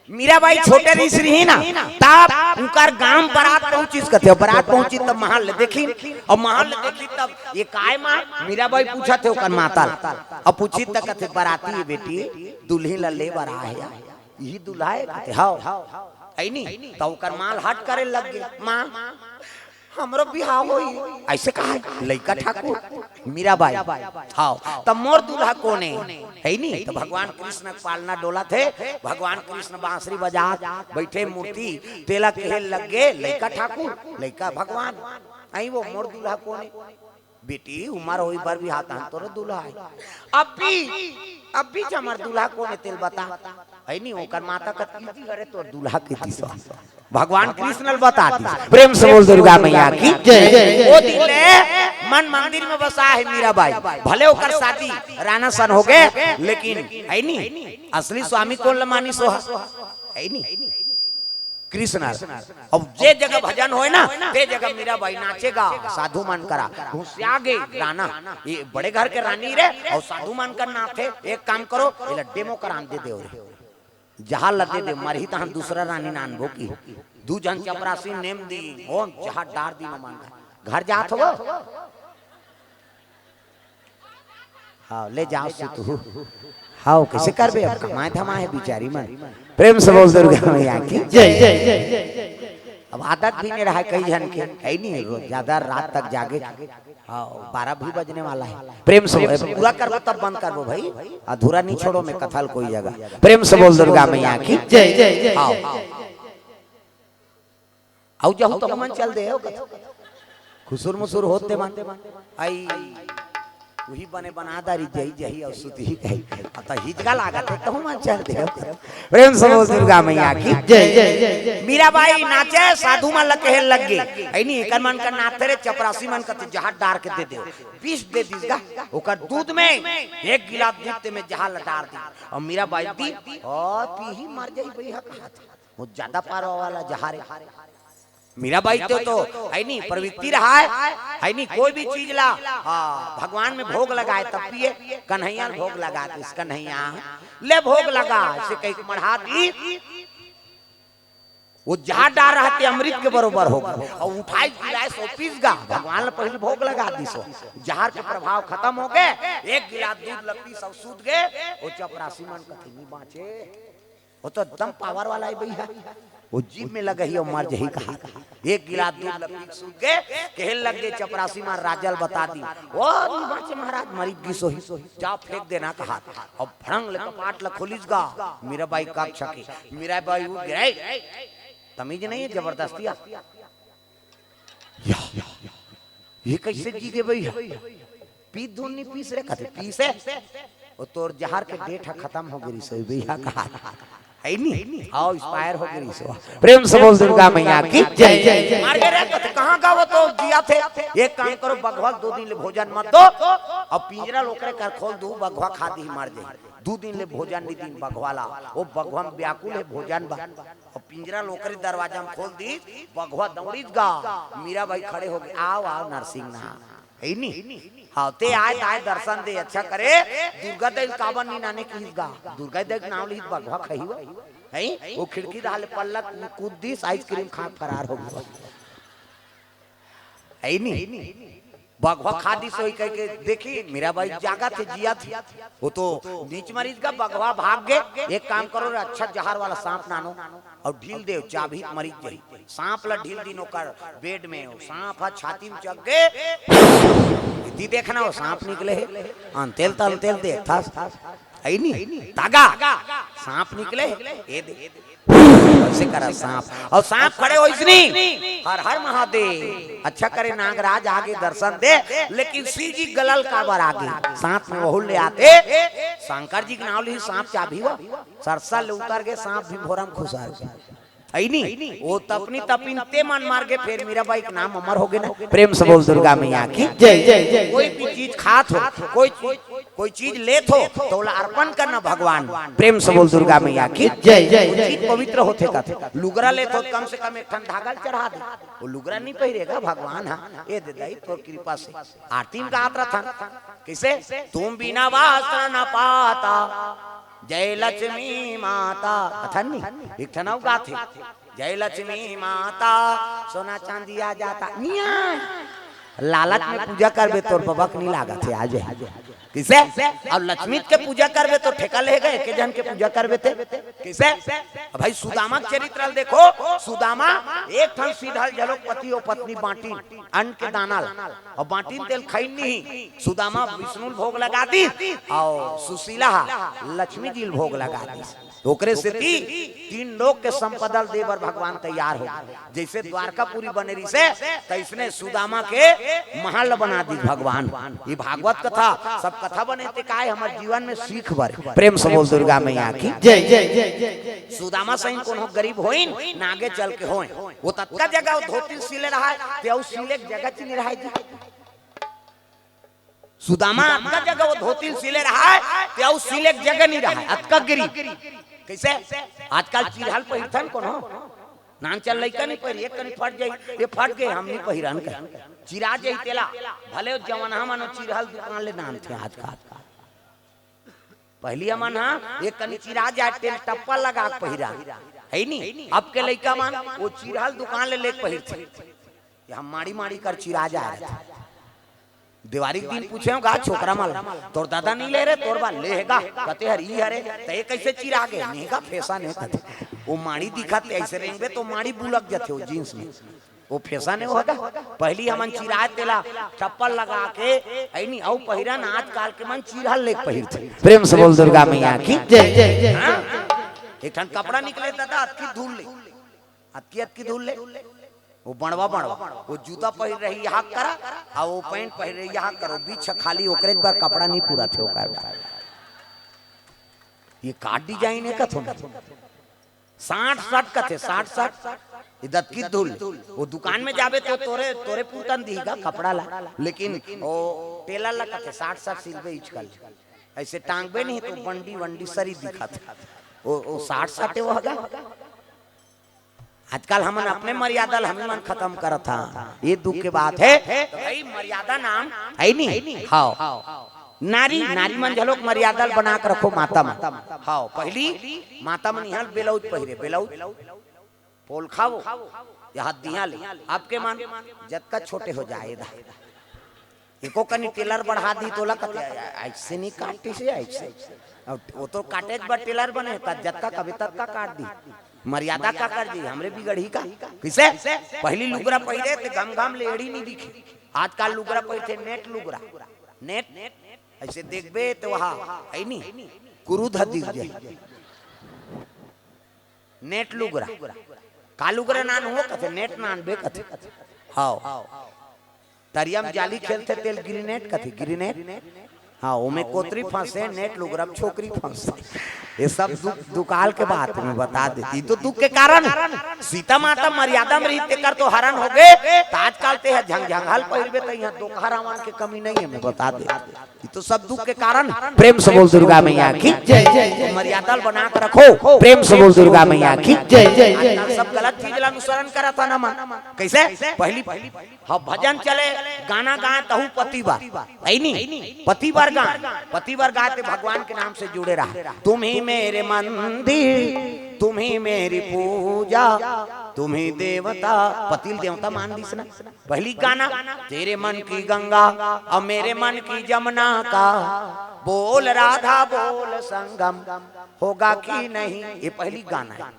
मीराबाई छोटे ऋषि ही ना तब उनकर गांव बारात पहुंची कहते बारात पहुंची तब महल देखी और महल देखी तब ये काय मां मीराबाई पूछा थे ओकर माता और पूछी तक कहते बाराती है बेटी दुल्ही लल्ले बरा है यही दुल्हा है कहते हां आई नहीं तो ओकर माल हट करे लग गए मां हमरो बिहाव होई ऐसे कहा लइका ठाकुर मीराबाई हां तब मोर दूल्हा कोने है नहीं तो भगवान कृष्ण पालना डोला थे भगवान कृष्ण बांसुरी बजा बैठे मूर्ति तेला कहे लग गए लइका ठाकुर लइका भगवान आई वो मोर दूल्हा कोने बेटी उमर होई बार भी हाथ तोर दूल्हा है अब भी जमर दूल्हा कोने तेल बता है नहीं ओकर माता कती करे तो दूल्हा की दिशा भगवान कृष्ण बताती प्रेम से बोल दुर्गा मैया की जय जय वो दिन ले मन मंदिर में बसा है मीराबाई भले होकर शादी राणा सन हो गए लेकिन है नहीं असली स्वामी कौन लमानी सोहा है नहीं कृष्ण अब जे जगह भजन होए ना ते जगह मीराबाई नाचेगा साधु मान करा आगे राणा ये बड़े घर के रानी रे और साधु मान कर नाथे एक काम करो ये डेमो करान दे दे जहां लदे दे मरही तहां दूसरा रानी नान भोकी दू जन चपरासी नेम दी हो जहां डार दी न मान घर जात हो हां ले जाओ सुतु हां कैसे करबे अब कमाए धमा है बेचारी मन प्रेम से बोल दुर्गा मैया की जय जय जय अब आदत भी नहीं रहा कई जन के है नहीं रोज ज्यादा रात तक जागे हाँ 12 भी बजने वाला है प्रेम से पूरा करबो तब बंद करबो भाई अधूरा नहीं छोड़ो मैं कथल कोई जगह प्रेम से बोल दुर्गा मैया की जय जय जय आओ जाओ तो मन चल दे खुसुर मुसुर होते मन आई वही बने बनादारी जही जही और सुती कही अतः हिजगा लागत है तो मन चल दे प्रेम से बोल दुर्गा मैया की जय जय जय मीराबाई नाचे साधु मन लगे लग गए ऐ नहीं एकर मन का नाते रे चपरासी मन का जहां डार के दे दे 20 दे दीसगा ओकर दूध में एक गिलास दूध में जहां डार दी और मीराबाई दी और पी ही मर जाई भैया कहा था वो ज्यादा पारो वाला जहारे मीराबाई तो है नहीं प्रवृत्ति रहा है नहीं, कोई भी चीज ला हाँ भगवान में भोग लगाए तब पिए, कन्हैया भोग लगा इस कन्हैया ले भोग लगा से कहीं मढ़ा दी, वो जहाँ डाल रहा थे अमृत के बरोबर होगा और उठाई गिलास सो पीस गा भगवान ने पहले भोग लगा दी सो जहर के प्रभाव खत्म हो गए, एक गिलास दूध लपी सब सूद गए, वो चपरासी मन कथे नहीं बाँचे, वो तो एकदम पावर वाला है भैया, वो जीभ में लग गई और मर जही कहा, एक गिलास दूध लपी सूद गए कहल लग गए चपरासी मार राजल बता दी वो नहीं बाँचे महाराज मरीज की सोही जाओ फेंक देना कहा, और भड़ंग ले कपाट ल खोलिस गा मीराबाई का छके मीराबाई उठ गए, तमीज नहीं है जबरदस्ती ये कैसे जी गए भैया पी धुन नहीं पीस रे कहते पीसे वो तोर जहर के डेट खत्म हो गई सो भैया कहा है नहीं आओ एक्सपायर हो गई सो प्रेम से बोल दुर्गा मैया की जय जय। मार के रे कहते कहां का वो तो जिया थे, एक काम करो बगवा 2 दिन ले भोजन मत दो और पिंजरा लोकरे कर खोल दो बगवा खा दी मर जाए, 2 दिन ले भोजन नहीं दिन बगवाला वो बगवा में व्याकुल है भोजन बा और पिंजरा लोकरी दरवाजा में खोल दी बगवा दौड़ीत गा मीराबाई खड़े हो गए आओ आओ नरसिंह ना है नहीं हाँ ते आए दर्शन दे अच्छा करे दुर्गा देव कावन नी नाने की गा दुर्गा देव नाम ली बगवा खइवा है वो खिड़की डाले पल्लक कूद दी आइसक्रीम खा फरार हो गया है नहीं बगवा खादी सोई कह के देखी मीराबाई जागा थे जिया थी वो तो नीच मरीज का बगवा भाग गए, एक काम करो रे अच्छा जहर वाला सांप नानो और ढील दे चाबी मरीज जाई सांप ला ढील दिनों कर बेड में सांप हा छाती में चग गए दी देखना वो सांप निकले तेल तल तेल देख था है नहीं तागा सांप निकले ये दे ऐसे करा सांप और सांप खड़े हो इसनी हर हर महादेव अच्छा करे नागराज आगे दर्शन दे, लेकिन शिव जी गलल काबर आगे सांप में बहुल ले आते शंकर जी के नाम ली सांप चाबी हुआ सरसा ले उतर गए सांप भी भोरम खुशार है नहीं वो तपनी तपिन ते मन मार के फिर मीराबाई के नाम अमर हो गए ना प्रेम से बोल दुर्गा मैया की जय जय। कोई भी चीज खात हो कोई चीज लेत हो तो अर्पण करना भगवान प्रेम से बोल दुर्गा मैया की जय जय। पवित्र होते का लुगरा ले तो कम से कम एक ठन धागा चढ़ा दे, वो लुगरा नहीं पहिरेगा भगवान हाँ ये दे दई तो कृपा से आरती में गात रहा था किसे तुम बिना वस्त्र न पाता जय लक्ष्मी माता अथनी एक ठनाव गाथे जय लक्ष्मी माता सोना चांदी आ जाता निया लालच में पूजा करबे तोर बबक नहीं लागत है आज किसे और लक्ष्मी के पूजा करबे तो ठेका ले गए के जन के पूजा करबे ते किसे भाई सुदामा के चरित्र देखो सुदामा एक ठन सीधा जलोक पति और पत्नी बांटी अन्न के दाना और बांटी तेल खाई नहीं सुदामा विष्णु भोग लगा दी और सुशीला लक्ष्मी जी भोग लगा दी ओकरे से 3 लोग के संपदल देवर भगवान तैयार हो जैसे द्वारकापुरी बनेरी से तैसने सुदामा के महल बना दी भगवान। ये भागवत कथा सब कथा बने थे काय हमारे जीवन में सीख बर प्रेम से बोल दुर्गा मैया की जय जय जय। सुदामा सही कोनो गरीब होइन ना आगे चल के होए वो तत्का जगह धोती सिले रहा है ते सिले जगह चिन रहा है सुदामा अतका जगह वो धोती सिले रहा है ते सिले जगह नहीं रहा है अतका गरीब कैसे आजकल चिरहल पहिरथन कोनो नान चल लइका नहीं पहिर एक कनी फट जाई ये फट गए हम नहीं पहिरन के चिरा जाई तेला भले जवाना मानो चिरहल दुकान ले नाम थे आजकल पहली मन हां एक कनी चिरा जाए तेल टप्पा लगा के पहिरा है नहीं अब के लइका मान वो चिरहल दुकान ले पहिरथे ये हम माड़ी माड़ी कर चिरा जाए दिवाली के दिन पूछे गा छोकरा माल तोर दादा नहीं ले रहे तोर बा लेगा कहते हरी हरे ते कैसे चिरा गए नहीं का फैसा नहीं कहते वो माड़ी दिखत ऐसे रहेंगे तो माड़ी बुलक जाते हो जींस में वो फैसा नहीं होगा पहली हमन चिराए तेला चप्पल लगा के ऐ नहीं औ पहिरन आजकल के मन चिरहल ले पहिरथे प्रेम से बोल दुर्गा मैया की जय जय। एक ठन कपड़ा निकले दादा अतकी धूल ले अतकी धूल ले वो बणवा वो जूता पहिर रही यहाँ करा और वो पैंट पहिर रही यहाँ करो बीच खाली ओकरे बार कपड़ा नहीं पूरा थे ओकर ये काट डिजाइन है का थोड़ा 60 का थे 60 इदत की धूल वो दुकान में जाबे तो तोरे पूतन दीगा कपड़ा ला लेकिन वो टेलर लगा थे 60 सिलबे इचकल ऐसे टांगबे नहीं तो वंडी सरी दिखा था वो 60 वो हगा आजकल हम अपने मर्यादा हम मन खत्म करत था, ये दुख के बात है। तो भाई मर्यादा नाम है नहीं। हाँ नारी नारी मन झलोक मर्यादा बना कर रखो माता मन। हाँ पहली माता मन यहाँ बेलाउज पहिरे, बेलाउज पोल खाओ या हाथ दिया ले आपके मान जतका छोटे हो जाए एको कनी टेलर बढ़ा दी तो ऐसे नहीं काटे से ऐसे वो तो काटे पर टेलर बने जतका कभी तक का काट दी मर्यादा का कर दी हमरे भी गढ़ी का किसे पहली लुगरा पहिरे थे गम गम लेड़ी नहीं दिखे। आजकल लुगरा पहिरे नेट लुगरा नेट ऐसे देखबे तो वहाँ है नहीं कुरुध दिख जाए नेट लुगरा कालुगरा नान हो कथे नेट नान बे कथे। हाँ तरियम जाली खेलते तेल गिरनेट कथे गिरनेट। हाँ ओमे कोतरी फंसे नेट लुगरम छोकरी फंसे। ये सब दुकाल के बात में बता देती तो दुख के कारण सीता माता मर्यादा में रहते कर तो हरण हो गए। आजकल ते झंझंगाल पहिरबे तो यहाँ दुखा रावण के कमी नहीं है मैं बता देती तो सब दुख के कारण। प्रेम से बोल दुर्गा मैया की जय जय। मर्यादा बना कर रखो। प्रेम से बोल दुर्गा मैया की जय जय। सब गलत चीज अनुसरण करा था ना मन कैसे पहली हाँ भजन चले गाना गाए तहु पति बार पति बार पति बार गाते भगवान के नाम से जुड़े रहा। तुम ही मेरे मंदिर तुम ही मेरी पूजा तुम ही देवता पतिल देवता मान दी ना। पहली गाना तेरे मन की गंगा और मेरे मन की जमुना का बोल राधा बोल संगम होगा कि नहीं। ये पहली गाना है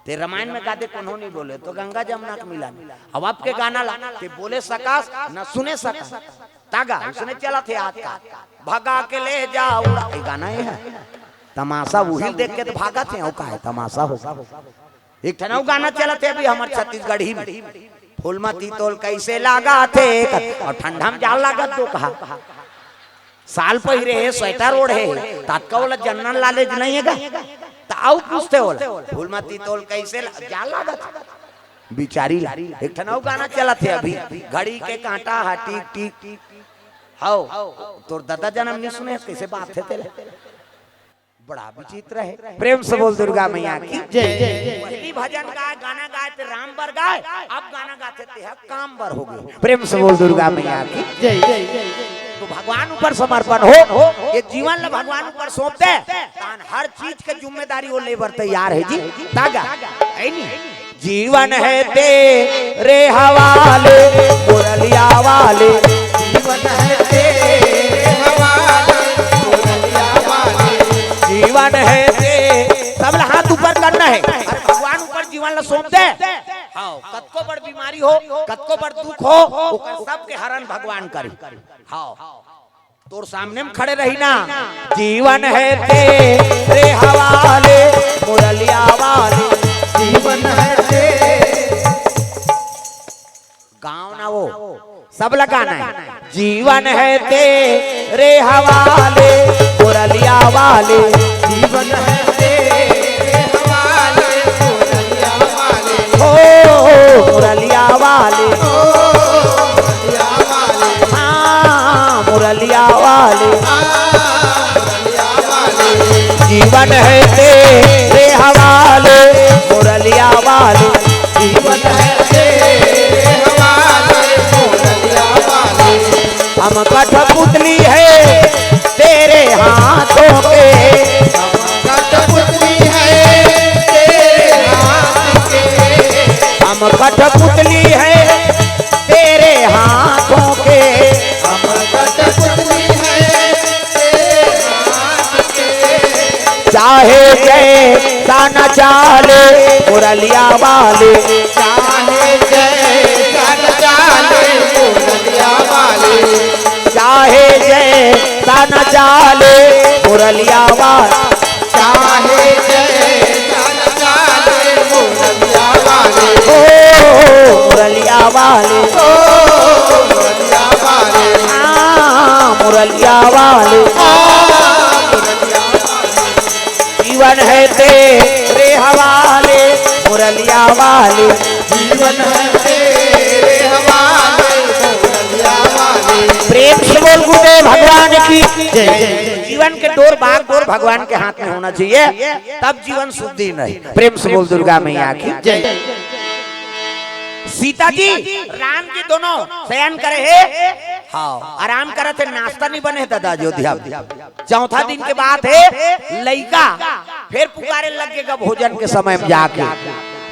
ते रामायण में गाते कौन नहीं बोले तो गंगा जमुना का मिला। अब आपके गाना ला ते बोले सकाश न सुने सकाश तागा उसने चला थे आज का भगा के ले जाओ ये गाना है तमाशा वही देख के तो भागा थे का है तमाशा हो। एक ठनाऊ गाना चला थे अभी हमारे छत्तीसगढ़ी में फूलमती तोल कैसे लागा थे और ठंडा में जाल लागत तो कहा साल पहिरे है स्वेटर ओढ़े तात्का वाला जनरल नॉलेज नहीं है ताऊ पूछते बोला फूलमती तोल कैसे जाल लागत बिचारी एक ठनाऊ गाना चला थे अभी घड़ी के कांटा हा टिक टिक टिक। हाउ तोर दादा जन्म नहीं सुने कैसे बात है तेरे बड़ा विचित्र है। प्रेम से बोल दुर्गा मैया की जय जय। पहली भजन गाए गाना गाए थे राम बर गाए अब गाना गाते थे काम बर हो गए। प्रेम से बोल दुर्गा मैया की जय जय। तो भगवान ऊपर समर्पण हो ये जीवन ला भगवान ऊपर सौंप दे तान हर चीज के जिम्मेदारी वो लेबर तैयार है जी तागा है नहीं। जीवन है तेरे हवाले मुरलिया वाले जीवन है तेरे हवाले मुरलिया वाले जीवन है ते सब हाथ ऊपर करना है भगवान ऊपर जीवन ला सौंप दे। हाँ कतको बड़ बीमारी हो कतको बड़ दुख हो सबके हरण भगवान करे। हाँ तोर सामने में खड़े रही ना जीवन है तेरे हवाले मुरलिया वाले जीवन है गाँव ना वो सब लगाना है। जीवन है तेरे हवाले मुरलिया वाले जीवन है तेरे हवाले मुरलिया वाले ओ मुरलिया वाले मुरलिया वाले हाँ मुरलिया वाले मुरलिया वाले जीवन है तेरे हवाले मुरलिया वाले जीवन है तेरे हवाले मुरलिया वाले हम कठपुतली है तेरे हाथों के कठपुतली है तेरे हाथ के हम कठपुतली है तेरे हाथों के हम कठपुतली है तेरे हाथ के चाहे जैसा न चाले मुरलिया वाले चाहे जैसा न चाले मुरलिया वाले चाहे जैसा न चाले मुरलिया वाले चाहे जैसा न चाले मुरलिया वाले ओ मुरलिया वाले मुरलिया वाले हाँ मुरलिया वाले मुरलिया जीवन है तेरे हवाले मुरलिया वाले जीवन है तेरे हवाले मुरलिया वाले प्रेम से बोल गुरुदेव भगवान की जय। जीवन के डोर बाग डोर भगवान के हाथ में होना चाहिए तब जीवन शुद्धि नहीं। प्रेम से बोल दुर्गा मैया की जय। सीता जी राम जी दोनों शयन करे है, हाँ आराम करे थे, नाश्ता नहीं बने दादा अयोध्या। चौथा दिन के बाद है लड़का फिर पुकारे लगेगा भोजन के समय में जाके,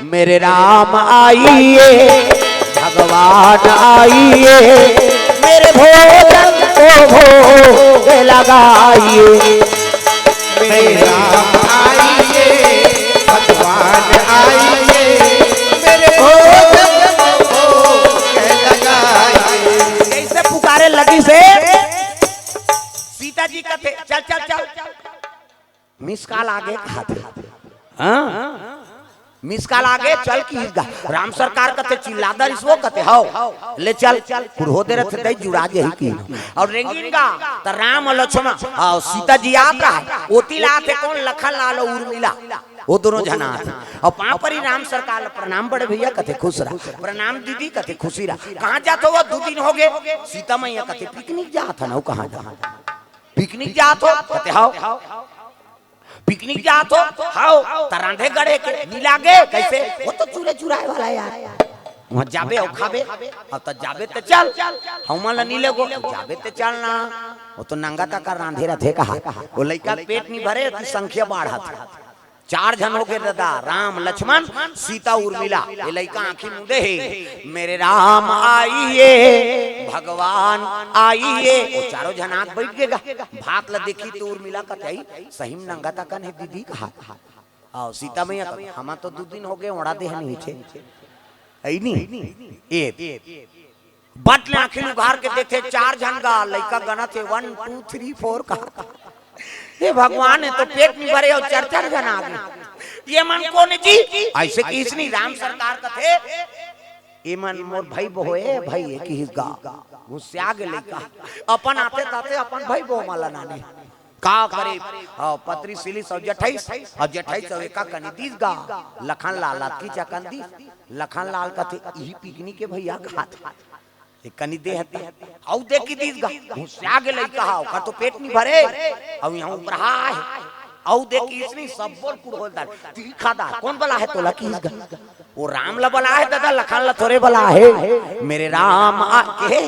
मेरे राम आइए भगवान आइए, मेरे भोजन को भोग लगाइए। मेरे राम आइए भगवान आइए, मेरे भोजन को भोग लगाइए। ऐसे पुकारे लगी से सीता जी का थे चल चल चल मिस कॉल आगे खाते, हाँ मिस कॉल आगे चल की राम सरकार कते चिल्लादर इसवो कते हाउ ले चल कुड़हो दे रहे थे जुड़ा जे की और रेंगिनगा त राम और लक्ष्मण और सीता जी याद रहा ओती लाते कौन लखन लाल और उर्मिला वो दोनों जना और पां पर ही राम सरकार प्रणाम बड़े भैया कथे खुश रहा, प्रणाम दीदी कथे खुशी रहा। कहां जात हो 2 दिन हो गए, सीता मैया कथे पिकनिक जात है ना, कहां जा पिकनिक जात हो कथे हाउ पिकनिक जात हो हाउ तरांधे गड़े के नीलागे कैसे, वो तो चूरे चुराए वाला यार, वहां जाबे और खाबे और तो जाबे ते चल हमला नीले गो जाबे ते चल ना, वो तो नंगा तक रांधे रथे कहा, वो लइका पेट नहीं भरे की संख्या बढ़त 4 जन हो गए दादा, राम लक्ष्मण सीता उर्मिला। ये लइका आंखी मुंदे है, मेरे राम आइए भगवान आइए, वो चारों जन आंख बैठ गएगा। भाग ला देखी तो उर्मिला का कही सही में नंगा तक है दीदी कहा, आओ सीता मैया हम तो 2 दिन हो गए ओढ़ा दे है नीचे आई नहीं ए बट ले आंखें उघार के देखे 4 जन का लइका गना थे 1 2 3 4 कहा, ये भगवान है तो पेट नहीं भरे और 4 जन आ गए। ये मन कौन जी ऐसे किस नहीं राम सरकार का थे, ये मन मोर भाई बहोए भाई है किस गा गुस्से आ गए लइका अपन आते ताते अपन भाई बो माला नानी का करे पत्री सिली सब 28 अब 28 सब एका कनी गा लखन लाल की चकंदी लखन लाल का थे यही पिकनिक के भैया खाते कनी दे हती औ देखी दीस गा गुस्से आ गए लइका हाउ का तो पेट नहीं भरे अब यहां ऊपर है औ देखी इसने सब बोल कुड़ होलदार तीखा कौन बला है तोला की गा वो राम ला बला है दादा लखन ला थोड़े बला है, मेरे राम आ के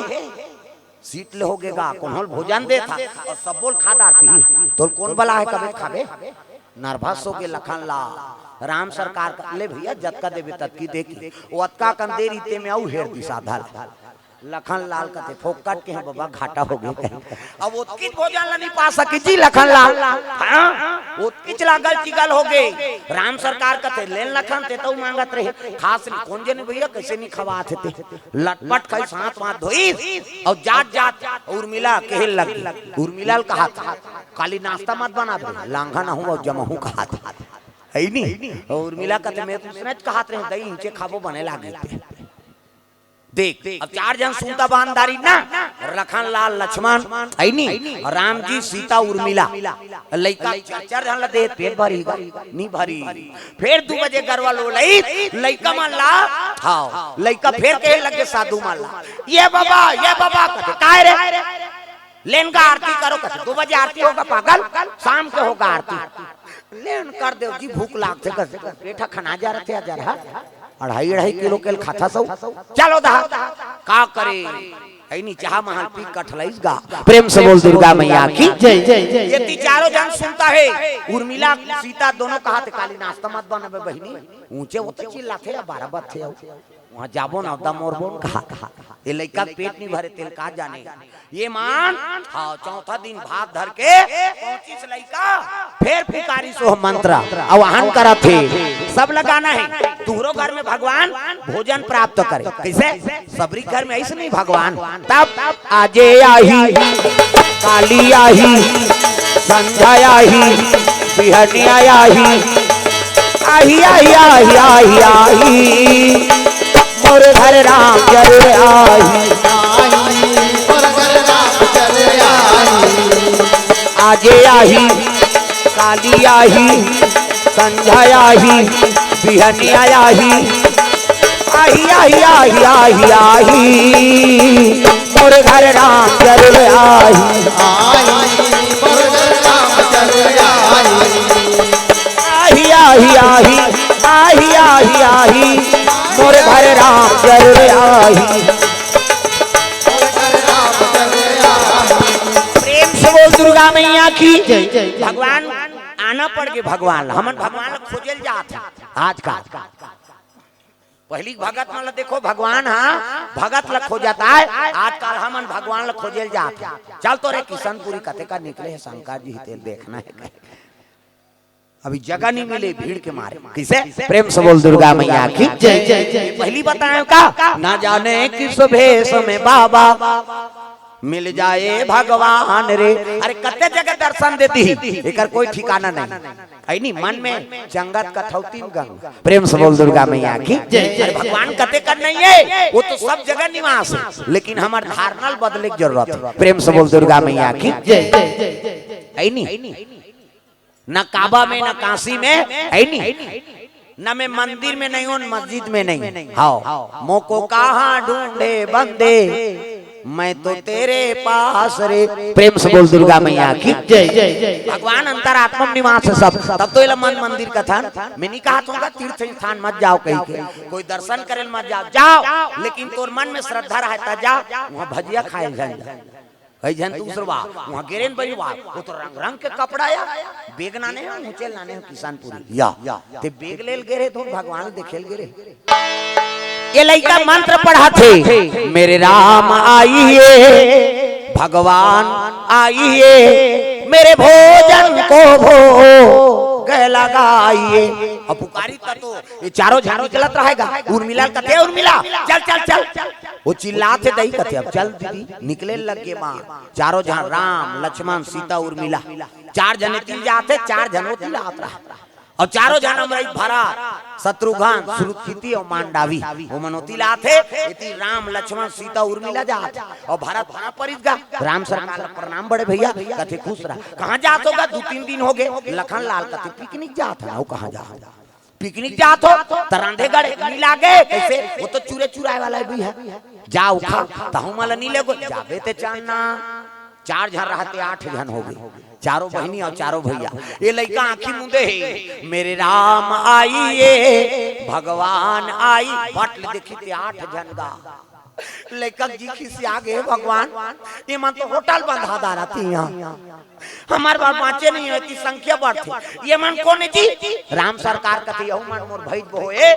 सीट ले हो गएगा कौन होल भोजन दे था और सब बोल खादा थी तो कौन बला है कबे खाबे नर्वस हो के लखन ला राम सरकार का ले भैया जतका देवे ततकी देखी वो अतका कम देरी ते में आऊ हेर दिशा धार लखन लाल कते फोकट के हैं बाबा घाटा हो गए अब वो किस भोजन ला नहीं पा सकी जी लखन लाल, हां वो किच लागल चिगल हो गए राम सरकार कते लेन लखन ते तो मांगत रहे खास नहीं कौन जने भैया कैसे नहीं खवाते थे लटपट कई साथ वहां धोई और जात जात उर्मिला कहे लग उर्मिला कहा काली नाश्ता मत बना दे लांघा ना हूं और जमा हूं कहा है नहीं उर्मिला कते मैं तुमने कहा रहे दही इंचे खाबो बने लागे देख अब 4 जन सुनता बांधारी ना लखन लाल लक्ष्मण आई नहीं राम जी सीता उर्मिला लइका 4 जन ला दे पेट भरी नहीं भरी फिर 2 बजे गरवा लो लइका मान ला हां लइका फिर कहे लगे साधु मान ला ये बाबा कहते काय रे लेन का आरती करो कहते 2 बजे आरती होगा पागल शाम के होगा आरती लेन कर दो जी भूख लागते कर पेटा खाना जा रहे थे जा रहा 2.5 किलो केल खाता सब चलो दा का करे है नहीं चाह महल पी कठलाइस गा प्रेम से बोल दुर्गा मैया की जय जय जय। ये 4 जन सुनता है उर्मिला सीता दोनों कहा थे काली नाश्ता मत बनाबे बहिनी ऊंचे वो तो चिल्लाते 12 बात थे वहां जाबो ना दा मोर बोन कहा ये लइका पेट नहीं भरे तेल का जाने ये मान हां चौथा दिन भात धर के 25 लइका फिर पुकारी सो मंत्र आवाहन करा थे सब लगाना है तुहरो घर में भगवान भोजन प्राप्त करे कैसे सबरी घर में ऐसे नहीं भगवान तब आजे आही काली आही संध्या आही बिहनिया आही आही आही आही आही आही मोर घर राम जरूर आही और घर राम चले आई आजे आही काली आही संध्या आही बिहनिया आही आही आही आही आही आही मोर घर राम जरूर आही और घर राम चले आई आही आही आही आही आही आही मोरे घर राम जरूर आई। प्रेम से बोल दुर्गा मैया की जय। भगवान आना पड़ के भगवान हमन भगवान ला खोजल जात है आज का पहली भगत मन ला देखो भगवान हाँ भगत ला खोजता है आजकल हमन भगवान ला खोजल जात है। चल तो रे किशनपुरी कते का निकले है शंकर जी तेल देखना है अभी जगह नहीं मिले भीड़ के मारे किसे प्रेम से बोल दुर्गा मैया की जय जय। पहली बताए का ना जाने किस भेष में बाबा मिल जाए भगवान रे। अरे कते जगह दर्शन देती एकर कोई ठिकाना नहीं है नी मन में जंगत कथौती में गंग। प्रेम से बोल दुर्गा मैया की जय। अरे भगवान कते कर नहीं है वो तो सब जगह निवास है लेकिन हमार धारणा बदले की जरूरत है। प्रेम से बोल दुर्गा मैया की जय। है नी न काबा में न काशी में है नी न में मंदिर में नहीं हो मस्जिद में नहीं। हाँ मोको कहाँ ढूंढे बंदे मैं तो तेरे पास रे। प्रेम से बोल दुर्गा मैया की जय जय। भगवान अंतरात्मा निवास है सब तब तो मन मंदिर का था मैं नहीं कहा तुमका तीर्थ स्थान मत जाओ कहीं के कोई दर्शन करे मत जाओ जाओ लेकिन तोर मन में श्रद्धा रहता जा वहाँ भजिया खाए जन दूसरा वहाँ गिरेन बजवा वो तो रंग रंग के कपड़ा या बेग नाने हो ऊंचे नाने हो किशनपुरी या ते बेग लेल गिरे तो भगवान देखेल गिरे। ये लड़का मंत्र पढ़ा थे मेरे राम आइए भगवान आइए मेरे भोजन को भोग लगाइए। अब पुकारी तो ये चारों झाड़ू चलत रहेगा उर्मिला कथे उर्मिला चल चल चल वो चिल्लाते दही कथे अब चल दीदी निकले लगे माँ चारों जहां राम लक्ष्मण सीता उर्मिला चार जने तिल जाते चार जनों तिल आता और चारों जन्म रही भरा शत्रुघ्न सुरुचिति और मांडावी वो मनोती लाथे इति राम लक्ष्मण सीता उर्मिला जात और भरत वहां परित गा राम सरकार प्रणाम बड़े भैया कथे खुश रहा कहां जात होगा 2-3 दिन हो गए लखन लाल कथे पिकनिक जात है कहां जा पिकनिक जात हो तरांधेगढ़ मिला गए कैसे वो तो चूरे चुराए वाला भी है जा उठा तहु मला नी ले जाबे ते चांदना 4 जन रहते 8 जन हो गए चारों बहनी और चारों भैया ये लड़का आंखी मुंदे है मेरे राम आइए भगवान आई बट देखी 8 जन गा लेकर जी खिसिया गए भगवान ये मन तो होटल बंधा दा रहती यहाँ हमारे बार बाँचे नहीं होती संख्या बढ़ती ये मन कौन जी राम सरकार कथी यहू मन मोर भाई बोए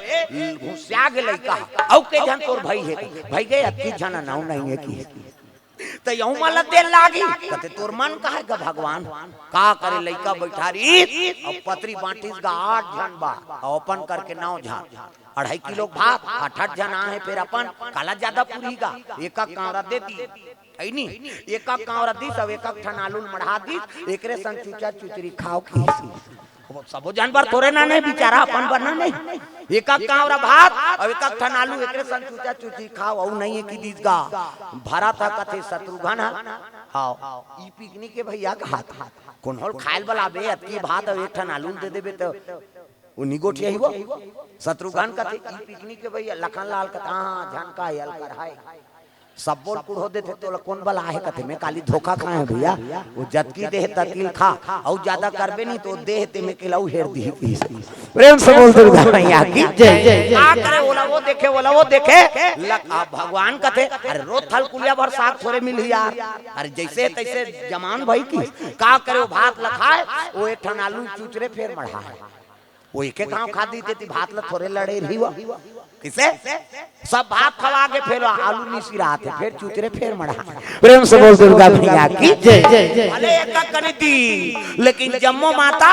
घुसिया गे लड़का औ के जन तोर भाई है भाई गए 21 जन नाउ नहीं है की तो यहू माला देर लागी कहते तोर मन काहे का भगवान का करे लइका बैठारी अब पत्री बांटीस गा 8 जन बा अपन करके 9 जन 2.5 किलो भात 8 जन आए फिर अपन काला ज्यादा पूरी गा एक कांवरा दे दी है नी एक कांवरा दी सब एक ठनालू मढ़ा दी एकरे संग चूचा चुचरी खाओ की सबो जानवर थोड़े ना नहीं बेचारा अपन बना नहीं एक कांवरा भात और एक ठनालू एकरे संग चूचा चुचरी खाओ औ नहीं है की दीस गा भरा था कथे शत्रुघ्न हां ई पिकनिक के भैया का हाथ कोन होल खाइल वाला बे अतकी भात और एक ठनालू दे देबे तो वो निगोट यही वो शत्रुघ्न कथे ई पिकनिक के भैया लखन लाल कथा हां झनका यल कर हाय सब बोल कुड़ हो देते तो कौन बला है कथे में काली धोखा खाए भैया वो जतकी देह तकील खा और ज्यादा करबे नहीं तो देह ते में किलाऊ हेर दी प्रेम से बोल दुर्गा मैया की जय जय। आ करे बोला वो देखे भगवान कथे अरे रोज थल कुलिया भर साग थोड़े मिल यार अरे जैसे तैसे जमान भाई की का करे वो भात लखाए वो एक ठनालू चुचरे फेर मढ़ा वो एक गांव खा दी थी भात ल थोड़े लड़े रही किसे सब भात खवा के फिर आलू मिसी रहा थे फिर चुचरे फिर मढ़ा प्रेम से बोल दुर्गा मैया की जय जय। भले एक कनी थी लेकिन जम्मो माता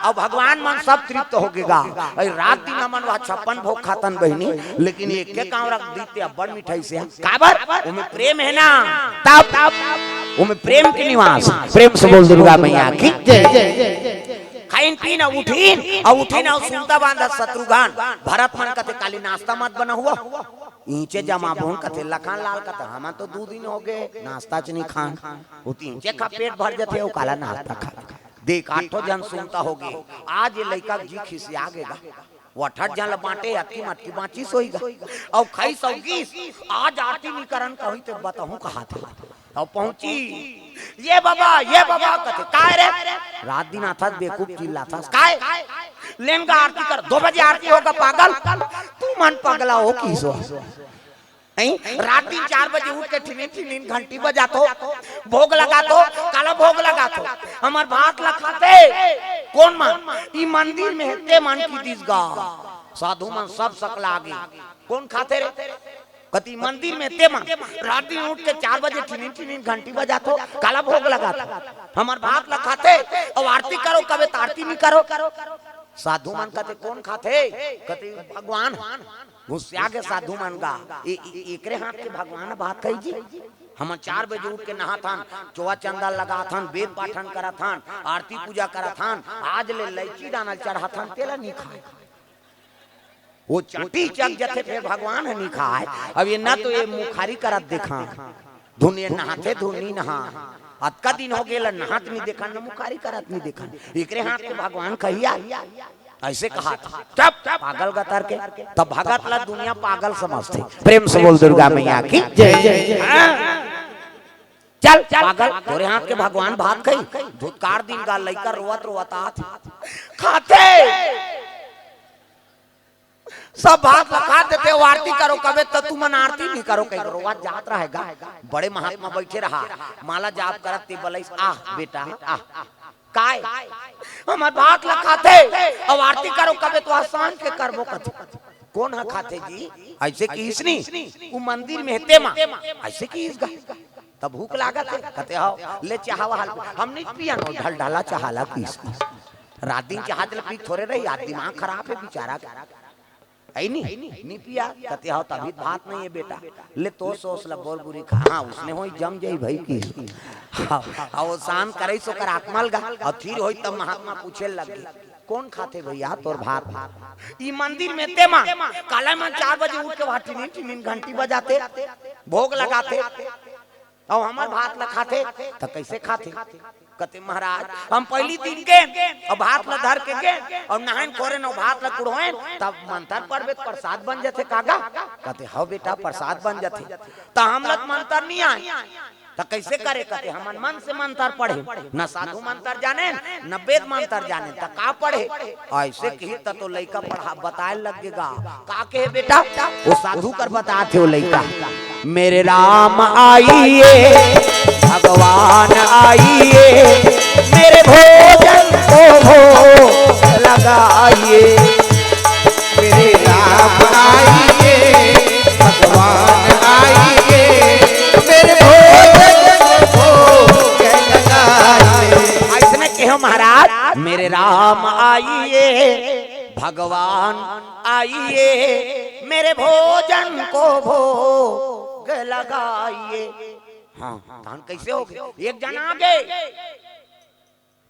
और भगवान मन सब तृप्त हो गएगा रात दिन मन वह 56 भोग खातन बहनी लेकिन एक के काम रख दीते बड़ मिठाई से काबर उमे प्रेम है ना तब उमे प्रेम के निवास प्रेम से बोल दुर्गा मैया की जय जय। खाइन पीन उठीन और सुनता बांधा शत्रुघ्न भरत मन कथे काली नाश्ता मत बना हुआ ईंचे जमा बोन कथे लखन लाल कथे हम तो 2 दिन हो गए नाश्ता च नहीं खान वो ईंचे का पेट भर जाते हो काला नाश्ता खा देख 8 जन सुनता हो गए आज ये लड़का जी खिसिया गेगा वो 8 जन बांटे अति मटकी बांची सोईगा और खाई सौगीस आज आरती नहीं करन कहीं तो बताऊं कहा थे और पहुंची ये बाबा कथे काय रे रात दिन आता बेकूफ चिल्ला था काय लेंगा आरती कर, 2 बजे आरती होगा पागल, तू मन पगला हो किसो नहीं। रात दिन 4 बजे उठ के ठिनिन घंटी बजा तो भोग लगा तो काला भोग लगा तो हमार भात लखाते कौन मन ई मंदिर में हेते मन की दिसगा साधु मन सब सकला आगे कौन खाते रे कति मंदिर में ते मन रात दिन उठ के 4 बजे ठिनिन घंटी बजा तो काला भोग लगा तो हमार भात लखाते और आरती करो कबे आरती नहीं करो साधु मन कहते कौन खाते कहते भगवान घुसिया के साधु मन का एकरे हाथ के भगवान बात कही जी हम 4 बजे उठ के नहा थान चौवा चंदा लगा थान वेद पाठन करा थान आरती पूजा करा थान आज ले लैची दाना चढ़ा थान तेला नहीं खाए वो चटी चक जथे फिर भगवान है नहीं खाए। अब ये ना तो ये मुखारी करत देखा धुनिया नहाते धुनी नहा आज का दिन हो गेला नहात नहीं देखा न मुखारी करत नहीं देखा एकरे हाथ के भगवान कहिया ऐसे कहा था पागल गतर के तब भगत ला दुनिया पागल समझते। प्रेम से बोल दुर्गा मैया की जय जय। चल पागल तोरे हाथ के भगवान भात कही धुतकार दिन का लइका रोवत आत खाते सब भात खा देते हो आरती करो कबे तो तुम आरती नहीं करो कहीं रोवत जात रहेगा। बड़े महात्मा बैठे रहा माला जाप करत ते बलैस आह बेटा आह काय हमार भात लखाते अब आरती करो कबे तो आसान के करबो कथे कौन है खाते जी ऐसे की इसनी वो मंदिर में हेते मां ऐसे की इसगा तब भूख लागत है कहते आओ ले चाहवा हम नहीं पिया नो ढल ढाला चाहला पीस रात दिन चाहत ले पी थोड़े रही आज दिमाग खराब है बेचारा ऐ नहीं पिया कहते आओ तभी भात नहीं है बेटा ले तो सोच ला बोल बुरी खा हां उसने होई जम जाई भाई की हां वो शान करे सो कर आत्मल गा और फिर होई तब महात्मा पूछे लगे कौन खाते भैया तोर भात ई मंदिर में ते मां काला में 4 बजे उठ के वाटी नीन घंटी बजाते भोग लगाते और हमार भात ला खाते तो कैसे खाते कहते महाराज हम पहली दिन के और भात ला धर के और नहान कोरे न भात ला कुड़ोएन तब मंत्र पढ़बे प्रसाद बन जाते कागा कहते हो बेटा प्रसाद बन जाते तो हम लोग मंत्र नहीं आए तो कैसे करे कहते हम मन से मंत्र पढ़े न साधु मंत्र जाने न वेद मंत्र जाने तो का पढ़े ऐसे कही तो लइका पढ़ा बताए लगेगा का के बेटा वो साधु कर बताते हो लइका मेरे राम आइए भगवान आइए मेरे भोजन को भोग लगाइए मेरे राम आइए भगवान आइए मेरे भोजन को भोग लगाइए। ऐसे कहो महाराज मेरे राम आइए भगवान आइए मेरे भोजन को भोग लगाइए। हाँ धान कैसे हो गए एक जना आ गए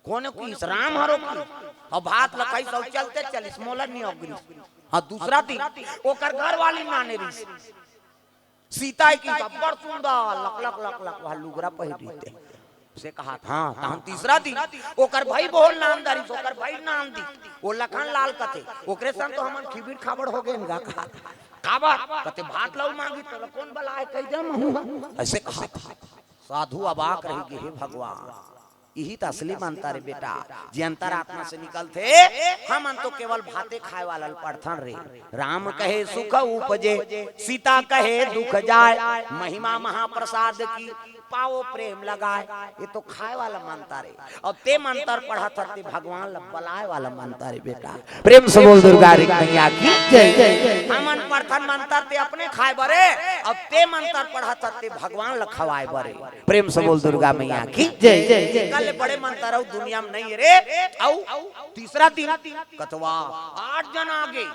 कौन की राम हरो की और भात लखाई सब चलते चलिस मोला नहीं होगी। हाँ दूसरा दिन ओकर घर वाली नाने रही सीता की बड़ सुंदर लक लक लक लक वह लुगरा पहिरते से कहा हाँ तहन तीसरा दिन ओकर भाई बोल नाम दारी ओकर भाई नाम दी ओ लखन लाल कथे ओकरे संग तो हमन खिबिर खाबड़ हो गए गा कहा काबा कते भात लाऊ मांगी तो कौन बलाए कह दे ऐसे कहा साधु अबाक रही हे भगवान यही तो असली मानता रे बेटा जे अंतरात्मा से निकलते हम तो केवल भाते खाए वाला पढ़थन रे। राम कहे सुख उपजे सीता कहे दुख जाए महिमा महाप्रसाद की पाओ प्रेम लगाए ये तो खाए वाला मानता रे और ते मंत्र पढ़ा था ते भगवान बलाए वाला मानता रे बेटा। प्रेम से बोल दुर्गा मैया की जय। हमन पढ़थन मंत्र ते अपने खाए बरे और ते मंत्र पढ़ा था ते भगवान ल खवाए बरे। प्रेम से बोल दुर्गा मैया की जय। कल बड़े मंत्र और दुनिया में नहीं रे औ तीसरा दिन कतवा 8 जन आगे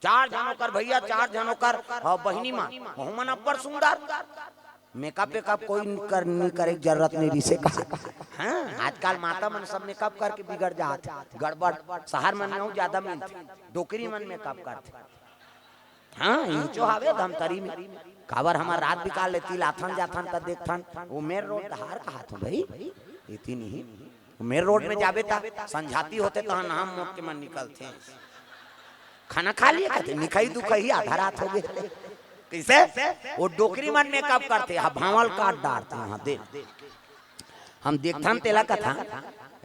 4 जनों कर भैया 4 जनों कर बहिनी मां मोहम्मद अब्बर सुंदर मेकअप वेकअप कोई नहीं करे जरूरत नहीं रिसे का हाँ आजकल माता मन सब मेकअप करके बिगड़ जाते गड़बड़ शहर में नहीं ज्यादा मिलते डोकरी मन मेकअप करते हाँ इंचो हावे धमतरी में काबर हमार रात बिका लेती लाथन जाथन का देखथन वो मेर रोड धार कहा था भाई इतनी नहीं मेर रोड में जाबे ता संझाती होते तो नाम मोक के मन निकलते खाना खा लिया कहते निखाई दुखाई आधा रात हो गए कैसे वो डोकरी मन मेकअप करते हैं भावल काट डालते हैं दे हम देखथन तेला कथा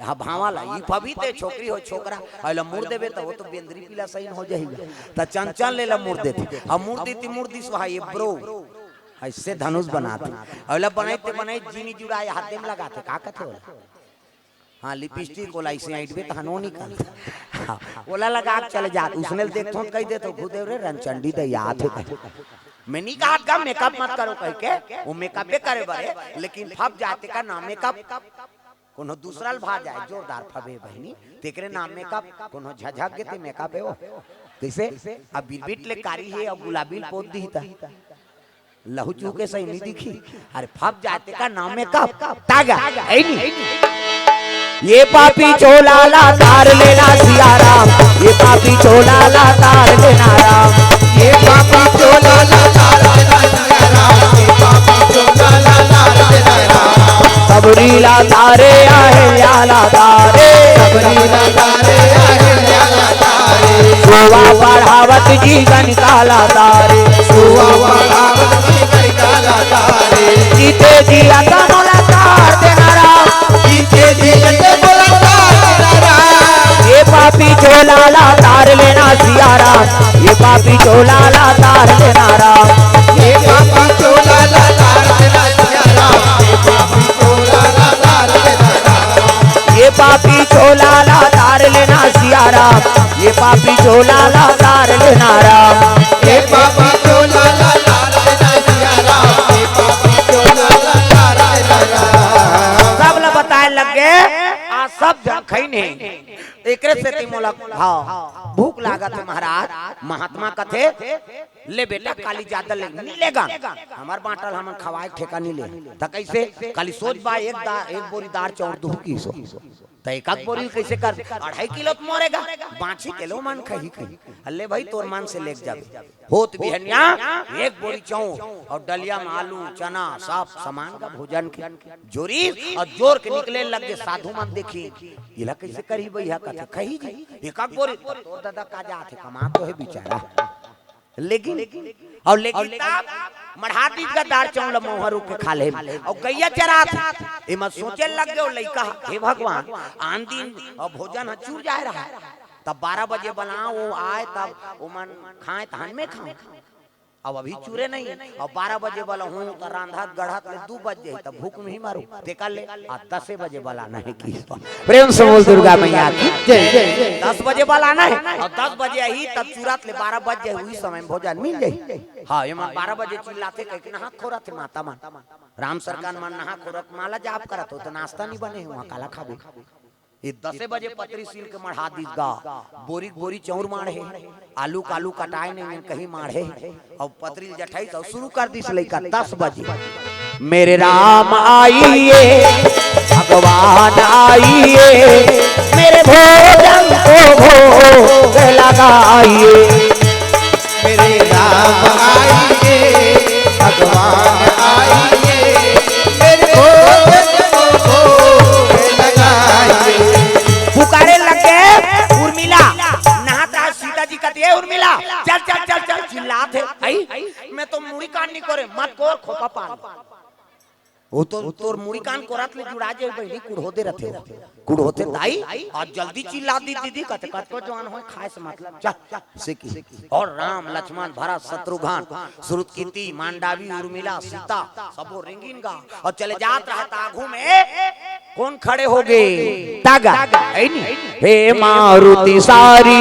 हाँ भावाला ई फबी ते छोकरी हो छोकरा अइला मुड़ देबे तो वो तो बेंद्री पीला सही हो जाएगा त चंचल लेला मुड़ देते हम मुड़ देती मुड़ दिस भाई ये ब्रो ऐसे धनुष बनाते अइला बनाते बनाई जीनी जुड़ाए हाथ में लगाते का कथे होला हाँ लिपस्टिक ओला ऐसे आइडबे तहनो निकल हाँ ओला लगा के चले जात उसने देखथो कह दे तो खुद रे रनचंडी त याद है मैं नहीं कहा का मेकअप मत करो कह के वो मेकअप करे बारे लेकिन फब जाते का नाम मेकअप कोनो दूसरा भा जाए जोरदार फबे बहनी तेकरे नाम मेकअप कोनो झझक के ते मेकअप है वो कैसे अब बिरबिट ले कारी है और गुलाबी पोत दी था लहू चूके सही नहीं दिखी अरे फब जाते का नाम मेकअप तागा है नहीं ये पापी चोला ला तार लेना सिया राम ये पापी चोला ला तार लेना राम ये पापी चोला ला तार लेना सिया राम ये पापी चोला ला तार लेना राम सबरी ला तारे आहे ला तारे सबरी ला तारे आहे ला तारे सुवा बढ़ावत जीवन काला तारे सुवा बढ़ावत जीवन काला तारे जीते जिया का मोला तार देना राम जीते जिया ये पापी चोला ला तार लेना सिया राम ये पापी चोला ला तार लेना राम ये पापी चोला ला तार लेना सिया राम ये पापी चोला ला तार लेना राम ये पापी चोला ला तार लेना सिया राम ये पापी चोला ला तार लेना राम ये पापी चोला ला तार लेना सिया राम ये पापी चोला ला तार लेना राम सब ला बताए लगे आ सब जन खइने एकरे से तिमोला हाँ भूख लागत है महाराज महात्मा कथे ले बेटा काली ज्यादा ले नहीं लेगा हमार बाटल हमन खवाए ठेका नहीं ले त कैसे काली सोच बा एक बोरी दार चौर दू की सो त एक बोरी कैसे कर 2.5 किलो मरेगा 5 किलो मन खही खही अल्ले भाई तोर मन से लेके जाबे होत बिहनिया एक बोरी चौर और डलिया में आलू चना सब सामान का भोजन के जोरी और जोर के निकले लगे साधु मन देखी इला कैसे करी भैया कथे कही जी एक बोरी तोर दादा का जात है कमा तो है बेचारा लेकिन और लेकिन मढ़ा दी का दार चौल मोहरू के खा ले और गैया चरा था एमा सोचे लग गयो लइका हे भगवान आन दिन और भोजन चूर जाए रहा तब 12 बजे बनाओ वो आए तब उमन खाए तहन में खाए अब अभी चूरे नहीं है और 12 बजे वाला हूँ तो रांधत गढ़त ले 2 बज जाए तब भूख में ही मारू देखा ले आ 10 बजे वाला नहीं की प्रेम से बोल दुर्गा मैया की जय जय 10 बजे वाला नहीं और 10 बजे ही तब चूरत ले 12 बज जाए हुई समय में भोजन मिल जाए हाँ ये 12 बजे चिल्लाते कह नहा खोरा थे माता मान राम सरकार मन नहा खोरत माला जाप करत हो तो नाश्ता नहीं बने वहाँ काला खाबे ये 10 बजे पत्री सील के मढ़ा दीस गा बोरी बोरी चौर माढ़े आलू कालू कटाए नहीं कहीं माढ़े और पत्री जठाई तो शुरू कर दीस लइका 10 बजे मेरे राम आइए भगवान आइए मेरे भोजन को भोग लगाइए मेरे राम आइए भगवान आइए मेरे भोजन को भोग लगाइए पुकारे लगे उर्मिला नहात रहा सीता जी कहती है उर्मिला चल चल चल चल चिल्लाते आई मैं तो मुड़ी कान नहीं करे मत को खोपा पान वो तो तोर मुड़ी कान कोरात ले जुड़ा जे बहनी कुड़होते रहते कुड़होते दाई और जल्दी चिल्ला दी दीदी कत कत को जवान हो खाए से मतलब चल सिकी और राम लक्ष्मण भरत शत्रुघ्न सुरुतकीर्ति मांडवी उर्मिला सीता सबो रिंगिन गा और चले जात रहा तागू में कौन खड़े हो गए तागा हे मारुति सारी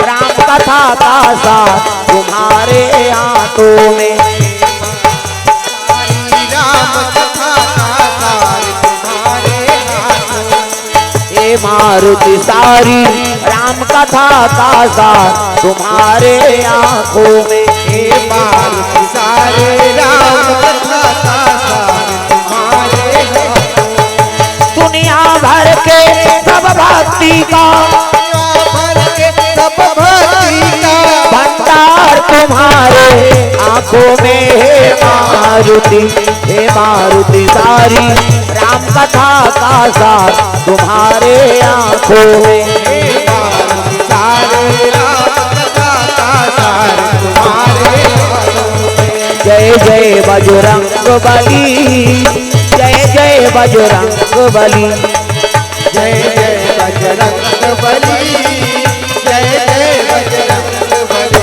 राम कथा का साथ तुम्हारे हाथों में राम कथा का सार तुम्हारे हाथों हे मारुति सारी राम कथा का साथ तुम्हारे आंखों में हे मारुति सारे राम कथा का सार तुम्हारे हाथों दुनिया भर के सब भक्ति का भर के सब भक्ति का भंडार तुम्हारे आंखों में हे मारुति सारी राम कथा का साथ तुम्हारे आंखों में हे मारुति सारे राम कथा का सार तुम्हारे हाथों में जय जय बजरंग बली जय जय बजरंग बली। जय जय बजरंग बली, जय जय बजरंग बली।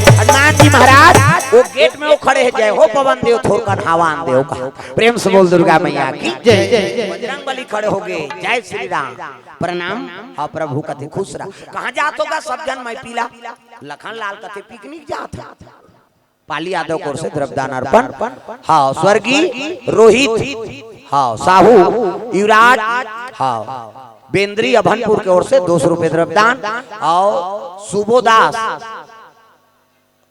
हनुमान जी महाराज वो गेट में वो खड़े हैं, जय हो पवन देव थोर का धावान देव का। प्रेम से बोल दुर्गा मैया की जय जय बजरंग बली खड़े हो गए, जय श्री राम प्रणाम। हाँ प्रभु कथे खुश रहा। कहाँ जात होगा सब जन मैं पीला। लखन लाल कथे पिकनिक जात है। पाली यादव कोर से द्रव्यदान अर्पण। हाँ स्वर्गीय रोहित, हाँ साहू युवराज, हाँ बेंद्री अभनपुर की ओर से 200 रुपए द्रव्यदान। और सुबोदास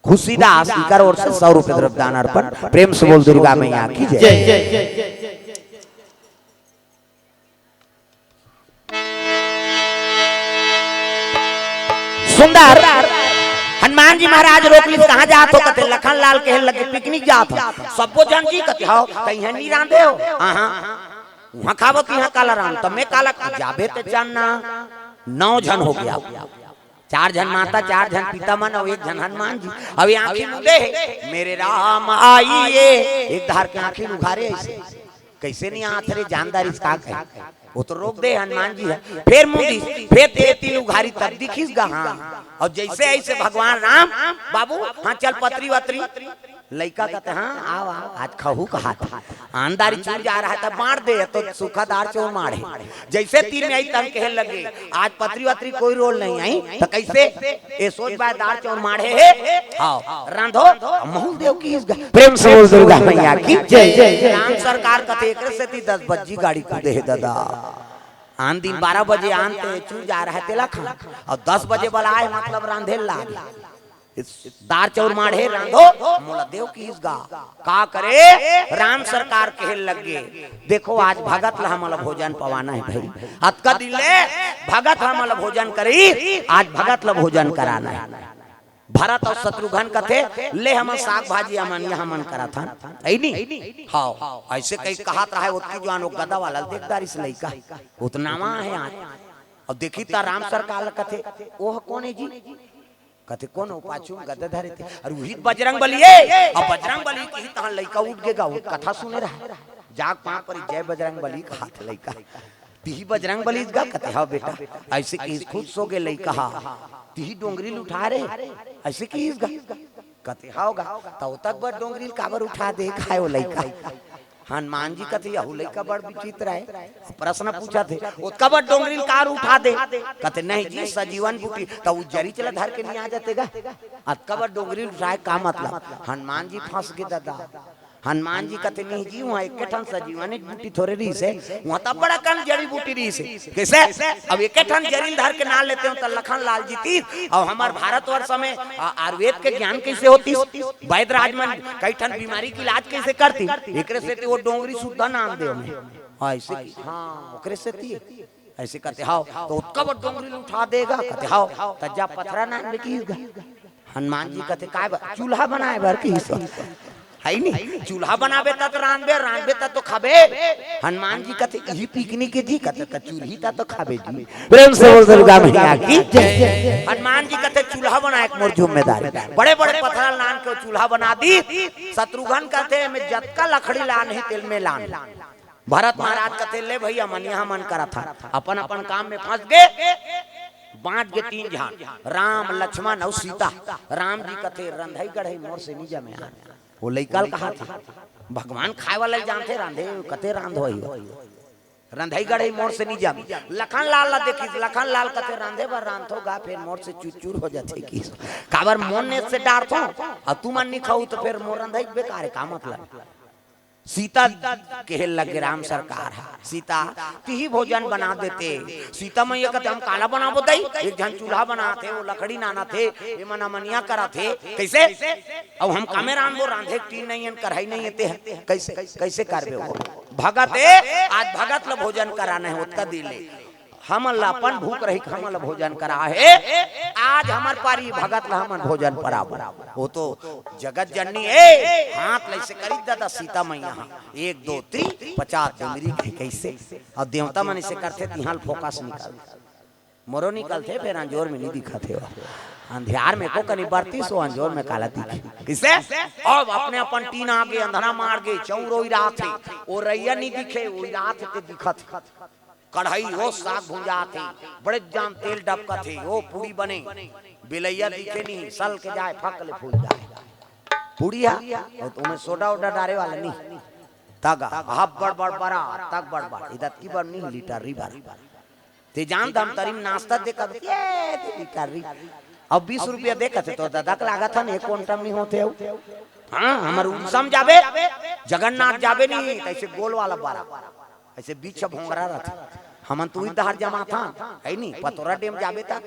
खुशीदास इकर ओर से 100 रुपए द्रव्यदान अर्पण। प्रेम से बोल दुर्गा मैया की जय। जय जय सुंदर हनुमान जी महाराज रोकली, कहाँ जात हो कहते लखन लाल के लगे पिकनिक जात हो। सबको जन जी कहते हो कहीं है नहीं रांधे हो। वहाँ खावत यहाँ काला राम तब मैं काला जाबे ते जानना। 9 जन हो गया, 4 जन माता 4 जन पिता मन और 1 जन हनुमान जी। अब आंखें मुदे मेरे राम आइए, एक धार के आंखें उघारे ऐसे कैसे नहीं आते रे जानदार इसका है। वो तो रोक दे हनुमान जी है। फिर मुदी फिर तेती उघारी तब दिखीस गा। हाँ और जैसे ऐसे भगवान राम बाबू हाँ चल पत्री वत्री लड़का कहते हाँ आओ आओ आज खहू कहा था आंदारी चूर जा रहा था बांट दे तो सुखादार चोर मारे। जैसे तीर में आई तब कहे लगे आज पत्री वत्री कोई रोल नहीं आई तो कैसे ये सोच बादार चोर मारे है। आओ रांधो महूल देव की प्रेम से बोल दुर्गा मैया की जय जय। राम सरकार कहते एक से 10 बजे गाड़ी कूदे है दादा। आन दिन 12 बजे आनते चूर जा रहा है तेला खा और 10 बजे वाला आए मतलब रांधे लाग दार चौर माढ़े रांधो मोला देव की इसगा का करे। राम सरकार कहे लगे देखो आज भगत ला हमला भोजन पवाना है भाई। अतका दिन ले भगत हमला भोजन करी, आज भगत ला भोजन कराना है। भरत और शत्रुघ्न कथे ले हम साग भाजी अमन यहाँ मन करा था नहीं। हाँ ऐसे कई कहा रहा उतनी जवान वो गदा वाला देखदार इस लड़का उतनावा है आज। और देखी ता राम सरकार कथे ओह कौन है जी कहते कौन उपाचू गदा धरे थे और वही बजरंग बली है। और बजरंग बली की तहां लड़का उठ गएगा वो कथा सुने रहा जाग पां पर जय बजरंग बली का हाथ लड़का तिही बजरंग बली गा कहते हाँ बेटा ऐसे की खुद सो गए लड़का हा तिही डोंगरी उठा रे ऐसे की गा कहते हाँ गा तो तक बड़ डोंगरी काबर उठा दे खाए वो लड़का। हनुमान जी कहते यह लड़का बड़ विचित्र है। प्रश्न पूछा थे उसका बड़ डोंगरी कार उठा दे कहते नहीं जी सजीवन बूटी तो वो जरी चला धर के नहीं आ जातेगा अतका बड़ डोंगरी उठाए का मतलब। हनुमान जी फंस गए दादा। हनुमान जी कहते नहीं जी वहाँ एक ठन सजीवन बूटी थोड़े रही से वहाँ तब बड़ा कन जड़ी बूटी रही से कैसे। अब एक ठन जरी धर के ना लेते हो तो लखन लाल जी थी। और हमारे भारतवर्ष में आयुर्वेद के ज्ञान कैसे होती वैद्य राज में कई ठन बीमारी की इलाज कैसे करती एक से वो डोंगरी शुद्ध नाम दे ऐसे हाँ ओकरे से थी ऐसे कहते हाओ तो उसका वो डोंगरी उठा देगा कहते हाओ तज्जा पथरा नाम की। हनुमान जी कहते काय चूल्हा बनाए भर की है नहीं चूल्हा बनाबे ता तो रांधबे ता तो खाबे। हनुमान जी कहते यही पिकनिक के जी कहते ता चूल्ही ता तो खाबे जी। प्रेम से बोल दुर्गा मैया की जय। हनुमान जी कहते चूल्हा बना एक मोर जिम्मेदारी बड़े बड़े पत्थर लान के चूल्हा बना दी। शत्रुघ्न कहते मैं जतका लकड़ी लान है तेल में लान। भरत महाराज कहते ले भैया मन यहाँ मन करा था अपन अपन काम में फंस गए बांट के 3 जहां राम लक्ष्मण और सीता। राम जी कहते रंधई गढ़ई मोर से नीचा में आ वो लइकल कहा था भगवान खाए वाला जानते रांधे कते रांध होई रंधई गढ़ई मोर से नहीं जामी। लखन लाल ला देखी लखन लाल कते रांधे बर रांधो गा फिर मोर से चूर हो जाते की काबर मोन ने से डार थो और तू मन नहीं खाऊ तो फिर मोर रंधई बेकार है का मतलब। सीता कहे लगे राम सरकार है सीता तिही भोजन बना देते। सीता मैया कहते हम काला बना बोतई एक जन चूल्हा बनाते वो लकड़ी नाना थे ये मना मनिया करा थे कैसे। अब हम कामे रांधो रांधे तीन नहीं कढ़ाई नहीं आते कैसे कैसे करबे वो भगत आज भगत ला भोजन कराना है उसका दिले हम अपन भूख रही हम भोजन करा है। आज हमार पारी भगत ला हमन भोजन परा वो तो जगत जननी है हाथ ले से करी दादा सीता मैया 1 2 3 50 डोंगरी कैसे। और देवता मन से करते तिहाल फोकस निकाल मोरो निकलते फिर अंजोर में नहीं दिखाते अंधियार में को कनी बरती सो अंजोर में काला दिखे किसे अब अपने अपन टीन आगे अंधना मार गए चौरो रात है ओ रैया नहीं दिखे ओ रात के दिखत कढ़ाई वो साग भुंजा थे बड़े जान तेल डबका थे वो पूरी बने बिलैया दिखे नहीं सल के जाए फकले फूल जाए पूड़िया और तुम्हें सोडा ओडा डारे वाला नहीं तगा हाफ बड़ बड़ बड़ा तक बड़ बड़ इधर की बड़ नहीं लीटर रिवर ते जान दम तरीम नाश्ता देखा ये लीटर री अब 20 रुपया देखा थे तो दादा लगा था एक क्विंटल नहीं होते हाँ हमारे समझावे जगन्नाथ जावे नहीं ऐसे गोल वाला बारा ऐसे बीच भोंगरा रहता हमन तू इधर जमा था है नहीं पतोरा डेम जावे था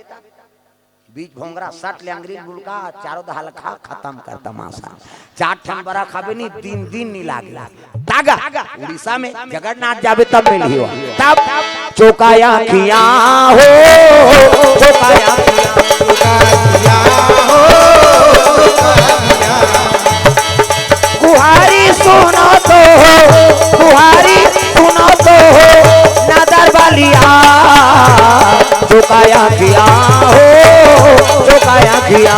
बीच भोंगरा 60 लंगरी गुलका चारों दहाल खा खत्म कर तमाशा 4 ठन बरा खाबे नहीं दिन नहीं लागे तागा उड़ीसा में जगन्नाथ जावे तब मिली हो तब चौकाया खिया हो चौकाया कुहारी सुनो तो कुहारी सुनो तो नदर बलिया चौकाया खिया हो चौकाया खिया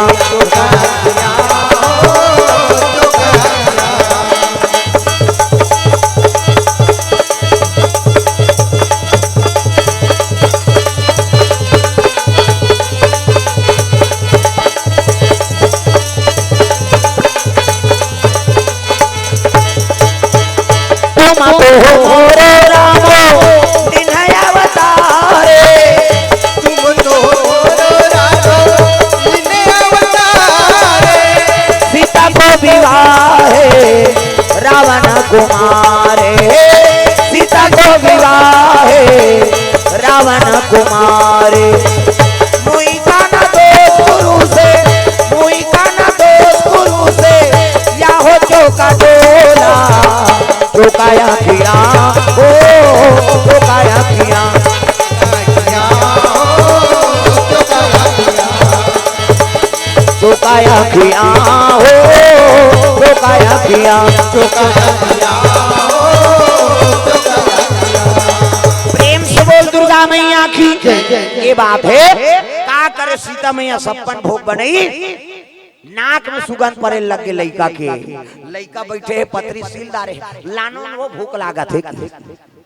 रावण कुमारे सीता को विवाहे रावण कुमारे मुई का न दोष गुरु से मुई का न दोष गुरु से या हो चौका डोला चौकाया खिया ओ चौकाया खिया चौकाया खिया हो चौकाया खिया प्रेम से बोल दुर्गा मैया की ये बात है का करे सीता मैया सपन भोग बनई नाक में सुगंध पड़े लगे लइका के लइका बैठे है पत्री सीलदार है लानो वो भूख लागत है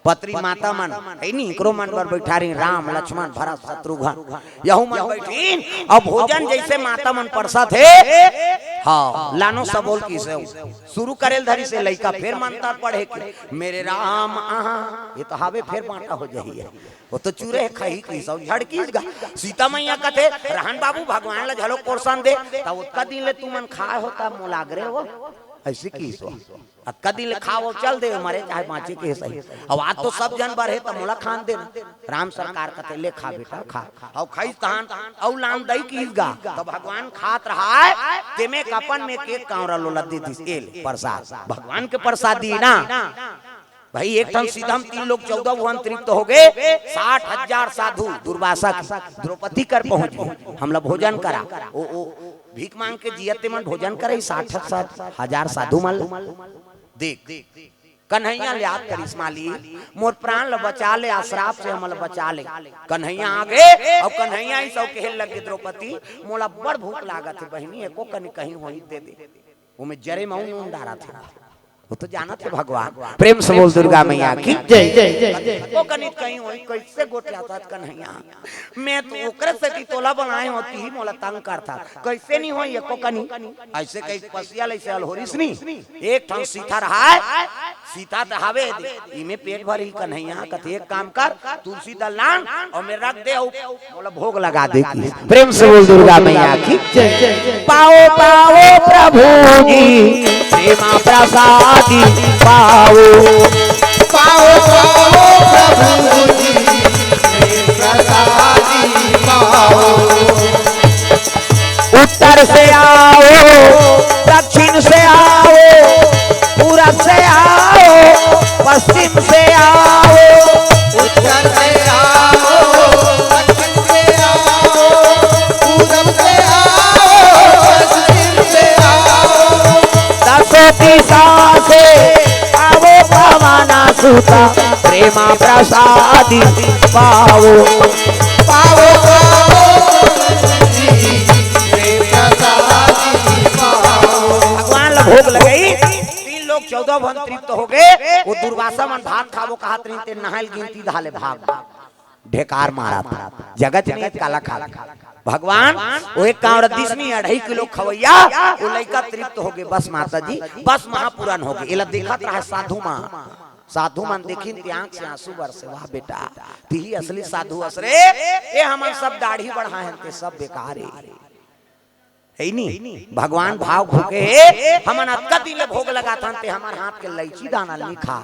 पत्री माता मन है नी एकरो मन पर बैठा रही राम लक्ष्मण भरत शत्रुघ्न यहू मन बैठीन और भोजन जैसे माता मन परसा थे हाँ लानो सबोल की से शुरू करेल धरी से लइका फिर मंत्र पढ़े के मेरे राम आहा ये तो हावे फिर बांटा हो जाई है वो तो चूरे है खही की सब झड़कीस गा सीता मैया कथे रहन बाबू भगवान ला झलो पोरसन दे त उतका दिन ले तू मन खाए होता मोलागरे हो ऐसे की सो अक्का दिन खाओ चल दे मरे चाहे बाँचे के सही अब आज तो सब जन बर है तो मोला खान दे राम सरकार कथे ले खा बेटा खा और खाई तहान औ लान दई कीस गा तो भगवान खात रहा है तेमे कपन में केक कावरा लोला दे दिस एल प्रसाद भगवान के प्रसाद दी ना भाई एक ठन सीधा हम 3 लोग 14 भुवन तृप्त हो गए 60,000 साधु दुर्वासा द्रौपदी कर पहुंच गए हम लोग भोजन करा ओ भीख मांग के जियते मन भोजन करे 60,000 साधु मन देख कन्हैया ले याद करिश्मा ली मोर प्राण ल बचा ले आश्राप से हमल बचा ले कन्हैया आगे और कन्हैया ही सब कहल लगे द्रौपदी मोला बड़ भूख लागत है बहनी एको कनी कहीं होई दे दे वो में जरे मौन डारा था वो तो जाना थे भगवान प्रेम से बोल दुर्गा मैया की जय जय जय वो कनी कहीं होई कैसे गोटला था कन्हैया मैं तो ओकरे से की तोला बनाए होती ही मोला तंग करता कैसे नहीं होई एको कनी ऐसे कई पसिया ऐसे अलहोरिस नहीं एक ठन सीता रहा है सीता तो हवे दे इमे पेट भर ही कन्हैया कथे एक काम कर तुलसी दलान और मैं रख दे मोला भोग लगा दे प्रेम से बोल दुर्गा मैया की जय जय पाओ पाओ प्रभु जी प्रेमा प्रसादी पाओ पाओ पाओ प्रभु जी प्रसादी पाओ उत्तर से आओ दक्षिण से आओ पूरब से आओ पश्चिम से आओ उत्तर से आओ दक्षिण से आओ पूरब से आओ पश्चिम से आओ दसों दिशा से आओ पवना सुता प्रेमा प्रसादी पाओ पाओ पाओ जी भोग लगई 3 लोग 14 भन तृप्त हो गए। वो दुर्वासा मन भात खाबो कहत रही ते नहल गिनती धाले भाग ढेकार मारा था जगत ने काला खा भगवान वो एक कांवड़ 2.5 किलो खवैया वो लड़का तृप्त हो गए। बस माता जी बस महापुराण हो गए। इला देखत रहा साधु मन देखी आंख से आंसू बरसे। वाह बेटा ती असली साधु असरे ये हमन सब दाढ़ी बढ़ाए ते सब बेकार है नहीं। भगवान भाव भूखे हमन अतका दिन भोग लगाता ते हमार हाथ के लईची दाना नहीं खा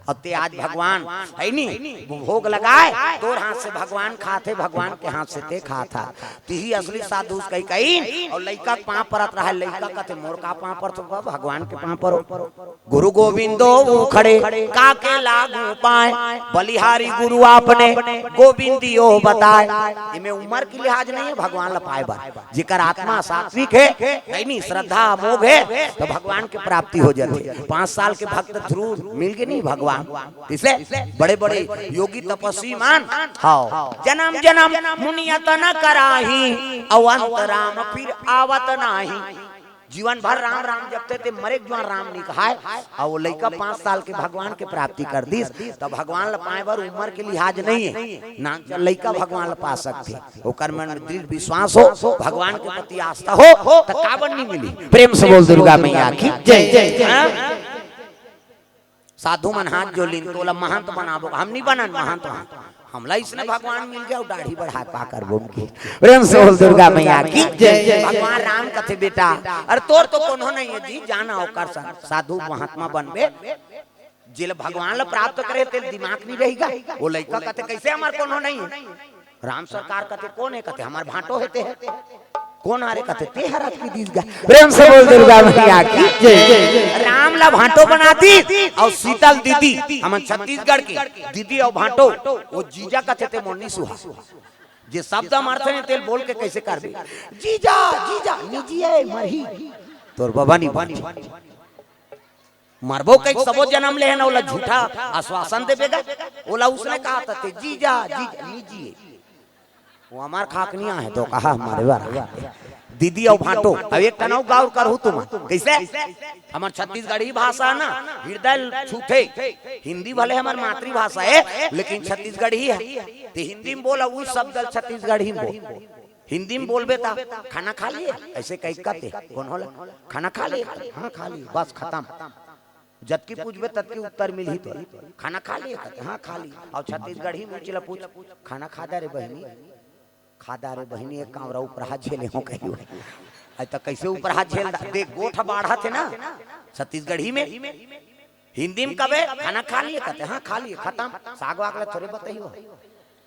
अते आज भगवान है नहीं भोग लगाए तोर हाथ से भगवान खाते भगवान के हाथ से ते खाता तिही असली साधु कही कही और लइका पांव परत रहा लइका कहते मोर का पांव पर तो भगवान के पांव पर गुरु गोविंदो वो खड़े का के लागू पाए बलिहारी गुरु आपने गोविंदियो बताए। इमे उम्र की लिहाज नहीं है भगवान ला पाए बार जेकर आत्मा सात्विक है नहीं श्रद्धा मोग है तो भगवान की प्राप्ति हो जाती। 5 साल के भक्त थ्रू मिल गए नहीं भगवान इसलिए बड़े बड़े योगी तपस्वी मान हाँ जन्म जन्म मुनियत न कराही अवंत राम फिर आवत नाही। जीवन भर राम राम जपते थे मरे जवान राम नहीं कहा और वो लड़का 5 साल के भगवान के प्राप्ति कर दी तो भगवान ला पाए बार उम्र के लिहाज नहीं है ना लड़का भगवान ला पा सकते ओकर मन में दृढ़ विश्वास हो भगवान के प्रति आस्था हो तो काबन नहीं मिली। प्रेम से बोल दुर्गा मैया की जय जय। साधु मन हाथ जो लीन तोला महंत बनाबो हम नहीं बनन महंत हमला इसने भगवान मिल गया दाढ़ी बढ़ा पा कर बोल के प्रेम से बोल दुर्गा मैया की जय जय। भगवान राम कथे बेटा अरे तोर तो कोनो नहीं है जी जाना ओकर साधु महात्मा बनबे जिल भगवान ला प्राप्त करे ते दिमाग नहीं रहेगा। वो लड़का कथे कैसे हमार कोनो नहीं है राम सरकार कथे कौन है कथे हमार भाटो हेते कौन आरे कथे ते हरत की दीस गा। प्रेम से बोल दुर्गा मैया की जय जय। राम ला भाटो बना दी और शीतल दीदी हम छत्तीसगढ़ के दीदी और भाटो वो जीजा कथे ते मोनी सुहा जे शब्द मारते हैं तेल बोल के कैसे कर दे जीजा जीजा निजिए मरही तोर बाबा नहीं बनी मरबो कई सबो जन्म ले है ना ओला झूठा आश्वासन देबेगा ओला उसने कहा था ते जीजा जीजा लीजिए वो हमार खाकनिया है तो कहा हमारे बार दीदी और भाटो अब एक तनाव गाँव करू तुम कैसे हमार छत्तीसगढ़ी भाषा ना हृदय छूटे हिंदी भले हमार मातृभाषा है लेकिन छत्तीसगढ़ी है तो हिंदी में बोला उस शब्द छत्तीसगढ़ी में बोल हिंदी में बोलबे ता खाना खा लिए ऐसे कहीं कहते कौन होला खाना खा लिए हाँ खा लिए बस खत्म जबकि पूछबे तब की उत्तर मिली तो खाना खा लिए हाँ खा ली और छत्तीसगढ़ी में चला पूछ खाना खादा रे बहनी खादा रे बहनी एक कांवरा ऊपर हाथ झेले हो कही आज तक कैसे ऊपर हाथ झेल देख गोठ बाढ़ा थे ना छत्तीसगढ़ी में हिंदी में कबे खाना खा लिए कहते हाँ खा लिए खत्म साग वाग थोड़े बताइयो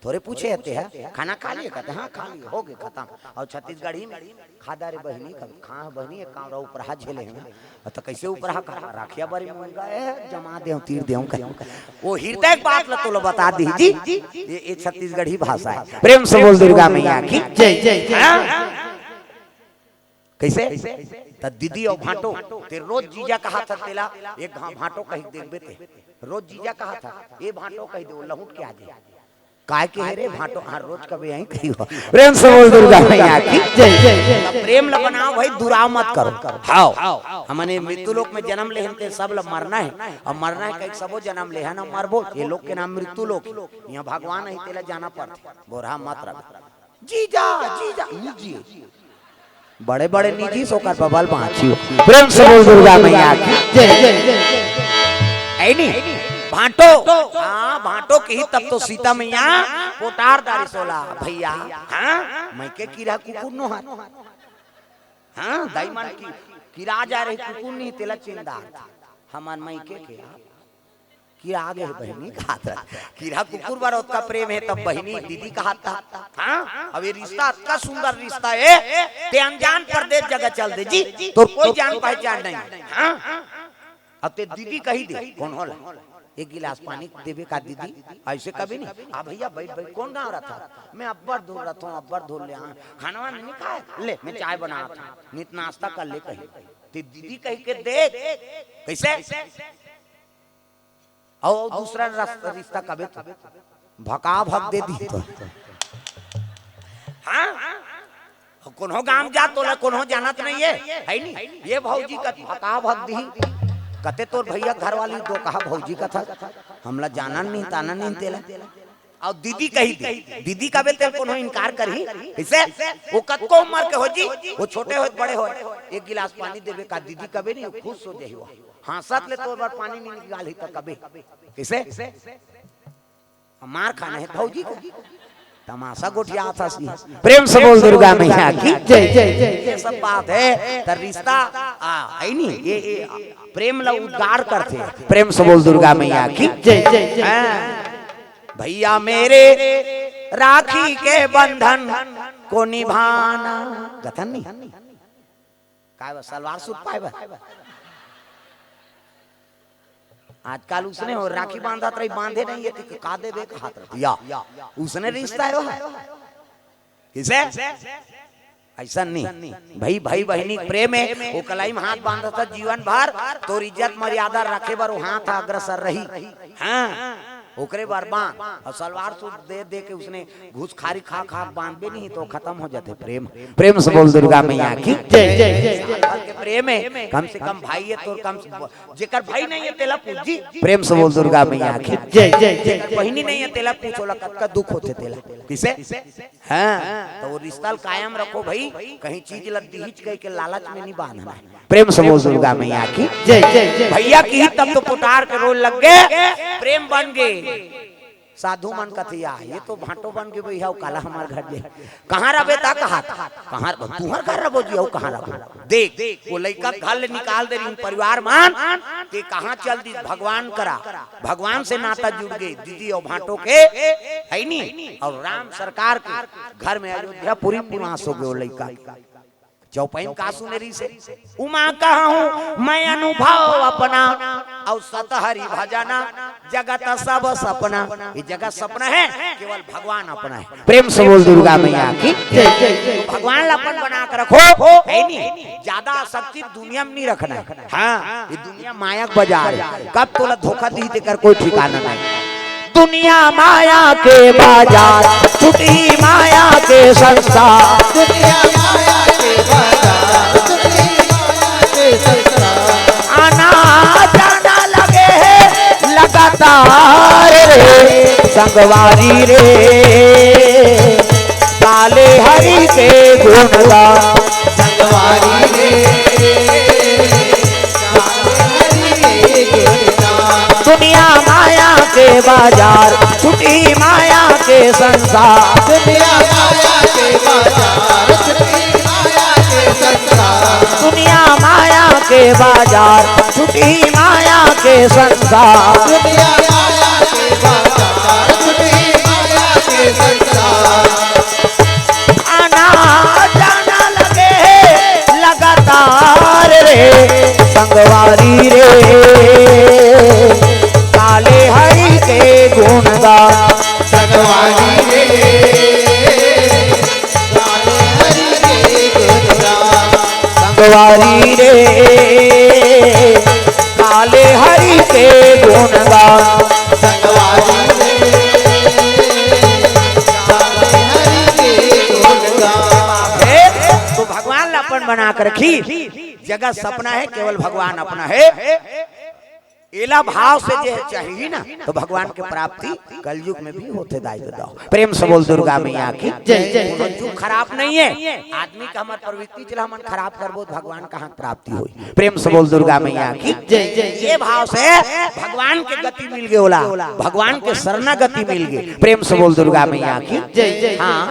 थोड़े पूछे रहते हैं खाना खा लिए कहते हाँ खा लिए हो गए खत्म। और छत्तीसगढ़ी में खादा रे बहनी खा बहनी एक कांवरा ऊपर हाथ झेले हैं तो कैसे ऊपर हाथ राखिया बड़ी मुंगा जमा दे तीर दे वो हृदय बात तो लो बता दी जी ये छत्तीसगढ़ी भाषा है। प्रेम से बोल दुर्गा मैया की जय जय। कैसे तो दीदी और भाटो ते रोज जीजा कहा था तेला एक भाटो कही देखबे ते रोज जीजा कहा था ये भाटो कही दे लहुट के आ जाए काय के रे भाटो हर रोज कभी यहीं कही हो। प्रेम से बोल दुर्गा मैया की जय जय। प्रेम ल बनाओ भाई दुराव मत करो हां हमने मृत्यु लोक में जन्म ले हमते सब ल मरना है और मरना है कई सबो जन्म ले है ना मरबो ये लोग के नाम मृत्यु लोक यहां भगवान है तेला जाना पड़ता बोरा मत रख जीजा जीजा लीजिए बड़े बड़े निजी सोकर बबल बांचियो। प्रेम से बोल दुर्गा मैया की जय जय। ऐ नहीं भाटो हाँ भाटो की तब तो सीता मैया पोटार दारी सोला भैया हाँ मैं के कीड़ा कुकुर नो हाँ दाईमान की कीड़ा जा रही कुकुर नहीं तेला चिंदा हमार मैं के कीड़ा आगे है बहनी खाता कीड़ा कुकुर बार उसका प्रेम है तब बहनी दीदी कहा था हाँ अब ये रिश्ता इतना सुंदर रिश्ता है ते अनजान परदेश जगह चल दे जी तो कोई जान पहचान नहीं हाँ अब ते दीदी कही दे कौन होला एक गिलास पानी देवे का दीदी ऐसे कभी नहीं आ भैया बैठ बैठ कौन गाँव रहा था मैं अब्बर धो रहा था अब्बर धो ले खाना नहीं खाए ले मैं चाय बना था नित नाश्ता कर ले कही ते दीदी कही के देख कैसे और दूसरा रिश्ता कभी भका भग दे दी तो हाँ कोनो गांव जा तो कोनो जानत नहीं है नहीं। ये भौजी का भका भग दी कते तोर भैया घर वाली तो कहा भौजी का था हमला जाना नहीं ताना नहीं तेला और दीदी कही थी दीदी का बेटे कोनो इनकार करही इसे वो कतको उम्र के हो जी वो छोटे हो बड़े हो एक गिलास पानी देवे का दीदी कबे नहीं खुश हो जाई हां साथ ले तो बार पानी नहीं निकाली तो कबे किसे मार खाना है भौजी को तमाशा गोठिया था सी। प्रेम से बोल दुर्गा मैया की जय जय जय। ये सब बात है तर रिश्ता है नहीं ये प्रेम ला उद्गार करते प्रेम से बोल दुर्गा मैया की जय जय जय। भैया मेरे राखी के बंधन को निभाना गथन नहीं काय सलवार सूट पाए आजकल उसने और राखी बांधा रही बांधे नहीं ये का दे बे हाथ या उसने रिश्ता है किसे ऐसा नहीं भाई भाई बहनी प्रेम है वो कलाई में हाथ बांधा था जीवन भर तो इज्जत मर्यादा रखे बर हाथ अग्रसर रही हाँ ओकरे बार बांध और सलवार सूट दे दे के उसने घूस खारी खा खा बांध भी नहीं तो खत्म हो जाते प्रेम। प्रेम से बोल दुर्गा मैया की जय जय जय। प्रेम है कम से कम भाई है तो कम जेकर भाई नहीं है तेला पूजी प्रेम से बोल दुर्गा मैया की जय जय जय। बहनी नहीं है तेला पूछोला कब का दुख होते तेला किसे हाँ तो वो रिश्ता कायम रखो भाई कहीं चीज लग दीज कह के लालच में नहीं बांधना है। प्रेम से बोल दुर्गा मैया की जय जय जय। भैया की तब तो पुटार के रोल लग गए प्रेम बन गए साधु मन कथिया ये तो भाटो बन के भैया काला हमार घर जे कहां रबे ता कहा कहां तुहर घर रबो जी कहां रबो देख वो लइका घर ले निकाल दे रही परिवार मान ते कहां चल दी भगवान करा भगवान से नाता जुड़ गए दीदी और भाटो के है नी और राम सरकार के घर में अयोध्या पूरी निवास हो गए लइका चौपाइन का सुनेरी से उमा कहा हूँ मैं अनुभव अपना और सतहरी भजना जगत सब सपना ये जगत सपना है केवल भगवान अपना है। प्रेम से बोल दुर्गा मैया की जय जय जय। भगवान लपन बना कर रखो है नहीं ज्यादा आसक्ति दुनिया में नहीं रखना है हाँ ये दुनिया माया बाजार है कब तोला धोखा दी देकर कोई ठिकाना नहीं। दुनिया माया के बाजार छुटी माया के संसार दुनिया माया के बाजार छुटी माया के संसार आना जाना लगे है लगातार रे संगवारी रे काले हरि के गुणगा संगवारी रे दुनिया माया के बाजार छुटी माया के संसार दुनिया माया के बाजार छुटी माया के संसार दुनिया माया के बाजार छुटी माया के संसार दुनिया माया के बाजार छुटी माया के संसार आना जाना लगे है लगातार रे संगवारी रे काले हरि के गुणगा संगवारी रे काले हरि के गुणगान संगवारी रे काले हरि के गुणगा संगवारी रे काले हरि के गुणगान। तो भगवान लपन बना कर रखी जगत सपना है केवल भगवान अपना है एला भाव से जे चाहिए ना तो भगवान के प्राप्ति कलयुग में भी होते दाई दो। प्रेम से बोल दुर्गा मैया की जय जय जय। युग खराब नहीं है आदमी का हमार प्रवृत्ति चला मन खराब करबो भगवान कहाँ प्राप्ति हुई। प्रेम से बोल दुर्गा मैया की जय जय ये भाव से भगवान के गति मिल गई ओला भगवान के शरणागति मिल गई। प्रेम से बोल दुर्गा मैया की जय जय। हाँ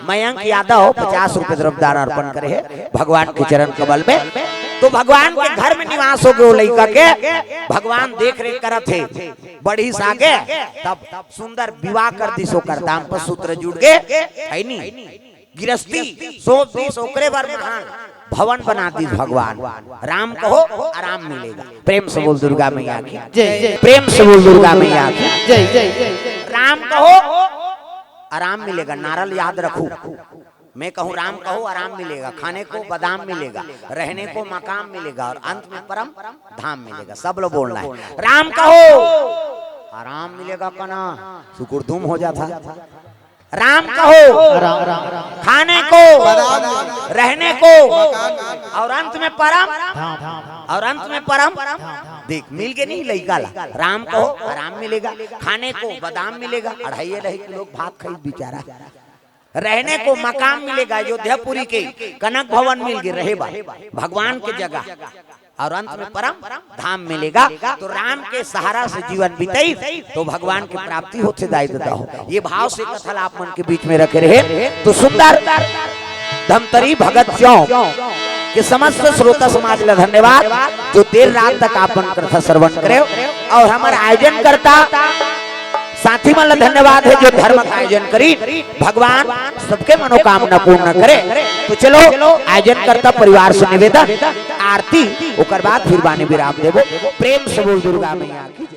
मयंक यादव 50 रुपए द्रव्यदान अर्पण करे है भगवान के चरण कमल में तो भगवान के घर में निवास हो गए लड़का के भगवान देख रेख करत थे बड़ी सागे तब सुंदर विवाह कर दी सोकर दाम पर सूत्र जुड़ गए है नी गिरस्ती सोच दी सोकरे बार महान भवन बना दी भगवान राम कहो आराम मिलेगा। प्रेम से बोल दुर्गा मैया की जय जय। प्रेम से बोल दुर्गा मैया की जय जय। राम कहो आराम मिलेगा नारल याद रखू मैं कहूँ राम कहो आराम मिलेगा खाने को बादाम मिलेगा रहने को मकाम मिलेगा और अंत में परम धाम मिलेगा। सब लोग बोलना है राम कहो आराम मिलेगा कना सुकुर धूम हो जाता राम कहो, खाने को, रहने को, और अंत में परम, और अंत में परम। देख मिल के नहीं लइका ला, राम कहो आराम मिलेगा, खाने को बादाम मिलेगा, 2.5 किलो भात खाई बेचारा, रहने को मकाम मिलेगा अयोध्यापुरी के कनक भवन मिल गए रहे भगवान के जगह, और अंत में परम धाम मिलेगा। तो राम के सहारा से जीवन बीतई तो भगवान की प्राप्ति होते दायित्व हो। ये भाव से कथल आप मन के बीच में रखे रहे तो सुंदर धमतरी भगत चौक के समस्त श्रोता समाज ला धन्यवाद जो देर रात तक आपन कथा श्रवण करे, और हमारे आयोजन करता साथी मन धन्यवाद है जो धर्म का आयोजन करी। भगवान सबके मनोकामना पूर्ण करे। तो चलो आयोजन करता परिवार से निवेदन आरती ओकर बाद फिर बानी विराम देवो। प्रेम से बोल दुर्गा मैया की।